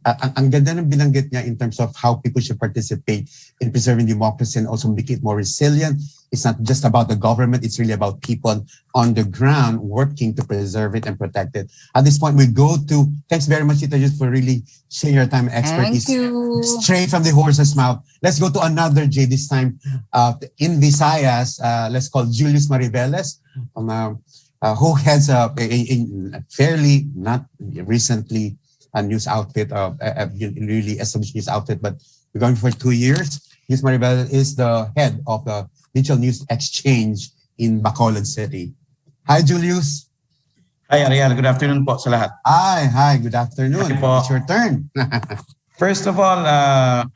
Ang ganda ng binanggit niya in terms of how people should participate in preserving democracy and also make it more resilient. It's not just about the government, it's really about people on the ground working to preserve it and protect it. At this point, we go to, thanks very much, Tita Jus, for really sharing your time and expertise. Thank you. Straight from the horse's mouth. Let's go to another J this time in Visayas. Let's call Julius Mariveles, who heads a fairly, not recently, a news outfit, a really established news outfit, but we're going for 2 years. Julius Mariveles is the head of the Digital News Exchange in Bacolod City. Hi, Julius. Hi, Ariel. Good afternoon po sa lahat. Hi. Good afternoon. It's your turn. First of all,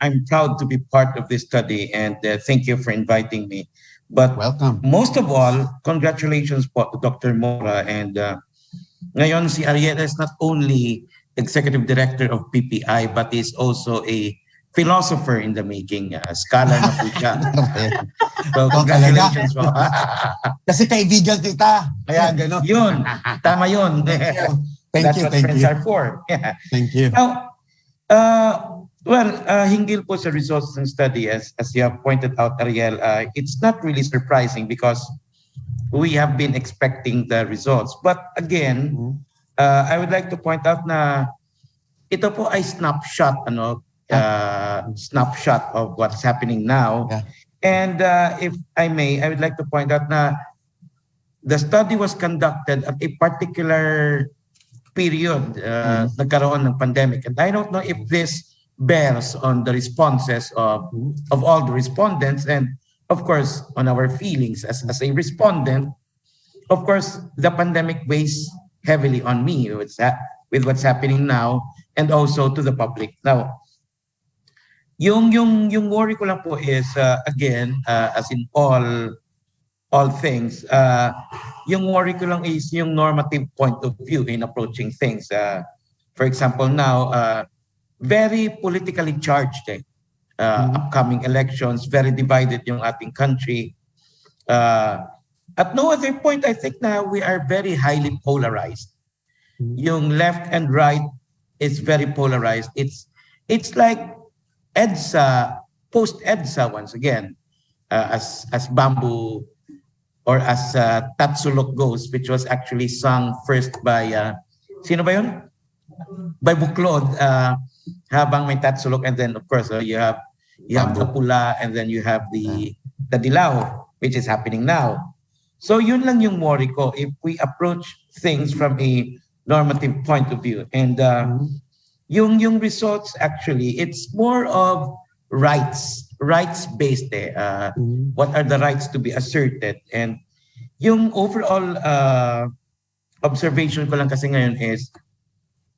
I'm proud to be part of this study and thank you for inviting me. But welcome. Most of all, congratulations po to Dr. Mora. And ngayon si Ariel is not only Executive Director of PPI, but is also a philosopher in the making. Scholar na po siya. So, Ikaw congratulations po. Kasi kaibigan kita. Kaya gano'n. Yun. Tama yun. Thank you, what thank friends you. are for. Yeah. Thank you. Now, hinggil po sa results ng study, as you have pointed out, Ariel, it's not really surprising because we have been expecting the results. But again, I would like to point out na ito po ay snapshot, snapshot of what's happening now. Yeah. And if I may, I would like to point out na the study was conducted at a particular period, nagkaroon ng pandemic. And I don't know if this bears on the responses of all the respondents and of course on our feelings as a respondent. Of course, the pandemic weighs heavily on me with what's happening now and also to the public. Now, yung worry ko lang po is again, as in all things, yung worry ko lang is yung normative point of view in approaching things. For example, now, very politically charged, upcoming elections, very divided yung ating country. At no other point, I think now we are very highly polarized. Yung left and right is very polarized. It's like EDSA, post-EDSA once again, as Bamboo or as Tatsulok goes, which was actually sung first by, sino ba yun? By Buklod, habang may Tatsulok, and then of course you have the Pula, and then you have the Dilaw, which is happening now. So yun lang yung worry ko if we approach things from a normative point of view. And yung results actually, it's more of rights-based. What are the rights to be asserted? And yung overall observation ko lang kasi ngayon is,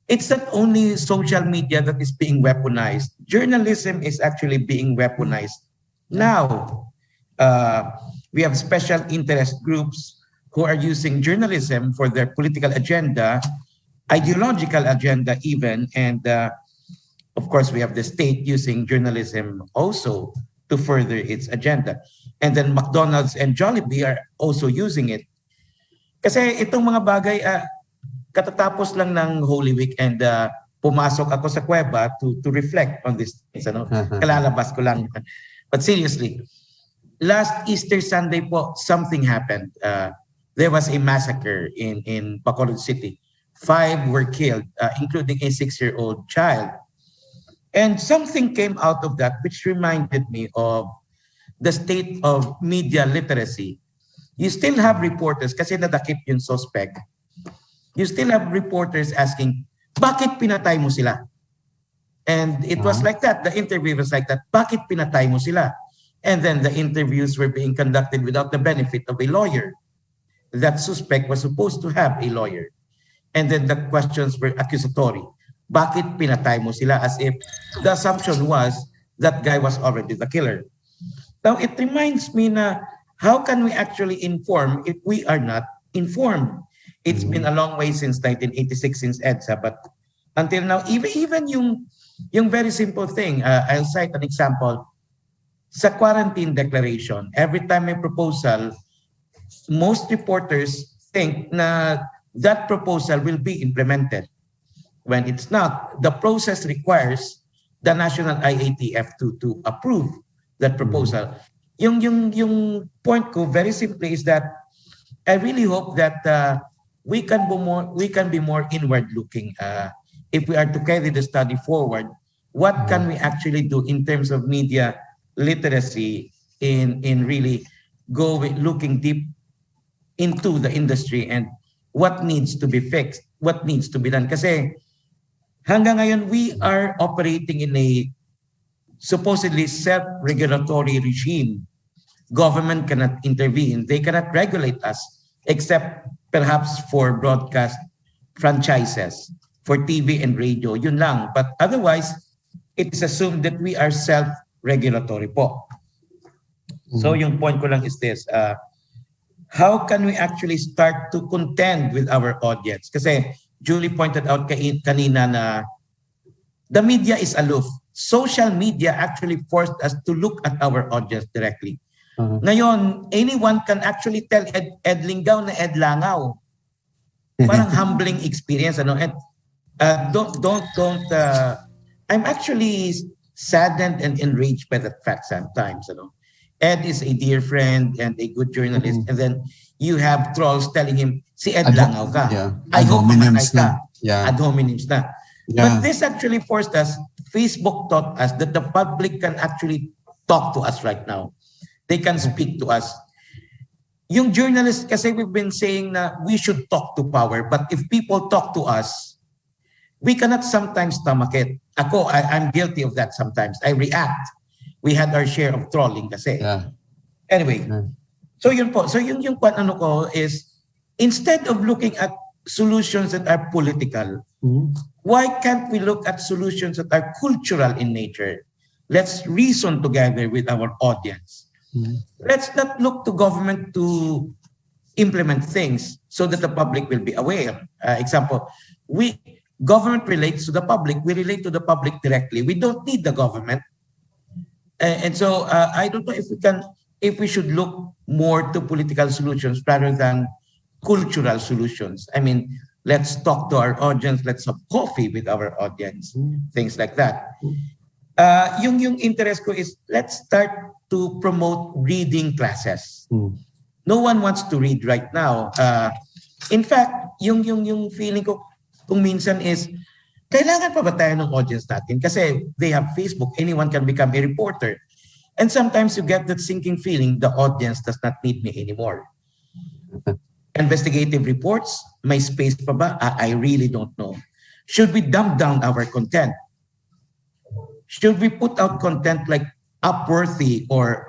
it's not only social media that is being weaponized. Journalism is actually being weaponized. Now, we have special interest groups who are using journalism for their political agenda, ideological agenda even, and of course we have the state using journalism also to further its agenda. And then McDonald's and Jollibee are also using it. Kasi itong mga bagay, katatapos lang ng Holy Week and pumasok ako sa kuweba to reflect on these things. Kalalabas ko lang. But seriously, last Easter Sunday po, something happened. There was a massacre in Bacolod City. 5 were killed, including a 6-year-old child. And something came out of that which reminded me of the state of media literacy. You still have reporters, kasi nadakip yung suspect. You still have reporters asking, bakit pinatay mo sila? And it was like that. The interview was like that. Bakit pinatay mo sila? And then the interviews were being conducted without the benefit of a lawyer. That suspect was supposed to have a lawyer. And then the questions were accusatory. Bakit pinatay mo sila? As if the assumption was that guy was already the killer. Now, it reminds me na how can we actually inform if we are not informed? It's been a long way since 1986, since EDSA, but until now, even yung very simple thing, I'll cite an example. Sa quarantine declaration, every time may proposal, most reporters think na that proposal will be implemented. When it's not, the process requires the national IATF to approve that proposal. Yung point ko very simply is that I really hope that we can be more inward looking. If we are to carry the study forward, what can we actually do in terms of media literacy in really looking deep into the industry and what needs to be fixed, what needs to be done. Kasi hanggang ngayon, we are operating in a supposedly self-regulatory regime. Government cannot intervene. They cannot regulate us except perhaps for broadcast franchises, for TV and radio, yun lang. But otherwise, it is assumed that we are self-regulatory po. So yung point ko lang is this, how can we actually start to contend with our audience? Kasi Julie pointed out kanina na the media is aloof. social media actually forced us to look at our audience directly. Ngayon, anyone can actually tell Ed Lingaw na Ed Langaw. Parang humbling experience, ano? And I'm actually saddened and enraged by that fact sometimes, you know. Ed is a dear friend and a good journalist, and then you have trolls telling him, si Ed Langaw ka. Yeah. I hope mamatay ka. Yeah. Ad hominems na. Yeah. But this actually forced us, Facebook taught us that the public can actually talk to us right now. They can speak to us. Yung journalists, kasi we've been saying na we should talk to power, but if people talk to us, we cannot sometimes stomach it. I'm guilty of that sometimes. I react. We had our share of trolling kasi. Yeah. Anyway, so yun po. So yung ano ko is, instead of looking at solutions that are political, why can't we look at solutions that are cultural in nature? Let's reason together with our audience. Let's not look to government to implement things so that the public will be aware. Example, government relates to the public. We relate to the public directly. We don't need the government. And so I don't know if we should look more to political solutions rather than cultural solutions. I mean, let's talk to our audience. Let's have coffee with our audience. Things like that. Yung interest ko is let's start to promote reading classes. No one wants to read right now. In fact, yung feeling ko kung minsan is, kailangan pa ba tayo ng audience natin? Kasi they have Facebook, anyone can become a reporter. And sometimes you get that sinking feeling, the audience does not need me anymore. Investigative reports, may space pa ba? I really don't know. Should we dumb down our content? Should we put out content like Upworthy or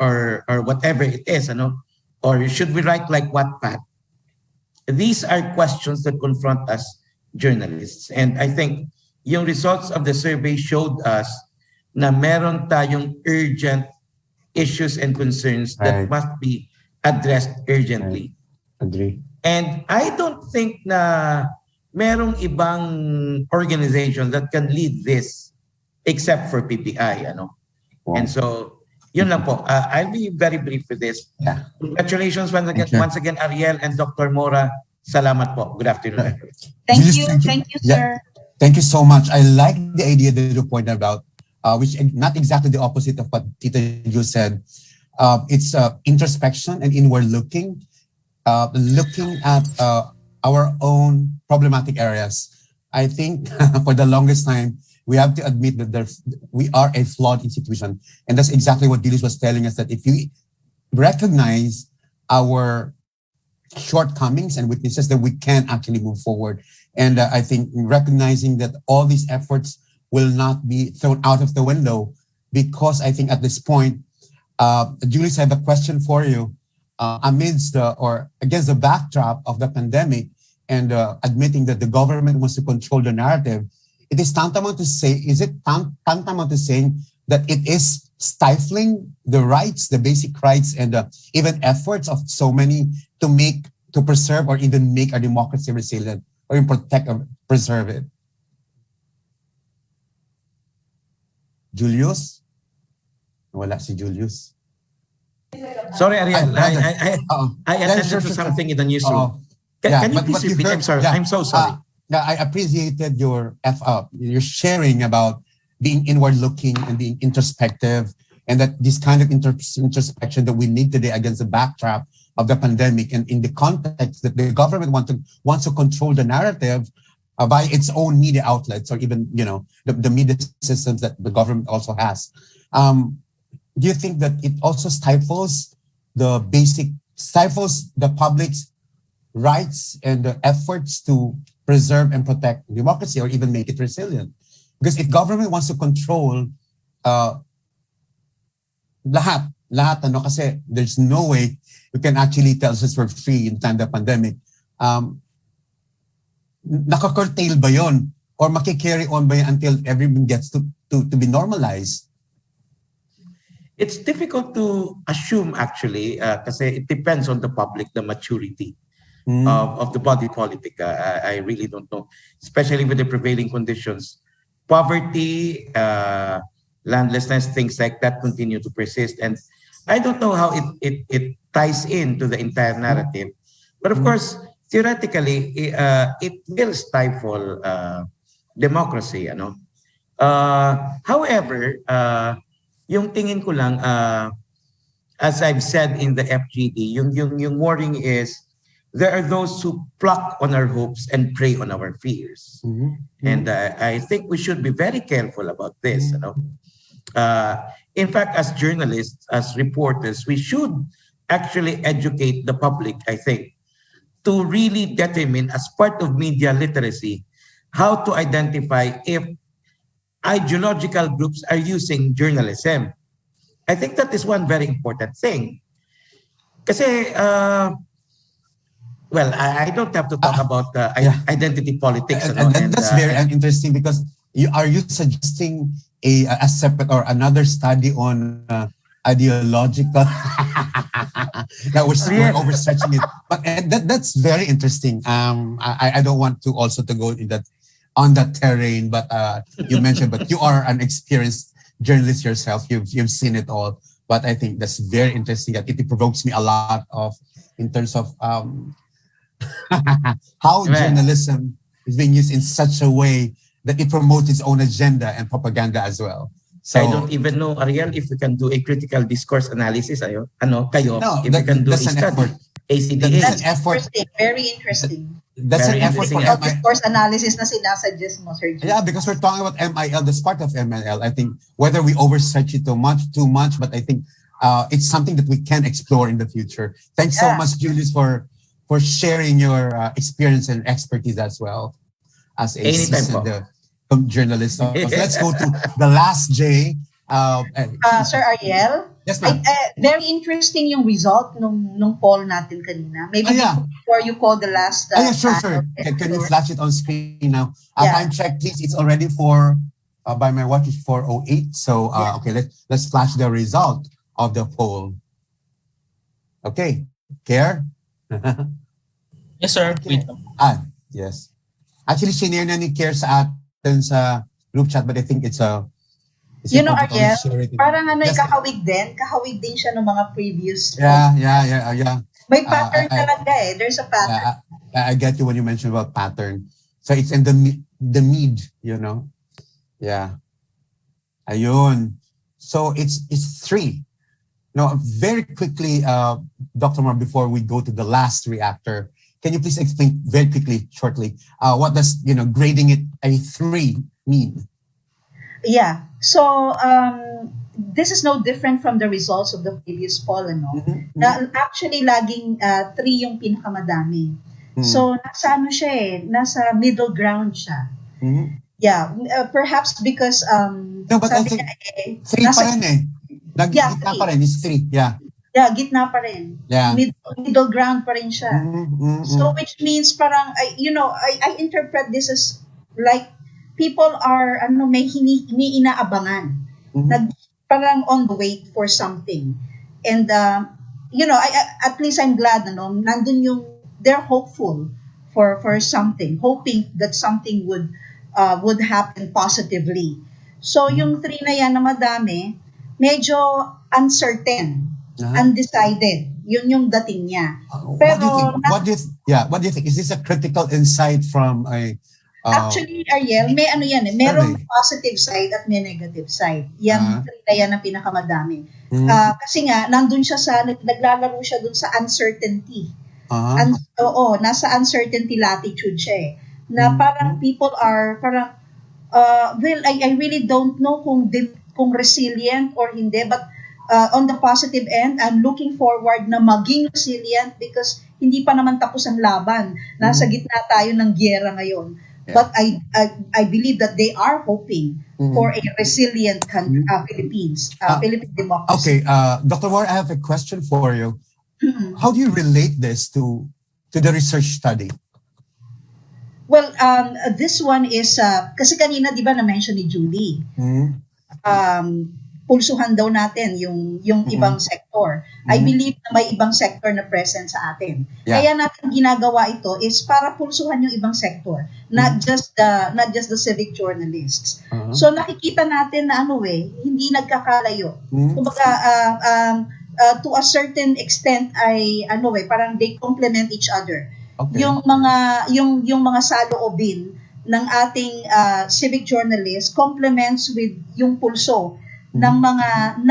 whatever it is, ano? Or should we write like Wattpad? These are questions that confront us journalists. And I think yung results of the survey showed us na meron tayong urgent issues and concerns that must be addressed urgently. Agree. And I don't think na merong ibang organization that can lead this except for PPI, ano? Wow. And so, yun lang po. I'll be very brief with this. Yeah. Congratulations once again, Ariel and Dr. Mora. Salamat po. Good afternoon. Thank you, sir. Thank you so much. I like the idea that you pointed about, which not exactly the opposite of what Tita Jules said. It's introspection and inward looking at our own problematic areas. I think for the longest time, we have to admit that we are a flawed institution. And that's exactly what Julius was telling us, that if we recognize our shortcomings and weaknesses, then we can actually move forward. And I think recognizing that all these efforts will not be thrown out of the window, because I think at this point, Julius, I have a question for you. Against the backdrop of the pandemic and admitting that the government wants to control the narrative, it is tantamount to say, tantamount to saying that it is stifling the rights, the basic rights, and even efforts of so many to preserve or even make our democracy resilient or even protect or preserve it? Julius? Wala si Julius. Sorry, Ariel. I attended to something in the newsroom. Can you please repeat? I'm sorry. I'm so sorry. I appreciated your sharing about being inward looking and being introspective, and that this kind of introspection that we need today against the backdrop of the pandemic, and in the context that the government wants to control the narrative by its own media outlets, or even the media systems that the government also has. Do you think that it also stifles the public's rights and the efforts to preserve and protect democracy or even make it resilient? Because if government wants to control lahat, kasi there's no way you can actually tell us we're free in time of the pandemic. Naka-curtail ba yun? Or maki-carry on ba yun until everything gets to be normalized? It's difficult to assume, actually, kasi it depends on the public, the maturity of the body politic. I really don't know, especially with the prevailing conditions. Poverty, landlessness, things like that continue to persist. And I don't know how it ties into the entire narrative. But of course, theoretically, it will stifle democracy. However, yung tingin ko lang, as I've said in the FGD, yung worrying is there are those who pluck on our hopes and prey on our fears. And I think we should be very careful about this. In fact, as journalists, as reporters, we should actually educate the public, I think, to really determine, as part of media literacy, how to identify if ideological groups are using journalism. I think that is one very important thing. Kasi, well, I don't have to talk about identity politics. And that's very interesting because are you suggesting a separate or another study on ideological that we're overstretching it, but that's very interesting. I don't want to also to go in that on that terrain, but you mentioned, but you are an experienced journalist yourself. You've seen it all, but I think that's very interesting. That it provokes me a lot of in terms of how journalism is being used in such a way that it promotes its own agenda and propaganda as well. So, I don't even know, Ariel, if we can do a critical discourse analysis. Kayo, no, if we can do a study. ACDA. That's interesting. Very interesting. That's Very an effort for Critical discourse analysis na sinasuggest mo, Sir G. Yeah, because we're talking about MIL, that's part of MLL. I think whether we overstretch it too much, but I think it's something that we can explore in the future. Thanks so much, Julius, for sharing your experience and expertise as well as a seasoned journalist. So let's go to the last J. Sir Ariel? Yes, ma'am. Very interesting yung result nung poll natin kanina. Maybe before you call the last... sure. Can you flash it on screen now? Time check, please. It's already by my watch, it's 4:08. So, okay, let's flash the result of the poll. Okay. Care? Yes, sir. Okay. Yes. Actually, sinare na ni Care sa atin sa group chat, but I think it's Ariel, parang kahawig din siya ng mga previous. Yeah. May pattern talaga eh. There's a pattern. I get you when you mentioned about pattern. So it's in the mid, Yeah. Ayun. So it's 3. Now, very quickly, Dr. Mora, before we go to the last reactor, can you please explain very quickly, shortly, what does, grading it a 3 mean? Yeah. So, this is no different from the results of the previous poll, Actually, laging 3 yung pinakamadami. So, nasa middle ground siya. Yeah, perhaps because no, but I think 3 pa rin eh. Gitna pa rin, is 3. Yeah. Yeah, gitna pa rin. Yeah. Middle ground pa rin siya. So which means parang I interpret this as like people are may inaabangan. Parang on the wait for something. And at least I'm glad nandun yung they're hopeful for something, hoping that something would happen positively. So yung 3 na yan na madami, medyo uncertain, undecided. Yun yung dating niya. Pero what do you think? Is this a critical insight from a actually, Ariel, may merong positive side at may negative side. Yan, 3 na yan ang pinakamadami. Kasi nga, nandun siya naglalaro siya dun sa uncertainty. Nasa uncertainty latitude siya eh. Na parang people are, well, I really don't know kung resilient or hindi, but on the positive end, I'm looking forward na maging resilient because hindi pa naman tapos ang laban. Nasa gitna tayo ng giyera ngayon. Yeah. But I believe that they are hoping for a resilient Philippines, Philippine democracy. Okay, Dr. Mora, I have a question for you. How do you relate this to the research study? Well, this one is, kasi kanina di ba na-mention ni Julie, pulsuhan daw natin yung ibang sector. I believe na may ibang sector na present sa atin. Yeah. Kaya natin ginagawa ito is para pulsuhan yung ibang sector, not just the civic journalists. So nakikita natin na hindi nagkakalayo. Kumbaga to a certain extent ay parang they complement each other. Okay. Yung mga saloobin ng ating civic journalists complements with yung pulso ng mga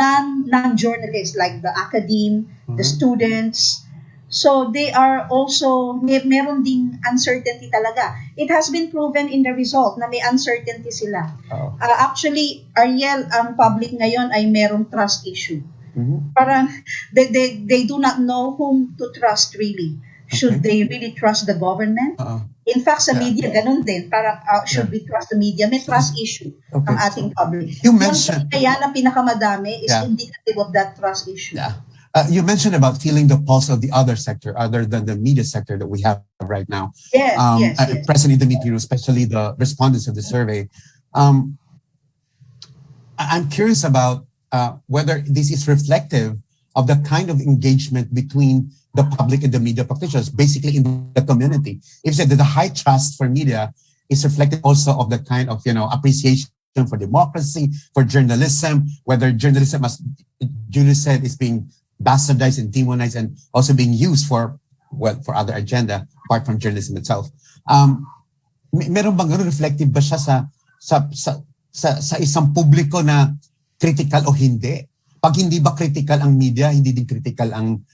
non-journalists like the academe, the students. So they are also, meron ding uncertainty talaga. It has been proven in the result na may uncertainty sila. Actually, Ariel, ang public ngayon ay merong trust issue. Parang they do not know whom to trust really. Should they really trust the government? In fact, sa media, ganun din. Parang, should we trust the media? May trust issue ang ating public. You mentioned... Kaya na pinakamadami is indicative of that trust issue. Yeah. You mentioned about feeling the pulse of the other sector, other than the media sector that we have right now. Yes, yes. Present in the meeting, especially the respondents of the survey. I'm curious about whether this is reflective of the kind of engagement between the public and the media practitioners, basically in the community. If you said that the high trust for media is reflected also of the kind of, appreciation for democracy, for journalism, whether journalism, as Julius said, is being bastardized and demonized and also being used for other agenda, apart from journalism itself. Meron bang reflective ba siya sa isang publiko na critical o hindi? Pag hindi ba critical ang media, hindi din critical ang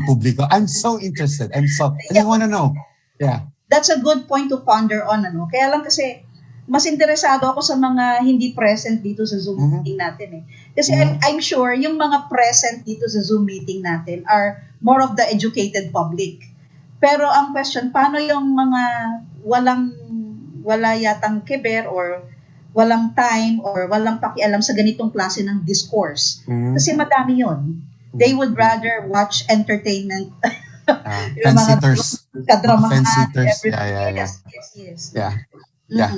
publiko. I'm so interested. I just want to know. Yeah. That's a good point to ponder on. Kaya lang kasi, mas interesado ako sa mga hindi present dito sa Zoom meeting natin. Kasi I'm sure yung mga present dito sa Zoom meeting natin are more of the educated public. Pero ang question, paano yung mga wala yatang kiber or walang time or walang pakialam sa ganitong klase ng discourse? Kasi madami yon. They would rather watch entertainment. Fence-sitters. Kadramahan. Fence-sitters. Yes. Yeah.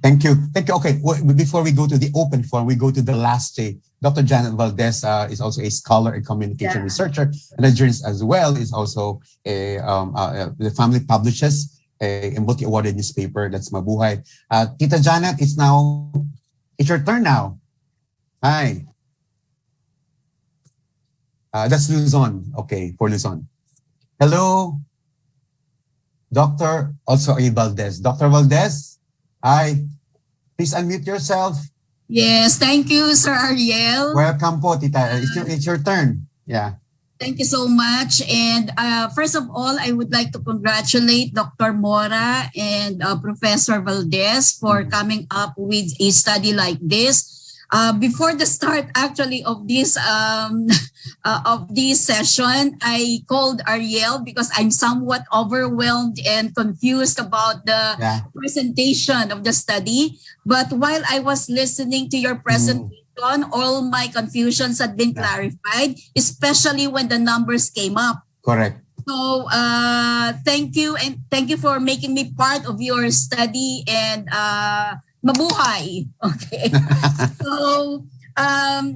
Thank you. Okay, before we go to the open forum, we go to the last day. Dr. Janet Valdez is also a scholar and communication researcher, and a journalist as well. Is also the family publishes a multi-awarded newspaper, that's Mabuhay. Tita Janet, it's your turn now. Hi. That's Luzon. Okay, for Luzon. Hello, Dr. Also a Valdez. Dr. Valdez, hi. Please unmute yourself. Yes, thank you, Sir Ariel. Welcome po, Tita. It's your turn. Yeah. Thank you so much. And first of all, I would like to congratulate Dr. Mora and Professor Valdez for coming up with a study like this. Before the start actually of this session, I called Ariel because I'm somewhat overwhelmed and confused about the presentation of the study. But while I was listening to your presentation, all my confusions had been clarified, especially when the numbers came up. Correct. So thank you, and thank you for making me part of your study and mabuhay. Okay. So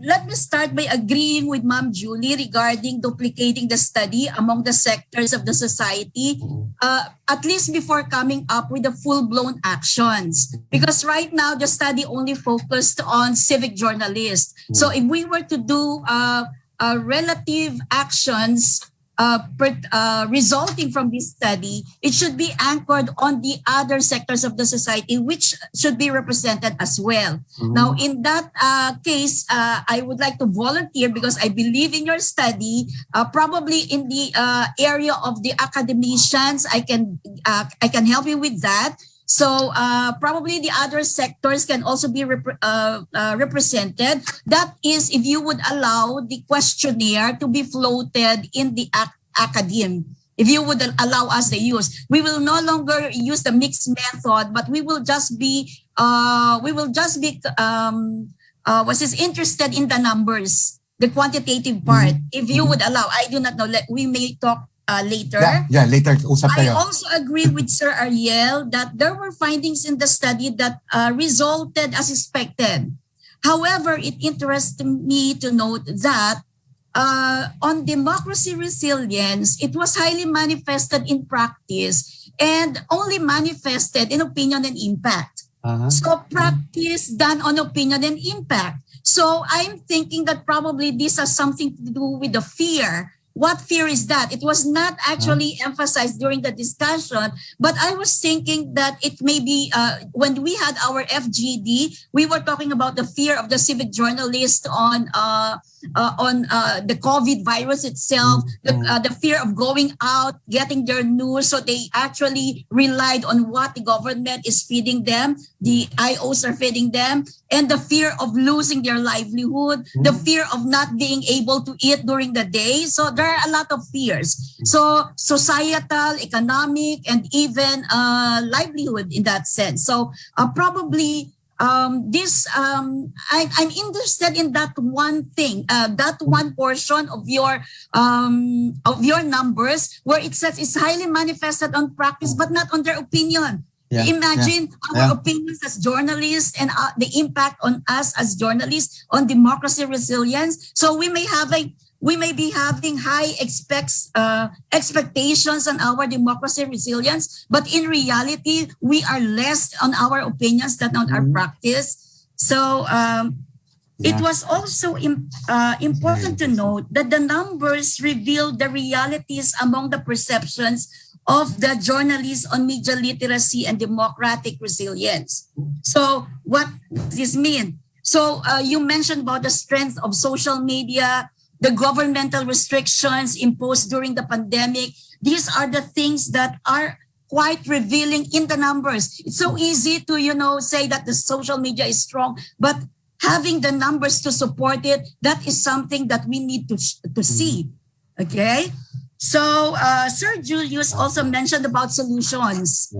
let me start by agreeing with Ma'am Julie regarding duplicating the study among the sectors of the society, at least before coming up with the full-blown actions. Because right now, the study only focused on civic journalists. So if we were to do relative actions resulting from this study, it should be anchored on the other sectors of the society, which should be represented as well. Now, in that case, I would like to volunteer because I believe in your study. Probably in the area of the academicians, I can help you with that. So probably the other sectors can also be represented. That is, if you would allow the questionnaire to be floated in the academe. If you would allow us the use, we will no longer use the mixed method, but we will just be interested in the numbers, the quantitative part. If you would allow, I do not know. We may talk later. Yeah, later. Usap I tayo. also agree with Sir Ariel that there were findings in the study that resulted as expected. However, it interests me to note that on democracy resilience, it was highly manifested in practice and only manifested in opinion and impact. So practice done on opinion and impact. So I'm thinking that probably this has something to do with the fear. What fear is that? It was not actually emphasized during the discussion, but I was thinking that it may be when we had our FGD, we were talking about the fear of the civic journalist on the COVID virus itself, the fear of going out, getting their news. So they actually relied on what the government is feeding them, the IOs are feeding them, and the fear of losing their livelihood, the fear of not being able to eat during the day. So there are a lot of fears. So societal, economic, and even livelihood in that sense. So probably I'm interested in that one thing, that one portion of your numbers where it says it's highly manifested on practice, but not on their opinion. Imagine our opinions as journalists and the impact on us as journalists on democracy resilience. So we may be having high expectations on our democracy resilience, but in reality, we are less on our opinions than on our practice. So it was also important to note that the numbers reveal the realities among the perceptions of the journalists on media literacy and democratic resilience. So what does this mean? So you mentioned about the strength of social media, the governmental restrictions imposed during the pandemic. These are the things that are quite revealing in the numbers. It's so easy to, say that the social media is strong, but having the numbers to support it, that is something that we need to see, okay? So Sir Julius also mentioned about solutions.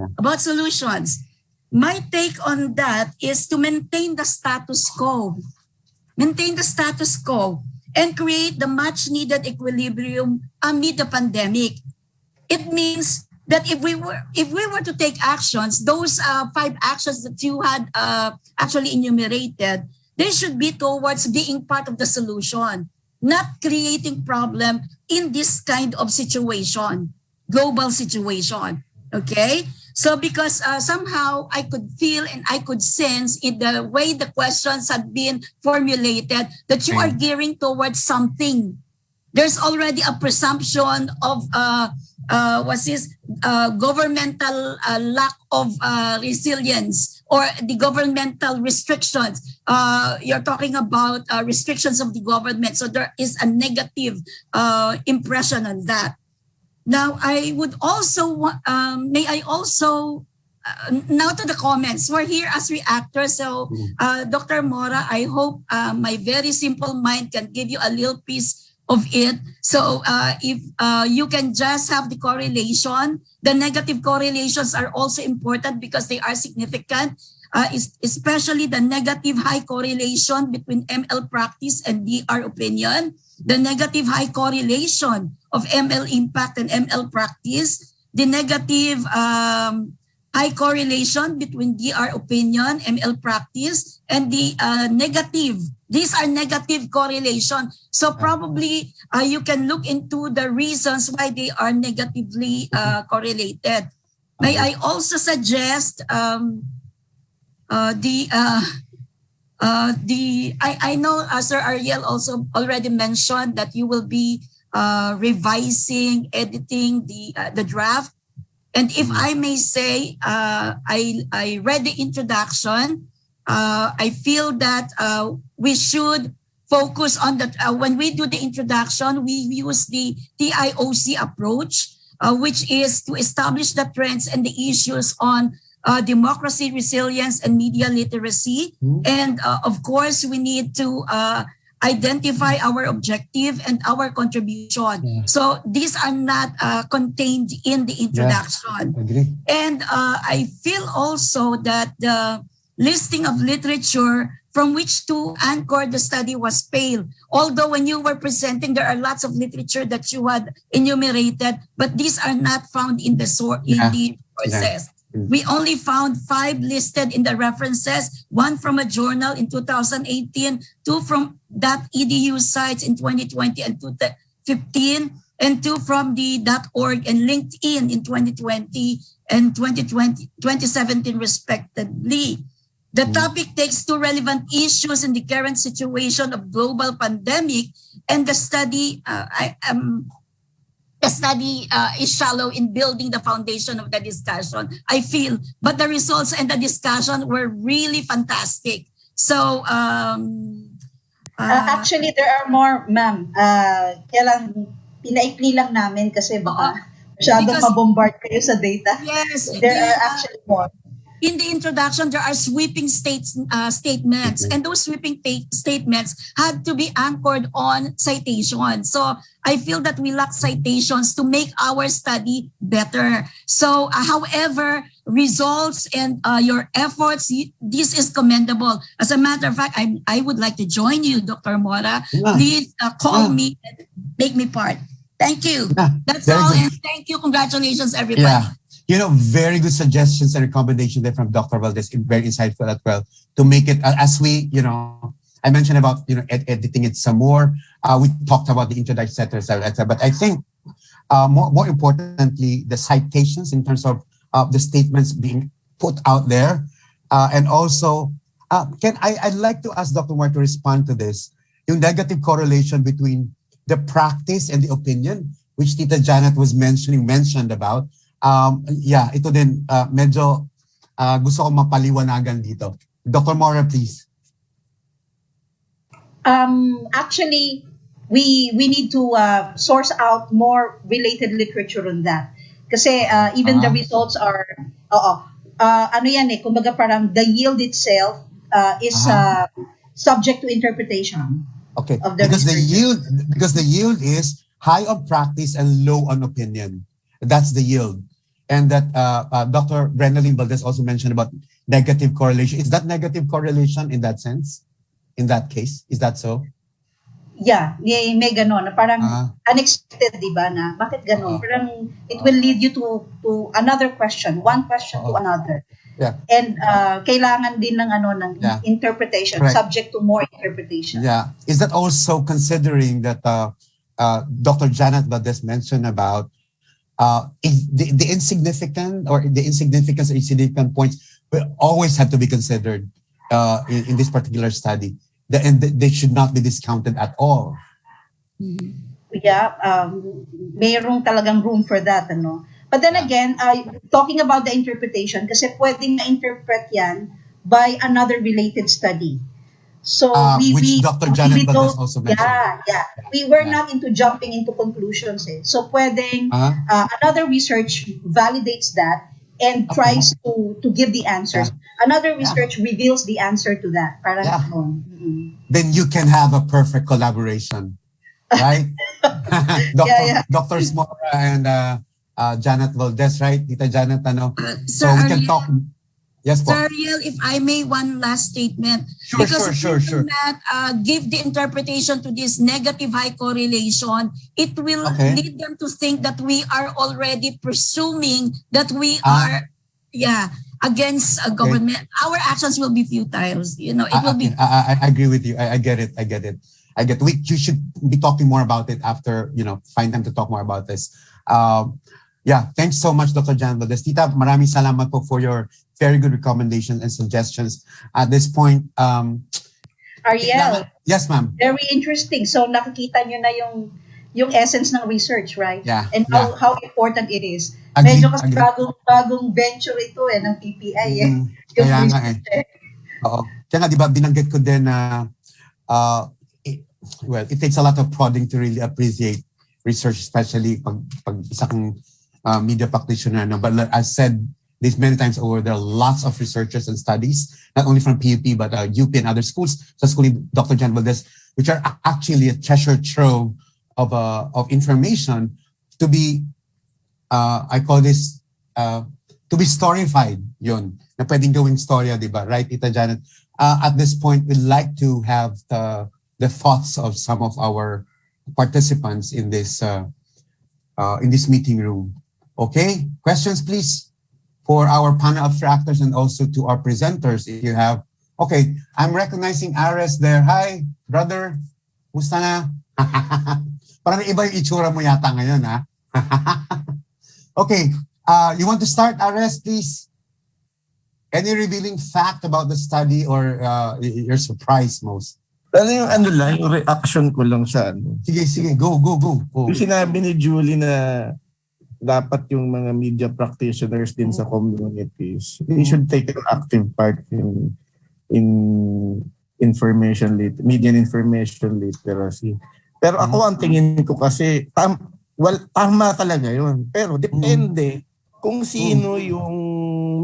My take on that is to maintain the status quo. And create the much needed equilibrium amid the pandemic. It means that if we were to take actions, those 5 actions that you had actually enumerated, they should be towards being part of the solution, not creating problem in this kind of situation, global situation. Okay? So because somehow I could feel and I could sense in the way the questions had been formulated that you are gearing towards something. There's already a presumption of governmental lack of resilience or the governmental restrictions. You're talking about restrictions of the government. So there is a negative impression on that. Now, I would also, now to the comments. We're here as reactors. So, Dr. Mora, I hope my very simple mind can give you a little piece of it. So, if you can just have the correlation, the negative correlations are also important because they are significant, especially the negative high correlation between ML practice and DR opinion, the negative high correlation of ML impact and ML practice, the negative high correlation between DR opinion, ML practice, and the negative. These are negative correlation. So probably you can look into the reasons why they are negatively correlated. May I also suggest I know Sir Ariel also already mentioned that you will be revising, editing the draft. And if I may say, I read the introduction. I feel that we should focus on that. When we do the introduction, we use the TIOC approach, which is to establish the trends and the issues on democracy, resilience, and media literacy. And of course, we need to identify our objective and our contribution. So these are not contained in the introduction. Agree. And I feel also that the listing of literature from which to anchor the study was pale. Although when you were presenting, there are lots of literature that you had enumerated, but these are not found in the sources. We only found 5 listed in the references, 1 from a journal in 2018, 2 from .edu sites in 2020 and 2015, and 2 from the .org and LinkedIn in 2020 and 2017 respectively. The topic takes 2 relevant issues in the current situation of global pandemic, and the study is shallow in building the foundation of the discussion, I feel, but the results and the discussion were really fantastic. So, actually, there are more, ma'am. Kailang pinaikli lang namin kasi baka masyadong mabombard kayo sa data. Yes. There are actually more. In the introduction, there are sweeping statements, and those sweeping statements had to be anchored on citations. So I feel that we lack citations to make our study better. So, however, results and your efforts, this is commendable. As a matter of fact, I would like to join you, Dr. Mora. Yeah. Please call me and make me part. Thank you. That's all, and thank you. Congratulations, everybody. Yeah. You know, very good suggestions and recommendations there from Dr. Valdez, very insightful as well, to make it, as we, I mentioned about, editing it some more. We talked about the introduction, et cetera, but I think more importantly, the citations in terms of the statements being put out there. And also, I'd like to ask Dr. Mora to respond to this, yung negative correlation between the practice and the opinion, which Tita Janet was mentioned about. Ito din, medyo gusto ko mapaliwanagan dito. Dr. Mora, please. Actually, we need to source out more related literature on that. Kasi even the results are, kumbaga parang the yield itself is subject to interpretation. Okay, because the yield is high on practice and low on opinion. That's the yield. And that Dr. Brenalyn Valdez also mentioned about negative correlation. Is that negative correlation in that sense? In that case? Is that so? Yeah, may ganon. Parang unexpected, di ba, na bakit ganon? Parang it will lead you to another question, one question to another. Yeah. And kailangan din ng interpretation, correct, subject to more interpretation. Yeah. Is that also considering that Dr. Janet Valdez mentioned about the insignificance or insignificant points will always have to be considered in this particular study, and they should not be discounted at all. Yeah, mayroong talagang room for that, But then again, talking about the interpretation, kasi pwedeng na-interpret yan by another related study. So which Dr. Janet Valdez also mentioned. Yeah. We were not into jumping into conclusions. So pwedeng another research validates that and tries to give the answers. Another research reveals the answer to that. Parang Then you can have a perfect collaboration, right? Dr. Mora and Janet Valdez, right? Tita Janet, so we can talk. Yes, Sir Ariel, if I may, one last statement. Sure. That give the interpretation to this negative high correlation, it will lead them to think that we are already presuming that we are, against a government. Our actions will be futile. It will be. I agree with you. I get it. You should be talking more about it after, find time to talk more about this. Thanks so much, Dr. Janet Valdez. Tita, maraming salamat po for your very good recommendations and suggestions. At this point, Ariel. Yes, ma'am. Very interesting. So nakikita nyo na yung essence ng research, right? Yeah. And how important it is. Agree, Medyo kasi bagong venture ito ng PPI. Kaya nga Oo. Kaya nga, di ba, binanggit ko din na it takes a lot of prodding to really appreciate research, especially pag isa kang media practitioner. But as said this many times over, there are lots of researchers and studies, not only from PUP, but UP and other schools, especially Dr. Janet Valdez, which are actually a treasure trove of information to be, I call this, to be storyfied, yun, na pwedeng gawing storya, di ba? Right, Tita Janet? At this point, we'd like to have the thoughts of some of our participants in this meeting room. Okay, questions, please. for our panel of reactors and also to our presenters, if you have. Okay, I'm recognizing Ares there. Hi, brother. Musta na? Parang iba yung itsura mo yata ngayon, ha? Okay, you want to start, Ares, please? Any revealing fact about the study or you're surprised most? Ano lang, yung reaction ko lang sa ano. Sige, go. Yung sinabi ni Julie na dapat yung mga media practitioners din sa communities, they should take an active part in media and information literacy. Pero ako ang tingin ko kasi, tama talaga yun. Pero depende kung sino yung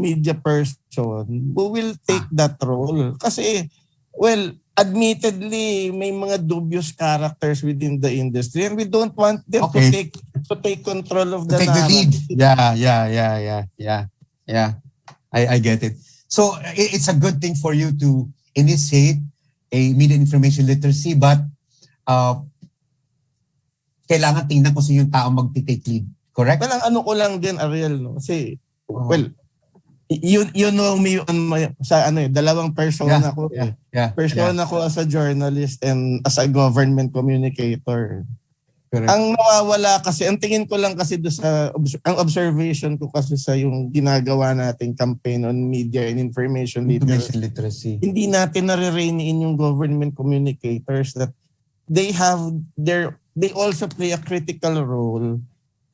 media person who will take that role. Kasi, well, admittedly, may mga dubious characters within the industry and we don't want them to take control of the lead. Yeah. I get it. So it's a good thing for you to initiate a media information literacy, but kailangan tingnan ko sa yung tao mag-take lead. Correct? Well, ang ano ko lang din, Ariel, no? Kasi, well, you know me on sa dalawang persona ko. Persona ko as a journalist and as a government communicator. Correct. Ang nawawala kasi, ang tingin ko lang kasi ang observation ko kasi sa yung ginagawa nating campaign on media and information literacy. Hindi natin nare-rein-in yung government communicators that they also play a critical role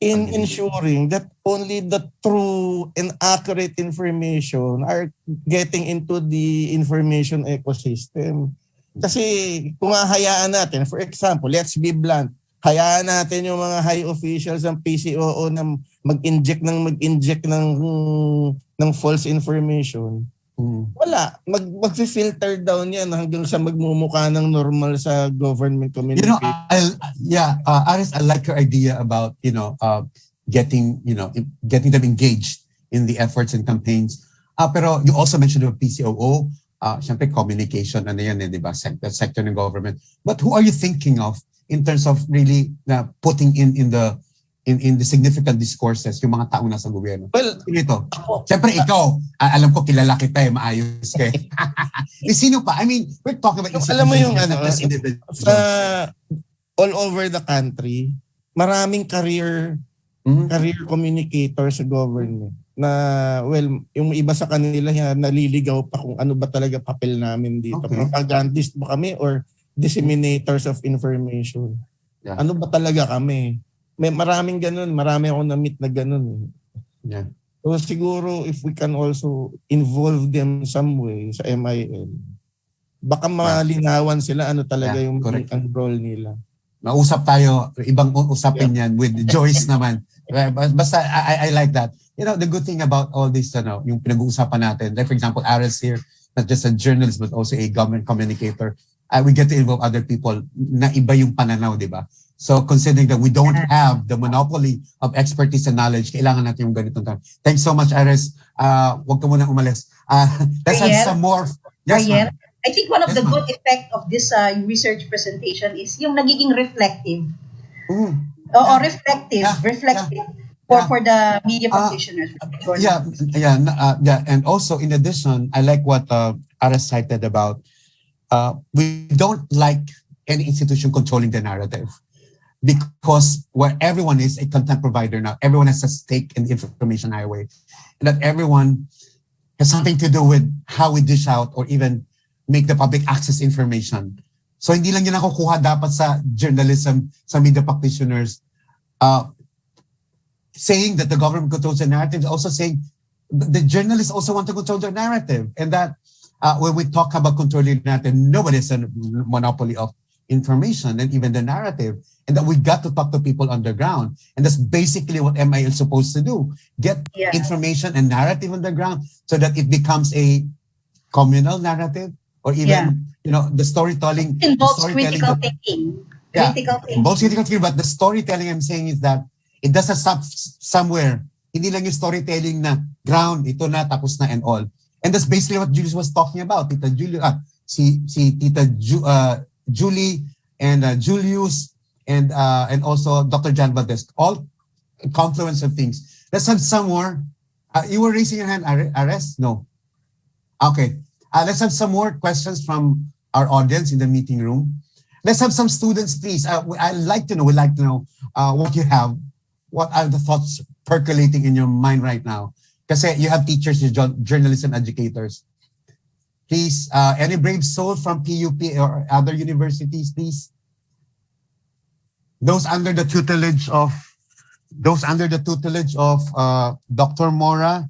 in ensuring that only the true and accurate information are getting into the information ecosystem. Kasi kung hayaan natin, for example, let's be blunt, hayaan natin yung mga high officials ng PCOO na mag-inject ng false information. Wala. Mag-filter down yan hanggang sa magmumukha ng normal sa government community. Aris, I like your idea about, getting them engaged in the efforts and campaigns. Pero you also mentioned the PCOO, syempre communication, di ba? Sector ng government. But who are you thinking of in terms of really putting in the significant discourses yung mga taong nasa gobyerno? Well, ito. Siyempre ikaw, alam ko kilala kita maayos ka. Sino pa? I mean, we're talking about alam mo yung sa all over the country, maraming career communicators sa government na, well, yung iba sa kanila naliligaw pa kung ano ba talaga papel namin dito. Okay. Propagandist ba kami or disseminators of information? Yeah. Ano ba talaga kami? May maraming ganun, marami akong na-meet na ganun. Yeah. So siguro if we can also involve them some way sa MIL, baka malinawan sila ano talaga yung ang role nila. Mausap tayo, ibang usapin yan with Joyce naman. Basta I like that. The good thing about all this, yung pinag-uusapan natin, like for example, Ariel's here, not just a journalist but also a government communicator. We get to involve other people na iba yung pananaw, di ba? So considering that we don't have the monopoly of expertise and knowledge, kailangan natin yung ganitong time. Thanks so much, Aris. Huwag ka muna umalis. Let's have some more. Yes, Ariel, I think one of the good effect of this research presentation is yung nagiging reflective. Reflective for the media practitioners. And also in addition, I like what Aris cited about we don't like any institution controlling the narrative. Because where everyone is a content provider now, everyone has a stake in the information highway. And that everyone has something to do with how we dish out or even make the public access information. So hindi lang yun nakukuha dapat sa journalism, sa media practitioners, saying that the government controls the narrative, also saying the journalists also want to control the narrative. And that when we talk about controlling the narrative, nobody has a monopoly of information and even the narrative, and that we got to talk to people underground, and that's basically what MIL is supposed to do: get information and narrative on the ground so that it becomes a communal narrative, or even the storytelling. It involves critical thinking. Involves critical thinking, but the storytelling I'm saying is that it doesn't stop somewhere. Hindi lang yung storytelling na ground, ito na, tapos na, and all. And that's basically what Julius was talking about. Tita Julius, Tita Julie and Julius and also Dr. John Valdez, all confluence of things. Let's have some more You were raising your hand, Ares? No. Okay. Let's have some more questions from our audience in the meeting room. Let's have some students, please. We'd like to know what you have. What are the thoughts percolating in your mind right now? Kasi you have teachers, journalism educators. Please, any brave soul from PUP or other universities, please? Those under the tutelage of Dr. Mora.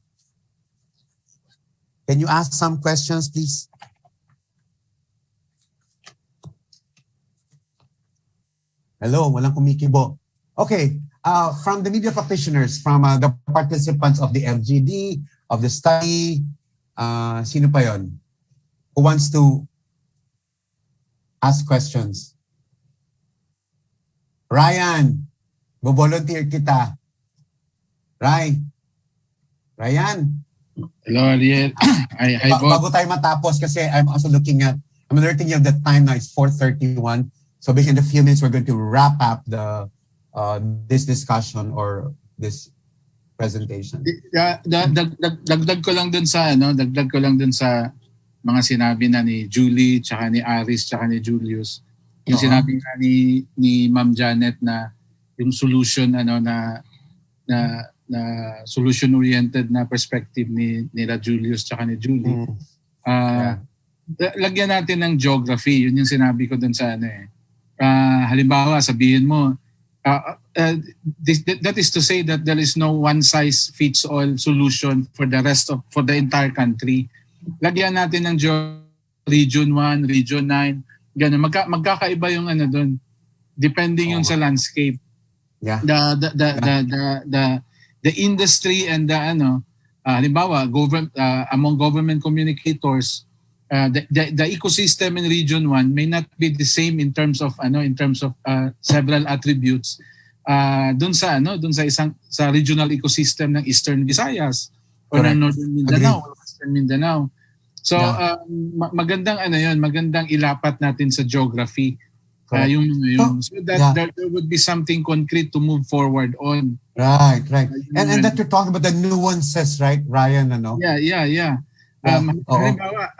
Can you ask some questions, please? Hello, walang kumikibo. Okay, from the media practitioners, from the participants of the FGD, of the study, sino pa yon? Who wants to ask questions? Ryan, volunteer kita. Ryan. Hello, Ariel. Bago tayo matapos kasi I'm alerting you of the time now. It's 4:31. So in a few minutes, we're going to wrap up this discussion or this presentation. Dagdag ko lang dun sa mga sinabi na ni Julie, tsaka ni Aris, tsaka ni Julius. Yung sinabi nga ni Ma'am Janet na yung solution na solution-oriented na perspective nila Julius tsaka ni Julie. Lagyan natin ng geography. Yun yung sinabi ko dun sa halimbawa, sabihin mo, that is to say that there is no one-size-fits-all solution for the entire country. Lagyan natin ng Region 1, Region 9, ganun. Magkakaiba yung doon. Depending yun sa landscape. Yeah. The industry and halimbawa, among government communicators, the ecosystem in Region 1 may not be the same in terms of several attributes dun sa regional ecosystem ng Eastern Visayas or ng Northern Mindanao, Western Mindanao. So magandang magandang ilapat natin sa geography. So that there would be something concrete to move forward on. Right. And that you're talking about the nuances, right, Ryan? Yeah. Halimbawa,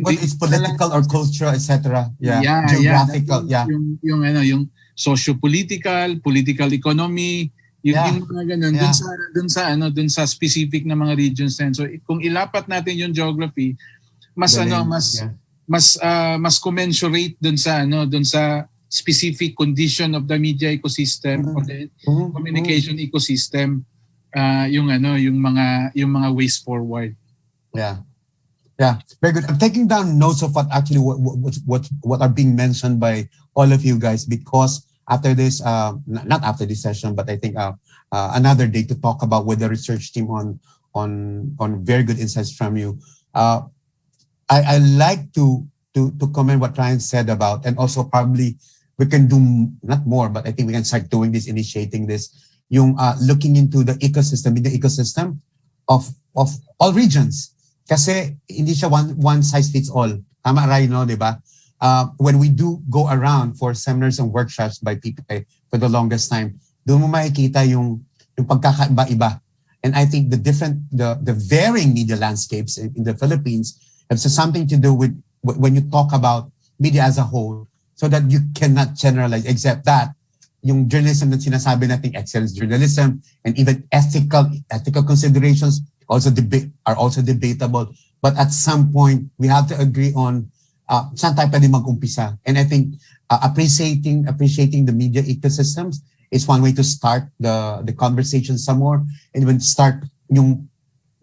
whether it's political or cultural, etc. Geographical. Yung socio-political, political economy, yung mga ganun dun sa specific na mga regions na. So kung ilapat natin yung geography, mas commensurate dun sa specific condition of the media ecosystem or the communication ecosystem, yung mga ways forward. Yeah, very good. I'm taking down notes of what are being mentioned by all of you guys, because after this, not after this session, but I think another day to talk about with the research team on very good insights from you. I like to comment what Ryan said about, and also probably we can do not more, but I think we can start doing this, initiating this, yung looking into the ecosystem of all regions. Kasi hindi siya one size fits all. Tama, Ray, no, di ba? When we do go around for seminars and workshops by PPI for the longest time, doon mo makikita yung pagkakaiba-iba. And I think the varying media landscapes in the Philippines have something to do with when you talk about media as a whole, so that you cannot generalize, except that yung journalism na sinasabi natin, excellence journalism, and even ethical considerations are also debatable. But at some point, we have to agree on saan tayo pwede mag-umpisa. And I think appreciating the media ecosystems is one way to start the conversation some more, and even start yung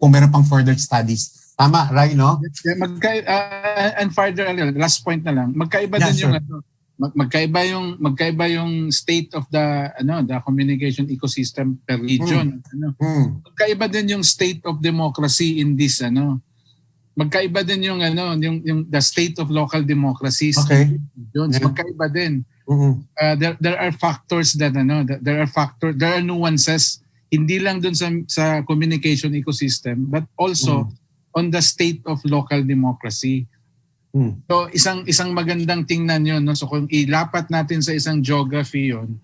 kung meron pang further studies. Tama, Ray, no? And further, last point na lang, magkaiba din magkaiba yung state of the communication ecosystem per region. Magkaiba din yung state of democracy in this magkaiba din yung the state of local democracies. Okay. Magkaiba din. There are factors there are nuances hindi lang dun sa communication ecosystem, but also on the state of local democracy. So isang magandang tingnan yun. No? So kung ilapat natin sa isang geography yun,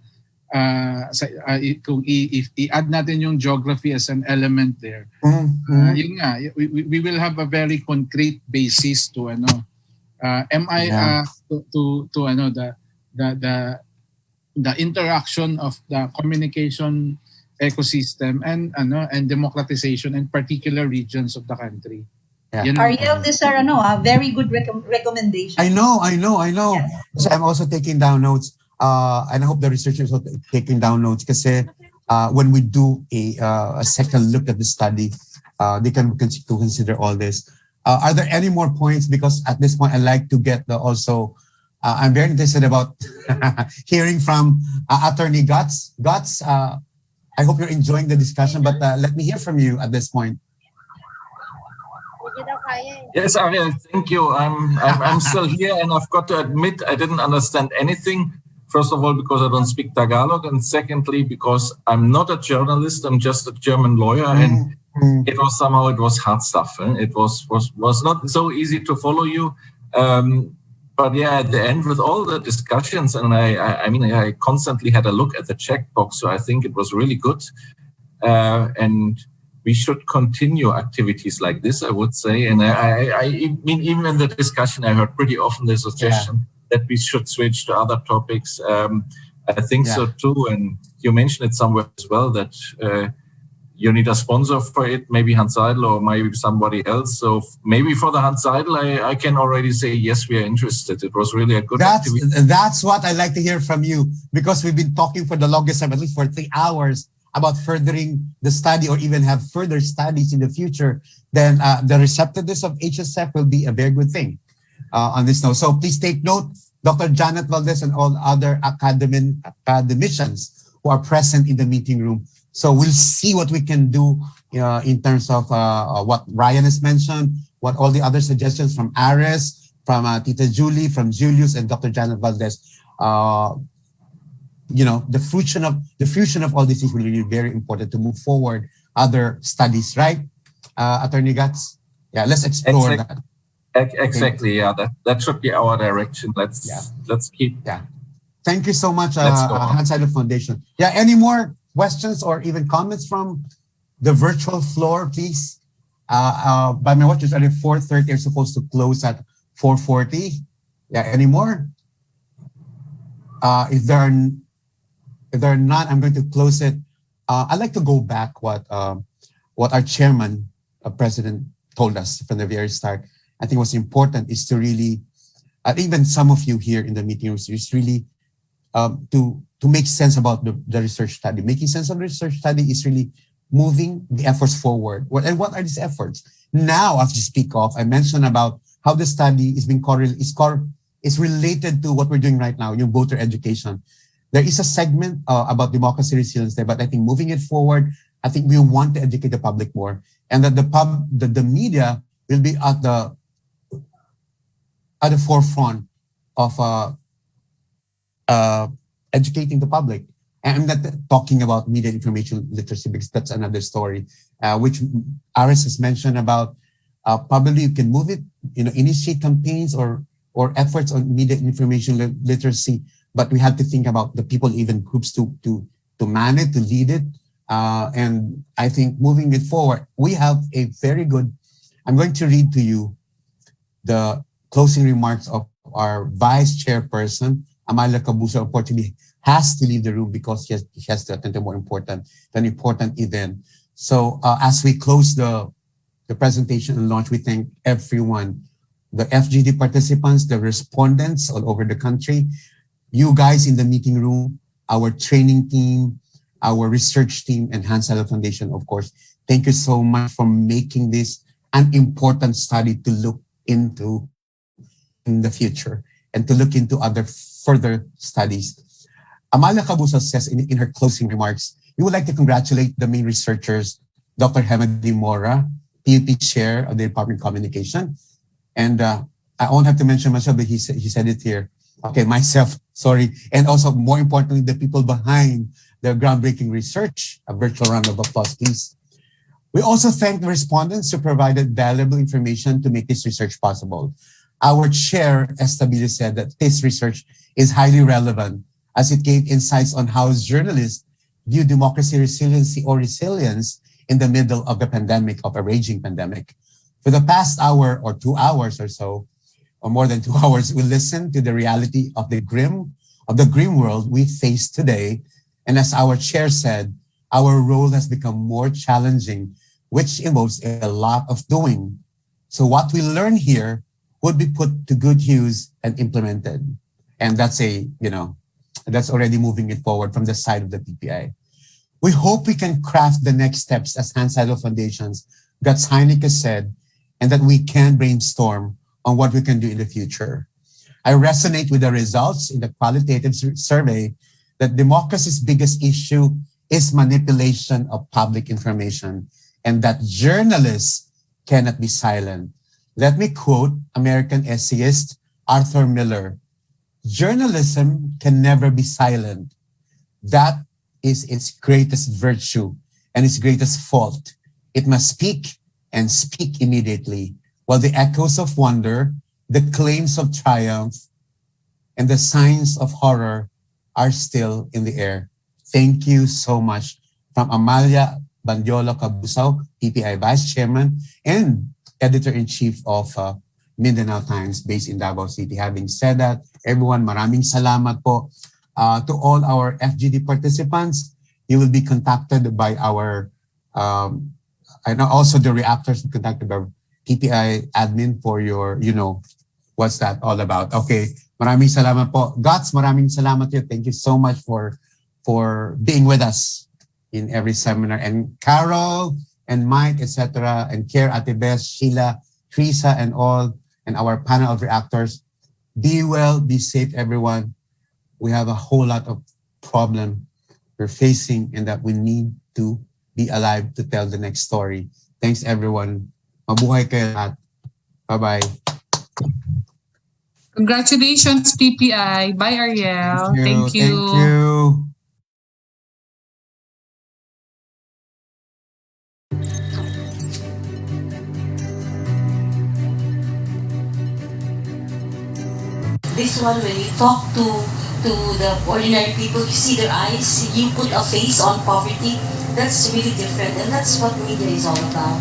kung if i-add natin yung geography as an element there, yun nga, we will have a very concrete basis to the interaction of the communication ecosystem and democratization in particular regions of the country. Yeah. Ariel, these are very good recommendations. I know. So I'm also taking down notes, and I hope the researchers are taking down notes kasi when we do a second look at the study, they can consider all this. Are there any more points? Because at this point, I'd like to get I'm very interested about hearing from Attorney Goetz. Goetz, I hope you're enjoying the discussion, but let me hear from you at this point. Yes, Ariel, thank you. I'm still here, and I've got to admit I didn't understand anything. First of all, because I don't speak Tagalog, and secondly, because I'm not a journalist. I'm just a German lawyer, and it was hard stuff. It was not so easy to follow you. But yeah, at the end, with all the discussions, and I constantly had a look at the checkbox, so I think it was really good. And we should continue activities like this, I would say. And I mean, even in the discussion, I heard pretty often the suggestion that we should switch to other topics. I think so too. And you mentioned it somewhere as well that you need a sponsor for it, maybe Hans Seidel or maybe somebody else. So maybe for the Hans Seidel, I can already say, yes, we are interested. It was really a good activity. That's what I'd like to hear from you, because we've been talking for the longest time, at least for 3 hours, about furthering the study or even have further studies in the future. Then the receptiveness of HSF will be a very good thing on this note. So please take note, Dr. Janet Valdez and all other academicians who are present in the meeting room. So we'll see what we can do in terms of what Ryan has mentioned, what all the other suggestions from Ares, from Tita Julie, from Julius, and Dr. Janet Valdez. The fusion of all these things will be very important to move forward other studies, right? Attorney Goetz? Yeah, let's explore that. Exactly, yeah. That should be our direction. Let's keep. Yeah. Thank you so much, Hans Seidel Foundation. Yeah, any more questions or even comments from the virtual floor, please? By my watch, it's already 4:30. We're supposed to close at 4:40. Yeah, any more? If there are none, I'm going to close it. I'd like to go back what our chairman, president, told us from the very start. I think what's important is to really, even some of you here in the meeting rooms, is really to make sense about the research study. Making sense of the research study is really moving the efforts forward. And what are these efforts? Now, as you speak of, I mentioned about how the study is related to what we're doing right now, voter education. There is a segment about democracy resilience there, but I think moving it forward, I think we want to educate the public more, and that the media will be at the forefront of educating the public. And I'm not talking about media information literacy, because that's another story, which Aris has mentioned about. Probably you can move it, initiate campaigns or efforts on media information literacy, but we have to think about the people, even groups to man it, to lead it. And I think moving it forward, we have a very good, I'm going to read to you the closing remarks of our vice chairperson, Amalia Cabusao. Unfortunately, has to leave the room because he has to attend to an important event. So as we close the presentation and launch, we thank everyone, the FGD participants, the respondents all over the country, you guys in the meeting room, our training team, our research team, and Hans Seidel Foundation, of course. Thank you so much for making this an important study to look into in the future and to look into other further studies. Amalia Cabusao says in her closing remarks, we would like to congratulate the main researchers, Dr. Hemmady Mora, PUP Chair of the Department of Communication. And I won't have to mention myself, but he said it here. Okay, myself, sorry. And also, more importantly, the people behind the groundbreaking research. A virtual round of applause, please. We also thank the respondents who provided valuable information to make this research possible. Our chair, Estabillo, said that this research is highly relevant as it gave insights on how journalists view democracy resiliency or resilience in the middle of the pandemic, of a raging pandemic. For the past hour or 2 hours or so, or more than 2 hours, we listened to the reality of the grim world we face today. And as our chair said, our role has become more challenging, which involves a lot of doing. So what we learn here would be put to good use and implemented. And that's that's already moving it forward from the side of the PPI. We hope we can craft the next steps as Hans Seidel Foundation's Goetz Heinicke said, and that we can brainstorm on what we can do in the future. I resonate with the results in the qualitative survey that democracy's biggest issue is manipulation of public information, and that journalists cannot be silent. Let me quote American essayist Arthur Miller: "Journalism can never be silent. That is its greatest virtue and its greatest fault. It must speak and speak immediately, while the echoes of wonder, the claims of triumph, and the signs of horror are still in the air." Thank you so much. From Amalia Bandiolo Cabusao, PPI Vice Chairman and Editor-in-Chief of Mindanao Times based in Davao City. Having said that, everyone, maraming salamat po to all our FGD participants. You will be contacted by our, I know also the Reactors will contacted by PPI admin for your, what's that all about. Okay, maraming salamat po. Goetz, maraming salamat to you. Thank you so much for being with us in every seminar. And Carol and Mike, etc., and Care, Ate Beth, Sheila, Teresa, and all, and our panel of reactors. Be well, be safe, everyone. We have a whole lot of problem we're facing, and that we need to be alive to tell the next story. Thanks, everyone. Mabuhay kayo lahat. Bye-bye. Congratulations, PPI. Bye, Ariel. Thank you. Thank you. This one, when you talk to the ordinary people, you see their eyes, you put a face on poverty. That's really different, and that's what media is all about.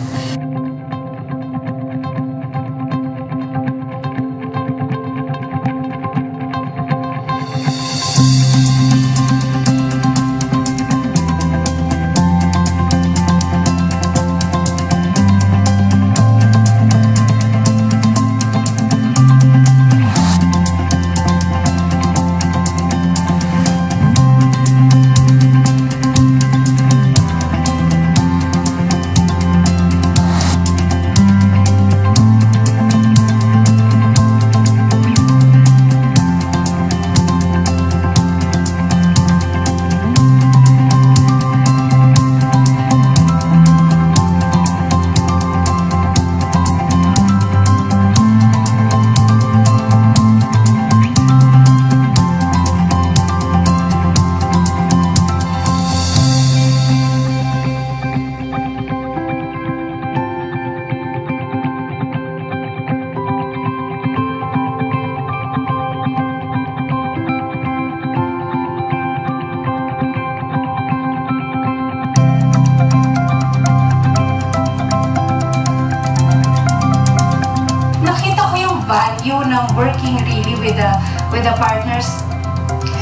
Working really with the partners.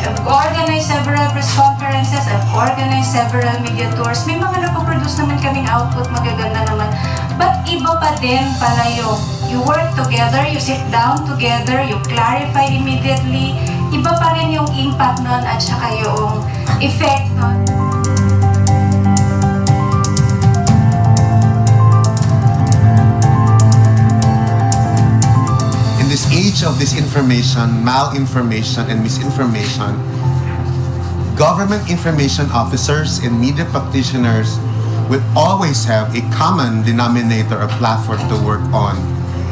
I've organized several press conferences, I've organized several media tours. May mga napoproduce naman kaming output, magaganda naman. But iba pa din pala you work together, you sit down together, you clarify immediately. Iba pa rin yung impact nun at saka yung effect nun. In this age of disinformation, malinformation, and misinformation, government information officers and media practitioners will always have a common denominator or platform to work on,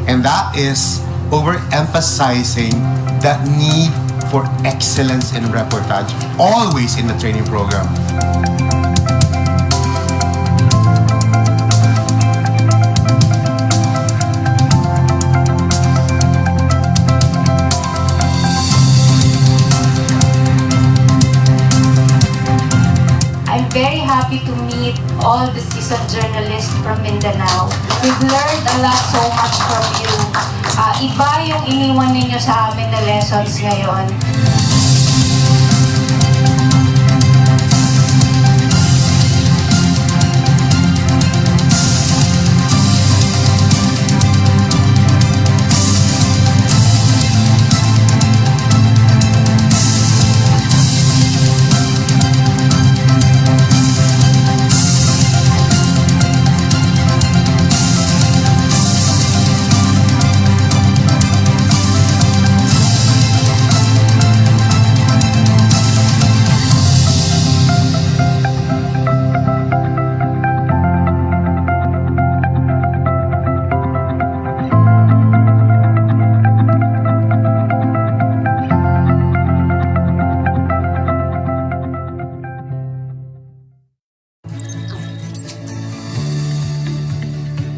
and that is overemphasizing that need for excellence in reportage, always in the training program. happy to meet all the seasoned journalists from Mindanao. We've learned a lot so much from you. Iba yung iniwan ninyo sa amin na lessons ngayon.